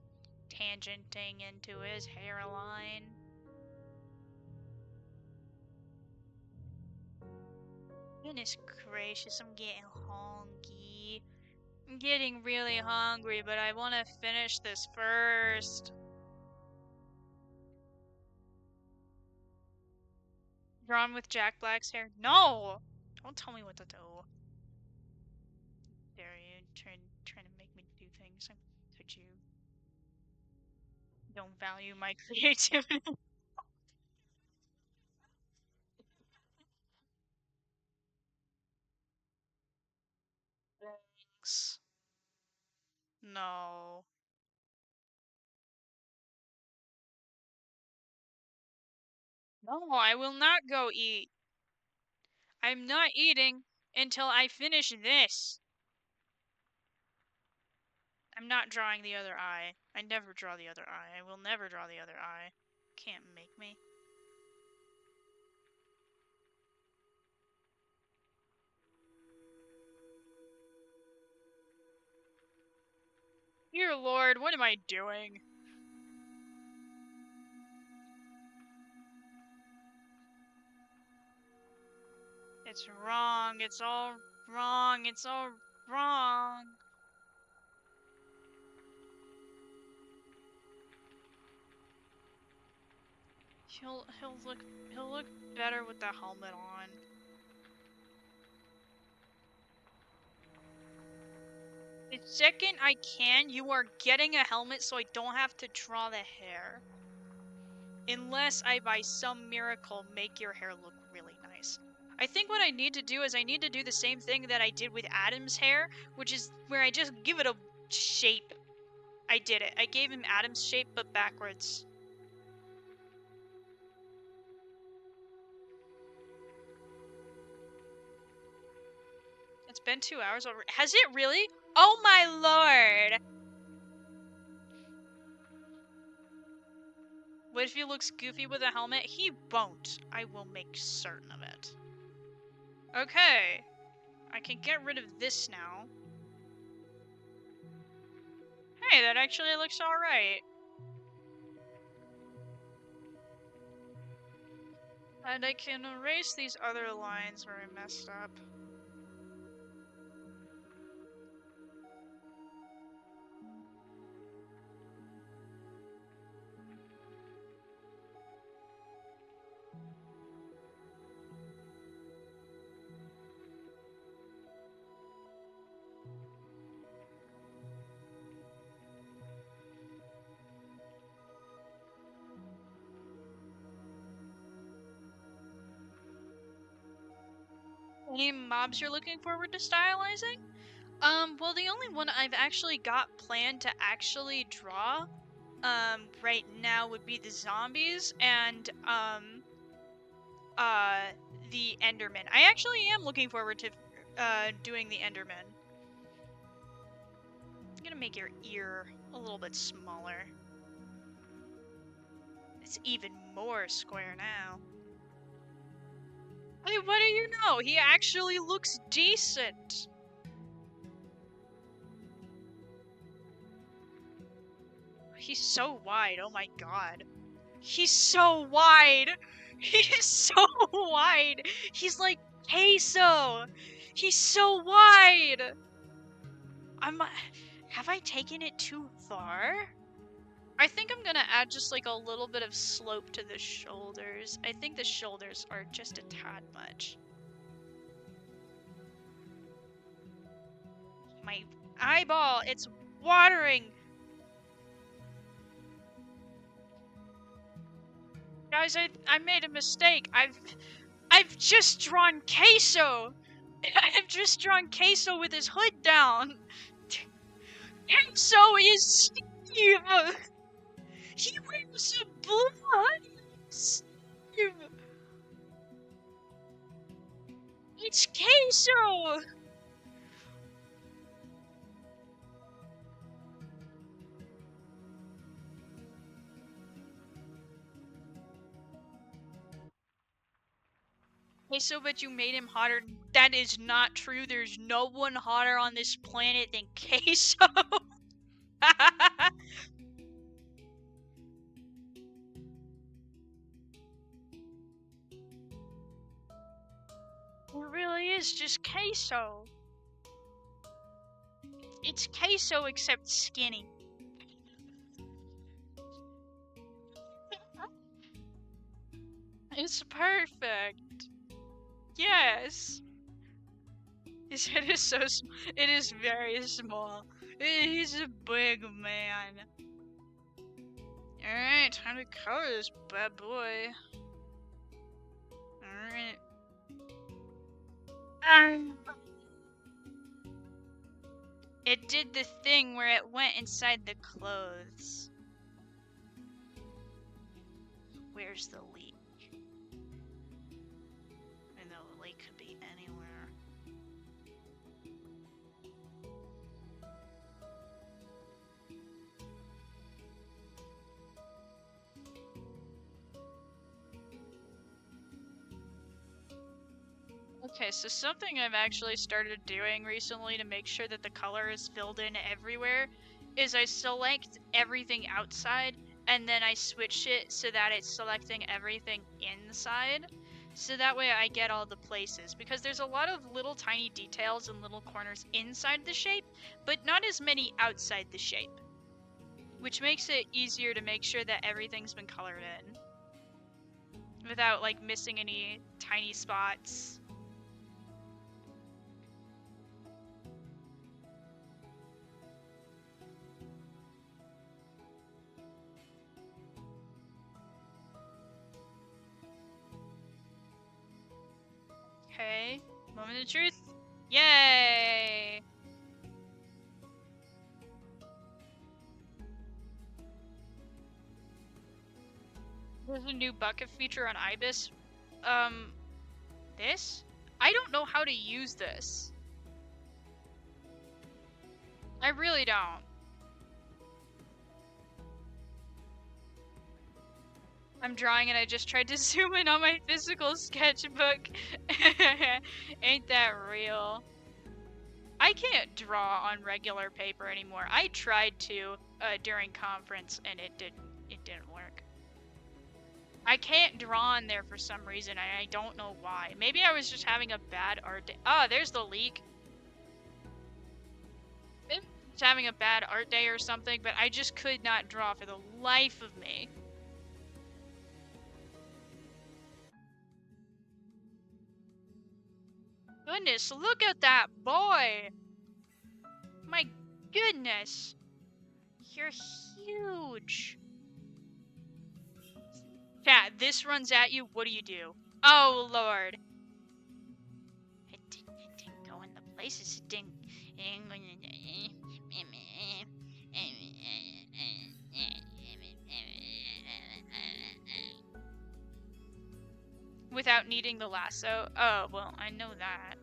tangenting into his hairline. Goodness gracious, I'm getting hungry. I'm getting really hungry, but I want to finish this first. Drawn with Jack Black's hair? No! Don't tell me what to do. Dare you trying to make me do things? Could you don't value my creativity? Thanks. No. No, I will not go eat. I'm not eating until I finish this. I'm not drawing the other eye. I never draw the other eye. I will never draw the other eye. Can't make me. Dear Lord, what am I doing? It's wrong. It's all wrong. It's all wrong. He'll look better with the helmet on. The second I can, you are getting a helmet so I don't have to draw the hair. Unless I, by some miracle, make your hair look really nice. I think what I need to do is I need to do the same thing that I did with Adam's hair, which is where I just give it a shape. I did it. I gave him Adam's shape, but backwards. It's been 2 hours over. Has it really? Oh my lord! What if he looks goofy with a helmet? He won't. I will make certain of it. Okay. I can get rid of this now. Hey, that actually looks alright. And I can erase these other lines where I messed up. Any mobs you're looking forward to stylizing? Well, the only one I've actually got planned to actually draw, right now would be the zombies and, the Enderman. I actually am looking forward to, doing the Enderman. I'm gonna make your ear a little bit smaller. It's even more square now. Hey, what do you know? He actually looks decent. He's so wide, oh my god. He's so wide! He's so wide! He's like queso! He's so wide! Have I taken it too far? I think I'm gonna add just like a little bit of slope to the shoulders. I think the shoulders are just a tad much. My eyeball, it's watering. Guys, I made a mistake. I've just drawn Queso. I've just drawn Queso with his hood down. Queso is Steve. He wears a blue hood. Steve. It's Queso. Queso, but you made him hotter. That is not true. There's no one hotter on this planet than Queso. It really is just Queso. It's Queso except skinny. It's perfect. Yes. His head is so small. It is very small. He's a big man. Alright, time to color this bad boy. Alright. It did the thing where it went inside the clothes. Where's the leak? I know the leak could be anywhere. Okay, so something I've actually started doing recently to make sure that the color is filled in everywhere is I select everything outside and then I switch it so that it's selecting everything inside. So that way I get all the places, because there's a lot of little tiny details and little corners inside the shape, but not as many outside the shape. Which makes it easier to make sure that everything's been colored in without like missing any tiny spots. Okay, moment of truth. Yay! There's a new bucket feature on Ibis. This? I don't know how to use this. I really don't. I'm drawing and I just tried to zoom in on my physical sketchbook. Ain't that real? I can't draw on regular paper anymore. I tried to during conference and it didn't work. I can't draw on there for some reason. I don't know why. Maybe I was just having a bad art day. Oh, there's the leak. Maybe I was having a bad art day or something, but I just could not draw for the life of me. Goodness, look at that boy! My goodness! You're huge! Chat, this runs at you, what do you do? Oh, Lord! It didn't go in the places it didn't... Without needing the lasso? Oh, well, I know that.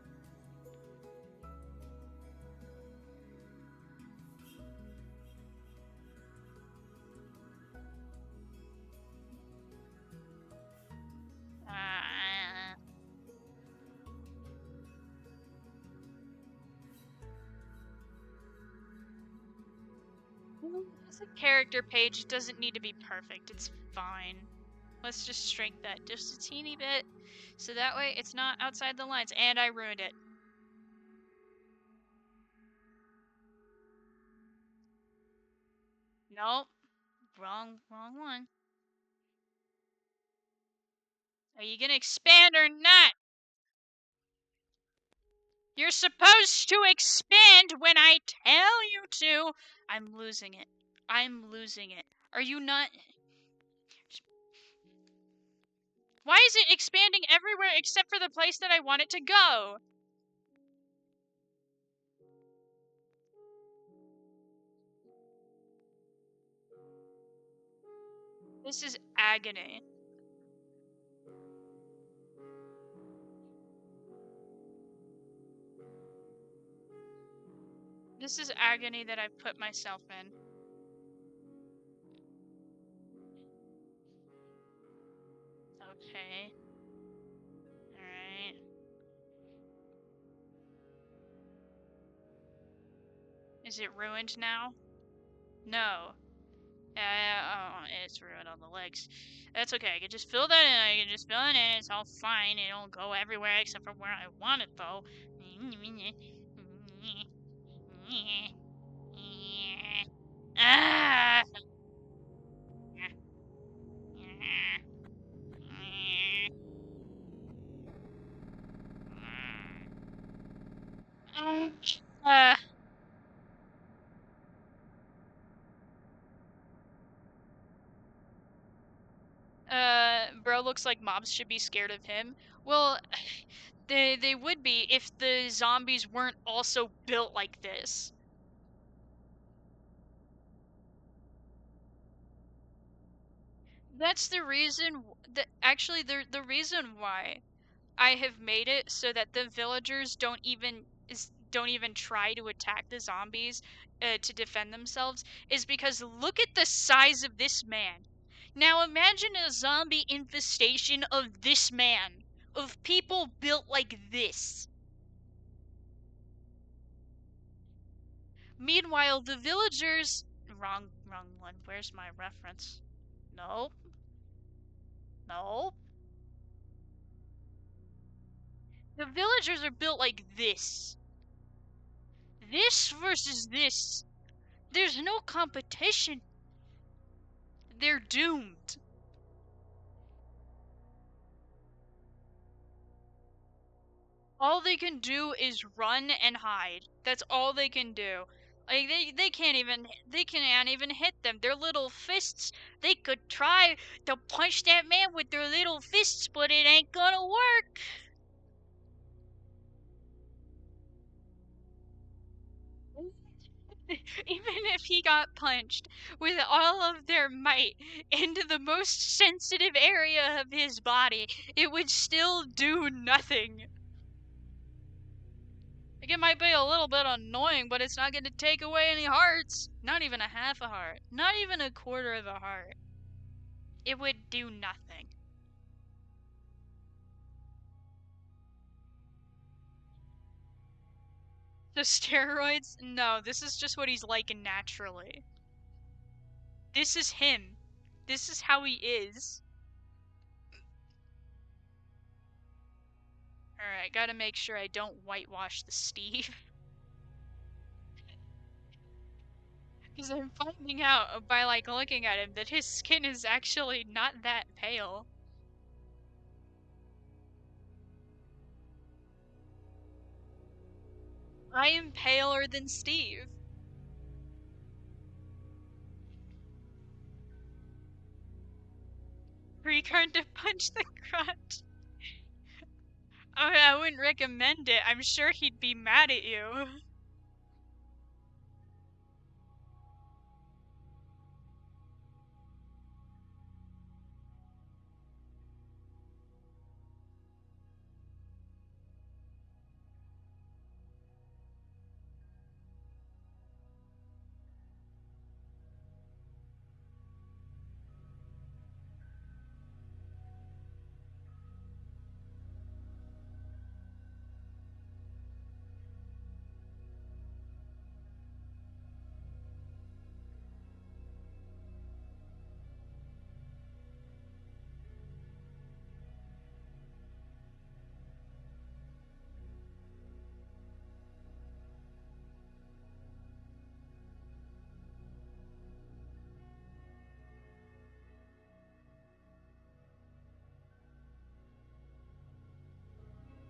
It's a character page. It doesn't need to be perfect. It's fine. Let's just shrink that just a teeny bit, so that way it's not outside the lines. And I ruined it. Nope. Wrong one. Are you gonna expand or not? You're supposed to expand when I tell you to. I'm losing it. I'm losing it. Are you not? Why is it expanding everywhere except for the place that I want it to go? This is agony. This is agony that I've put myself in. Okay. Alright. Is it ruined now? No. Oh, it's ruined on the legs. That's okay. I can just fill that in. I can just fill it in. It's all fine. It'll go everywhere except for where I want it, though. Ah! Uh, bro looks like mobs should be scared of him. Well, they would be if the zombies weren't also built like this. That's the reason that actually the reason why I have made it so that the villagers don't even try to attack the zombies to defend themselves is because look at the size of this man. Now imagine a zombie infestation of this man, of people built like this. Meanwhile, the villagers wrong one. Where's my reference? Nope. Nope. The villagers are built like this. This versus this. There's no competition. They're doomed. All they can do is run and hide. That's all they can do. Like they can't even hit them. Their little fists. They could try to punch that man with their little fists, but it ain't gonna work. Even if he got punched with all of their might into the most sensitive area of his body, it would still do nothing. Like, it might be a little bit annoying, but it's not going to take away any hearts. Not even a half a heart. Not even a quarter of a heart. It would do nothing. The steroids? No, this is just what he's like naturally. This is him. This is how he is. Alright, gotta make sure I don't whitewash the Steve. Because I'm finding out by, like, looking at him that his skin is actually not that pale. I am paler than Steve. Recurrent to punch the crotch. Oh, I wouldn't recommend it. I'm sure he'd be mad at you.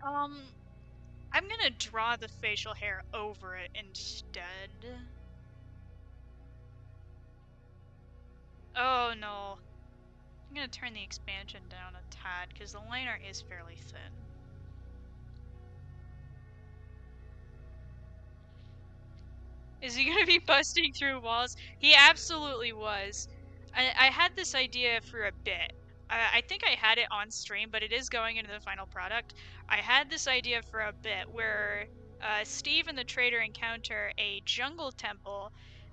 I'm gonna draw the facial hair over it instead. Oh no. I'm gonna turn the expansion down a tad, because the liner is fairly thin. Is he gonna be busting through walls? He absolutely was. I had this idea for a bit. I think I had it on stream, but it is going into the final product. I had this idea for a bit where Steve and the trader encounter a jungle temple,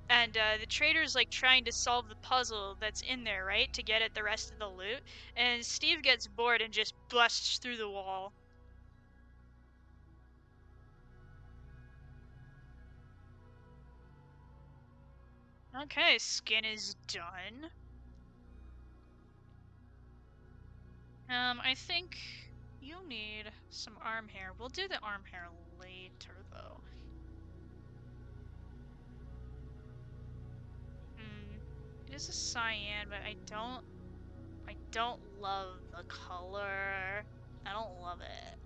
and the trader's like trying to solve the puzzle that's in there, right, to get at the rest of the loot, and Steve gets bored and just busts through the wall. Okay, skin is done. I think you'll need some arm hair. We'll do the arm hair later, though. It is a cyan, but I don't love the color. I don't love it.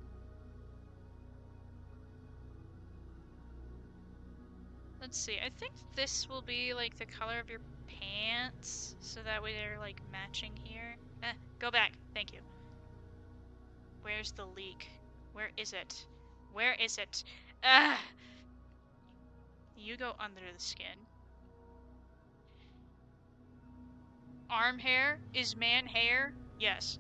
Let's see, I think this will be like the color of your pants, so that way they're like matching here. Go back, thank you. Where's the leak? Where is it? Where is it? Ah! You go under the skin. Arm hair is man hair? Yes.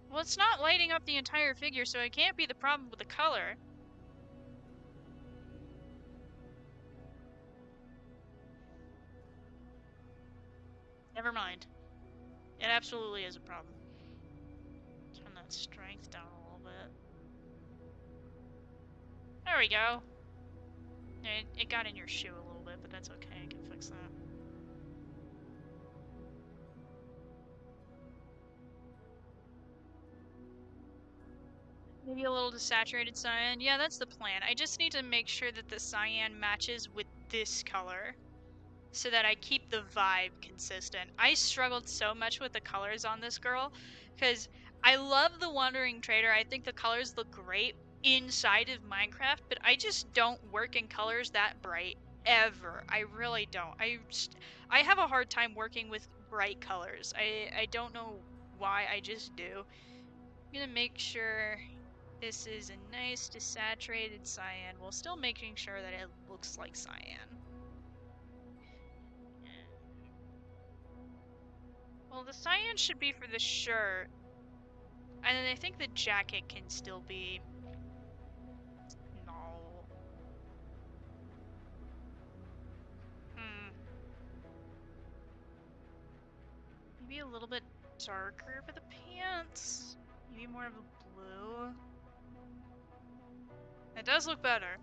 Well, it's not lighting up the entire figure, so it can't be the problem with the color. Never mind. It absolutely is a problem. Turn that strength down a little bit. There we go. It got in your shoe a little bit, but that's okay. I can fix that. Maybe a little desaturated cyan. Yeah, that's the plan. I just need to make sure that the cyan matches with this color so that I keep the vibe consistent. I struggled so much with the colors on this girl because I love the Wandering Trader. I think the colors look great inside of Minecraft, but I just don't work in colors that bright ever. I really don't. I have a hard time working with bright colors. I don't know why, I just do. I'm gonna make sure this is a nice desaturated cyan while still making sure that it looks like cyan. Well, the cyan should be for the shirt. And then I think the jacket can still be... No. Maybe a little bit darker for the pants. Maybe more of a blue. It does look better.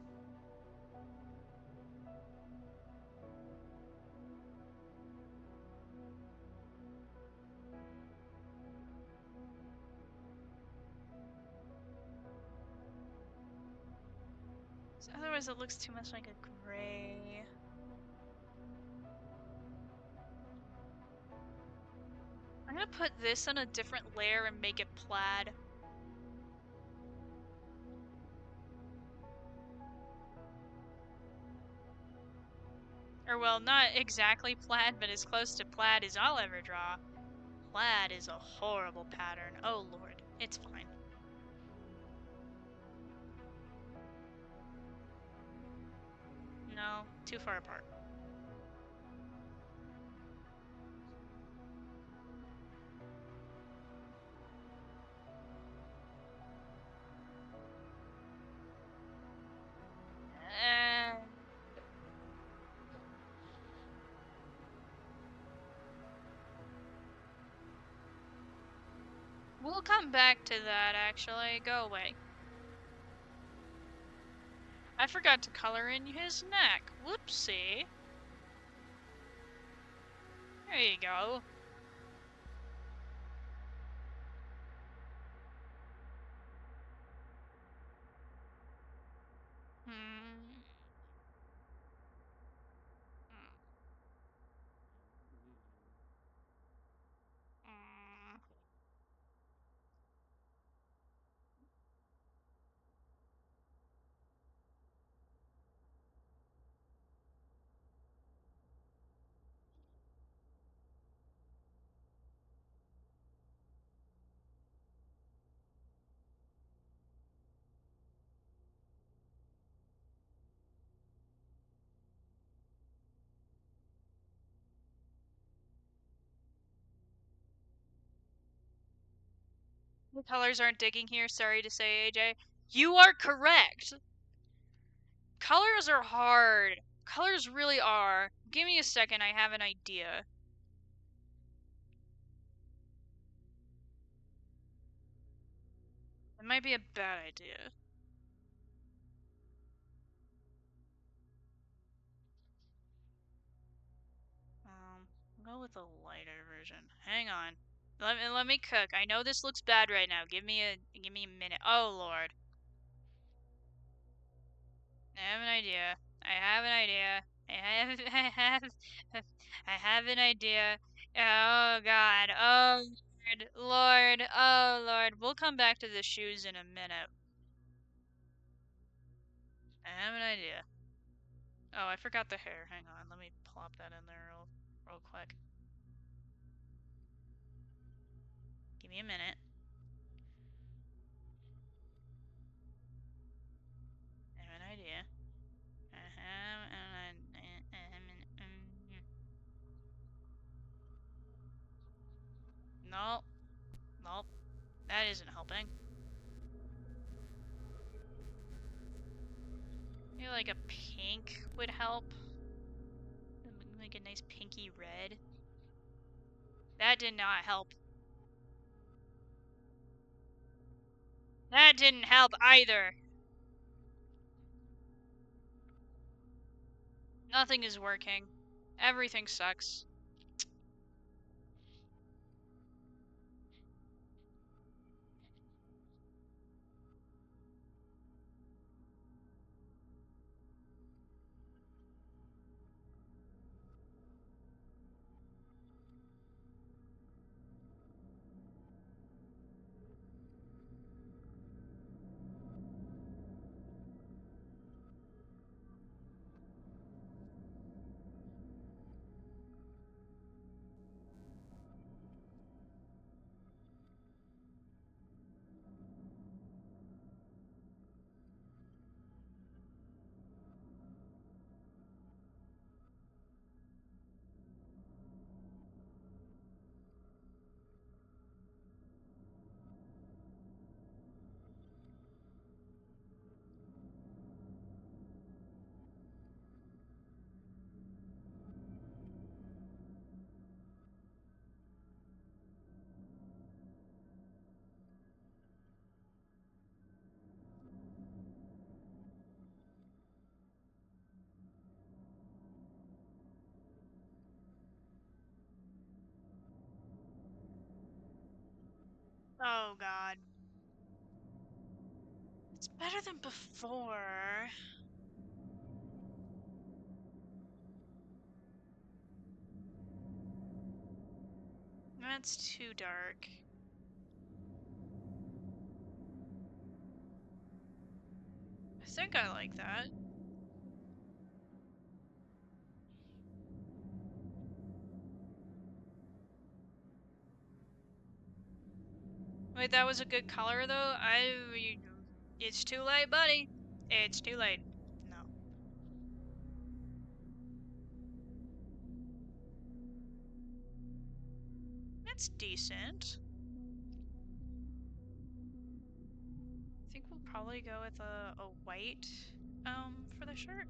Otherwise it looks too much like a gray. I'm gonna put this on a different layer and make it plaid. Or well, not exactly plaid, but as close to plaid as I'll ever draw. Plaid is a horrible pattern. Oh lord, it's fine. No, too far apart. We'll come back to that, actually. Go away. I forgot to color in his neck. Whoopsie. There you go. The colors aren't digging here, sorry to say, AJ. You are correct! Colors are hard. Colors really are. Give me a second, I have an idea. It might be a bad idea. I'll go with a lighter version. Hang on. Let me cook. I know this looks bad right now. Give me a minute. Oh Lord. I have an idea. I have an idea. I have an idea. Oh God. Oh Lord. Oh Lord. We'll come back to the shoes in a minute. I have an idea. Oh, I forgot the hair. Hang on. Let me plop that in there real quick. Give me a minute. I have an idea. Nope. Nope. That isn't helping. Maybe like a pink would help. Like a nice pinky red. That did not help. That didn't help either. Nothing is working. Everything sucks. Oh God. It's better than before. That's too dark. I think I like that. Wait, that was a good color though? It's too late, buddy. It's too late. No. That's decent. I think we'll probably go with a white, for the shirt.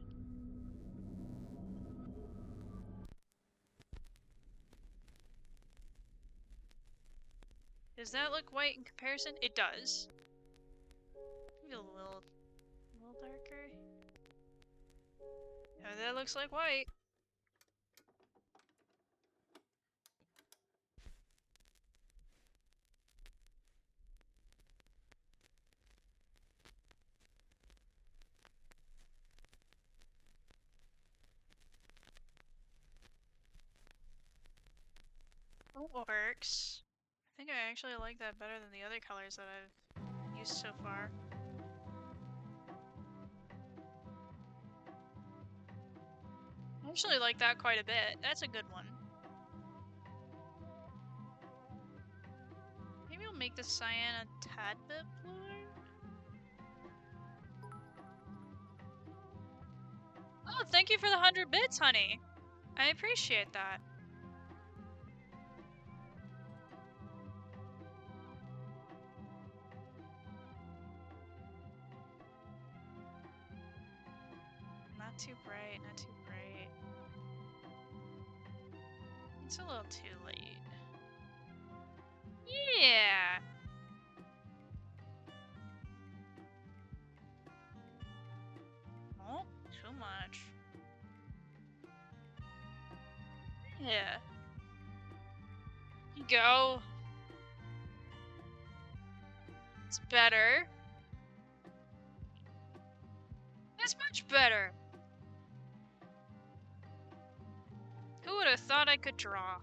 Does that look white in comparison? It does. Maybe a little darker. Oh, that looks like white. Works. I think I actually like that better than the other colors that I've used so far. I actually like that quite a bit. That's a good one. Maybe I'll make the cyan a tad bit bluer. Oh, thank you for the 100 bits, honey. I appreciate that. too bright, not too bright. It's a little too late. Yeah! Oh, too much. Yeah. Go. It's better. It's much better. Who would have thought I could draw?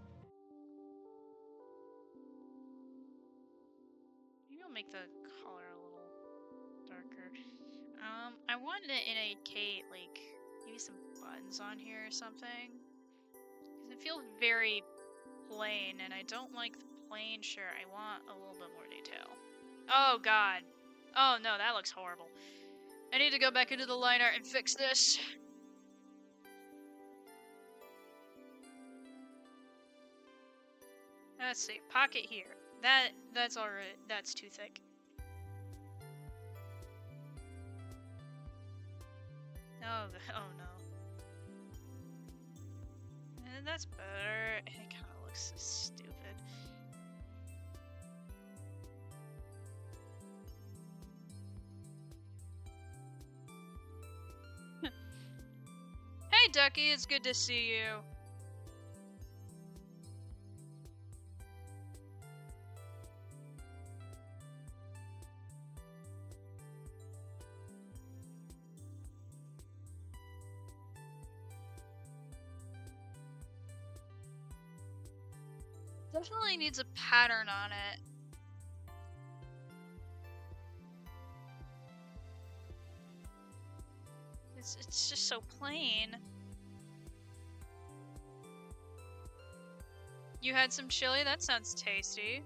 Maybe I'll make the color a little darker. I wanted to indicate, like, maybe some buttons on here or something. Because it feels very plain, and I don't like the plain shirt. I want a little bit more detail. Oh, God. Oh, no, that looks horrible. I need to go back into the line art and fix this. Let's see. Pocket here. That's already... That's too thick. Oh no. And that's better. It kind of looks stupid. Hey Ducky, it's good to see you. Definitely needs a pattern on it. It's just so plain. You had some chili? That sounds tasty.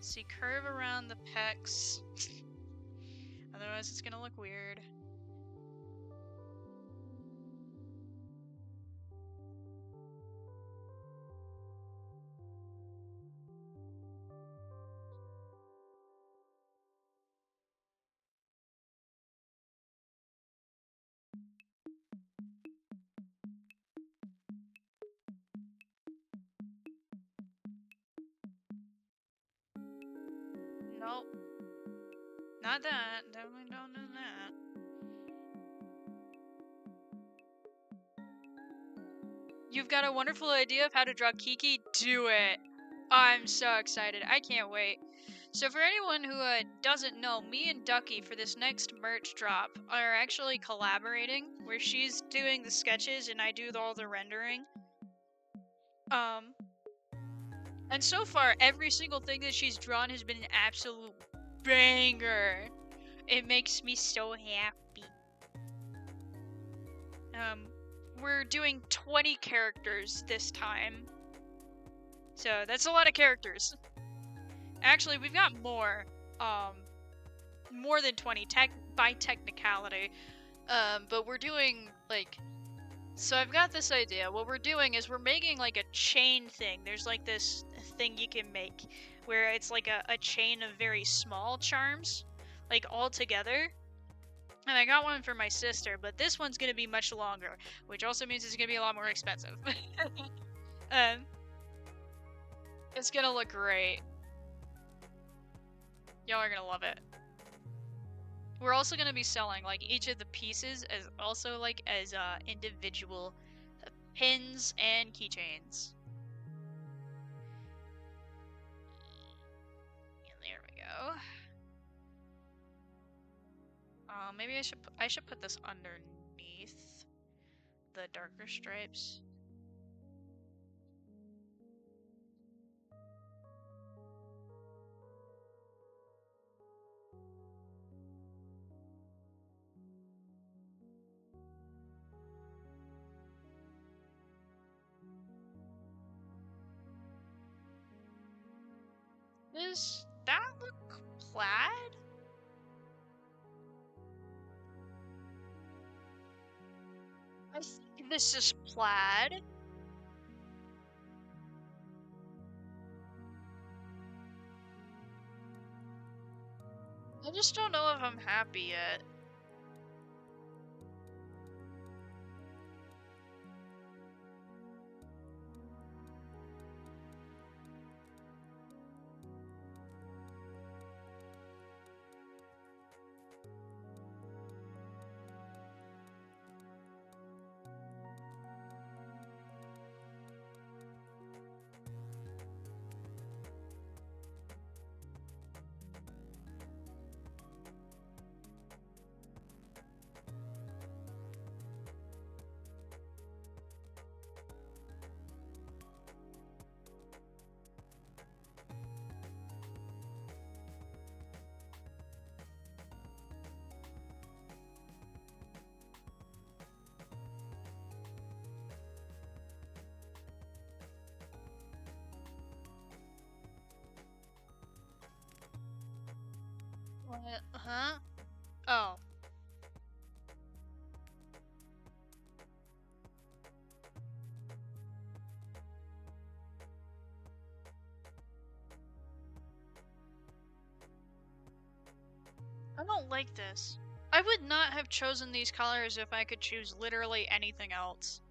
See, curve around the pecs. Otherwise it's gonna look weird. Nope. Not that. Definitely don't do that. You've got a wonderful idea of how to draw Kiki? Do it! I'm so excited. I can't wait. So for anyone who doesn't know, me and Ducky for this next merch drop are actually collaborating, where she's doing the sketches and I do all the rendering. And so far, every single thing that she's drawn has been an absolute banger. It makes me so happy. We're doing 20 characters this time. So that's a lot of characters. Actually, we've got more. More than 20 by technicality. But we're doing, like... So I've got this idea. What we're doing is we're making, like, a chain thing. There's, like, this thing you can make where it's, like, a chain of very small charms, like, all together. And I got one for my sister, but this one's gonna be much longer, which also means it's gonna be a lot more expensive. It's gonna look great. Y'all are gonna love it. We're also gonna be selling, like, each of the pieces as also, like, as individual pins and keychains. And there we go. Maybe I should put this underneath the darker stripes. Does that look plaid? I think this is plaid. I just don't know if I'm happy yet. What? Huh? Oh. I don't like this. I would not have chosen these colors if I could choose literally anything else.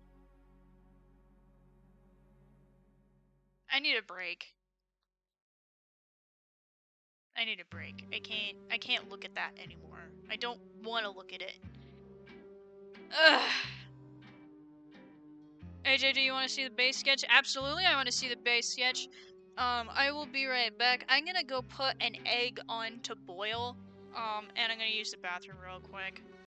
I need a break. I need a break. I can't look at that anymore. I don't want to look at it. Ugh. AJ, do you want to see the base sketch? Absolutely, I want to see the base sketch. I will be right back. I'm gonna go put an egg on to boil. And I'm gonna use the bathroom real quick.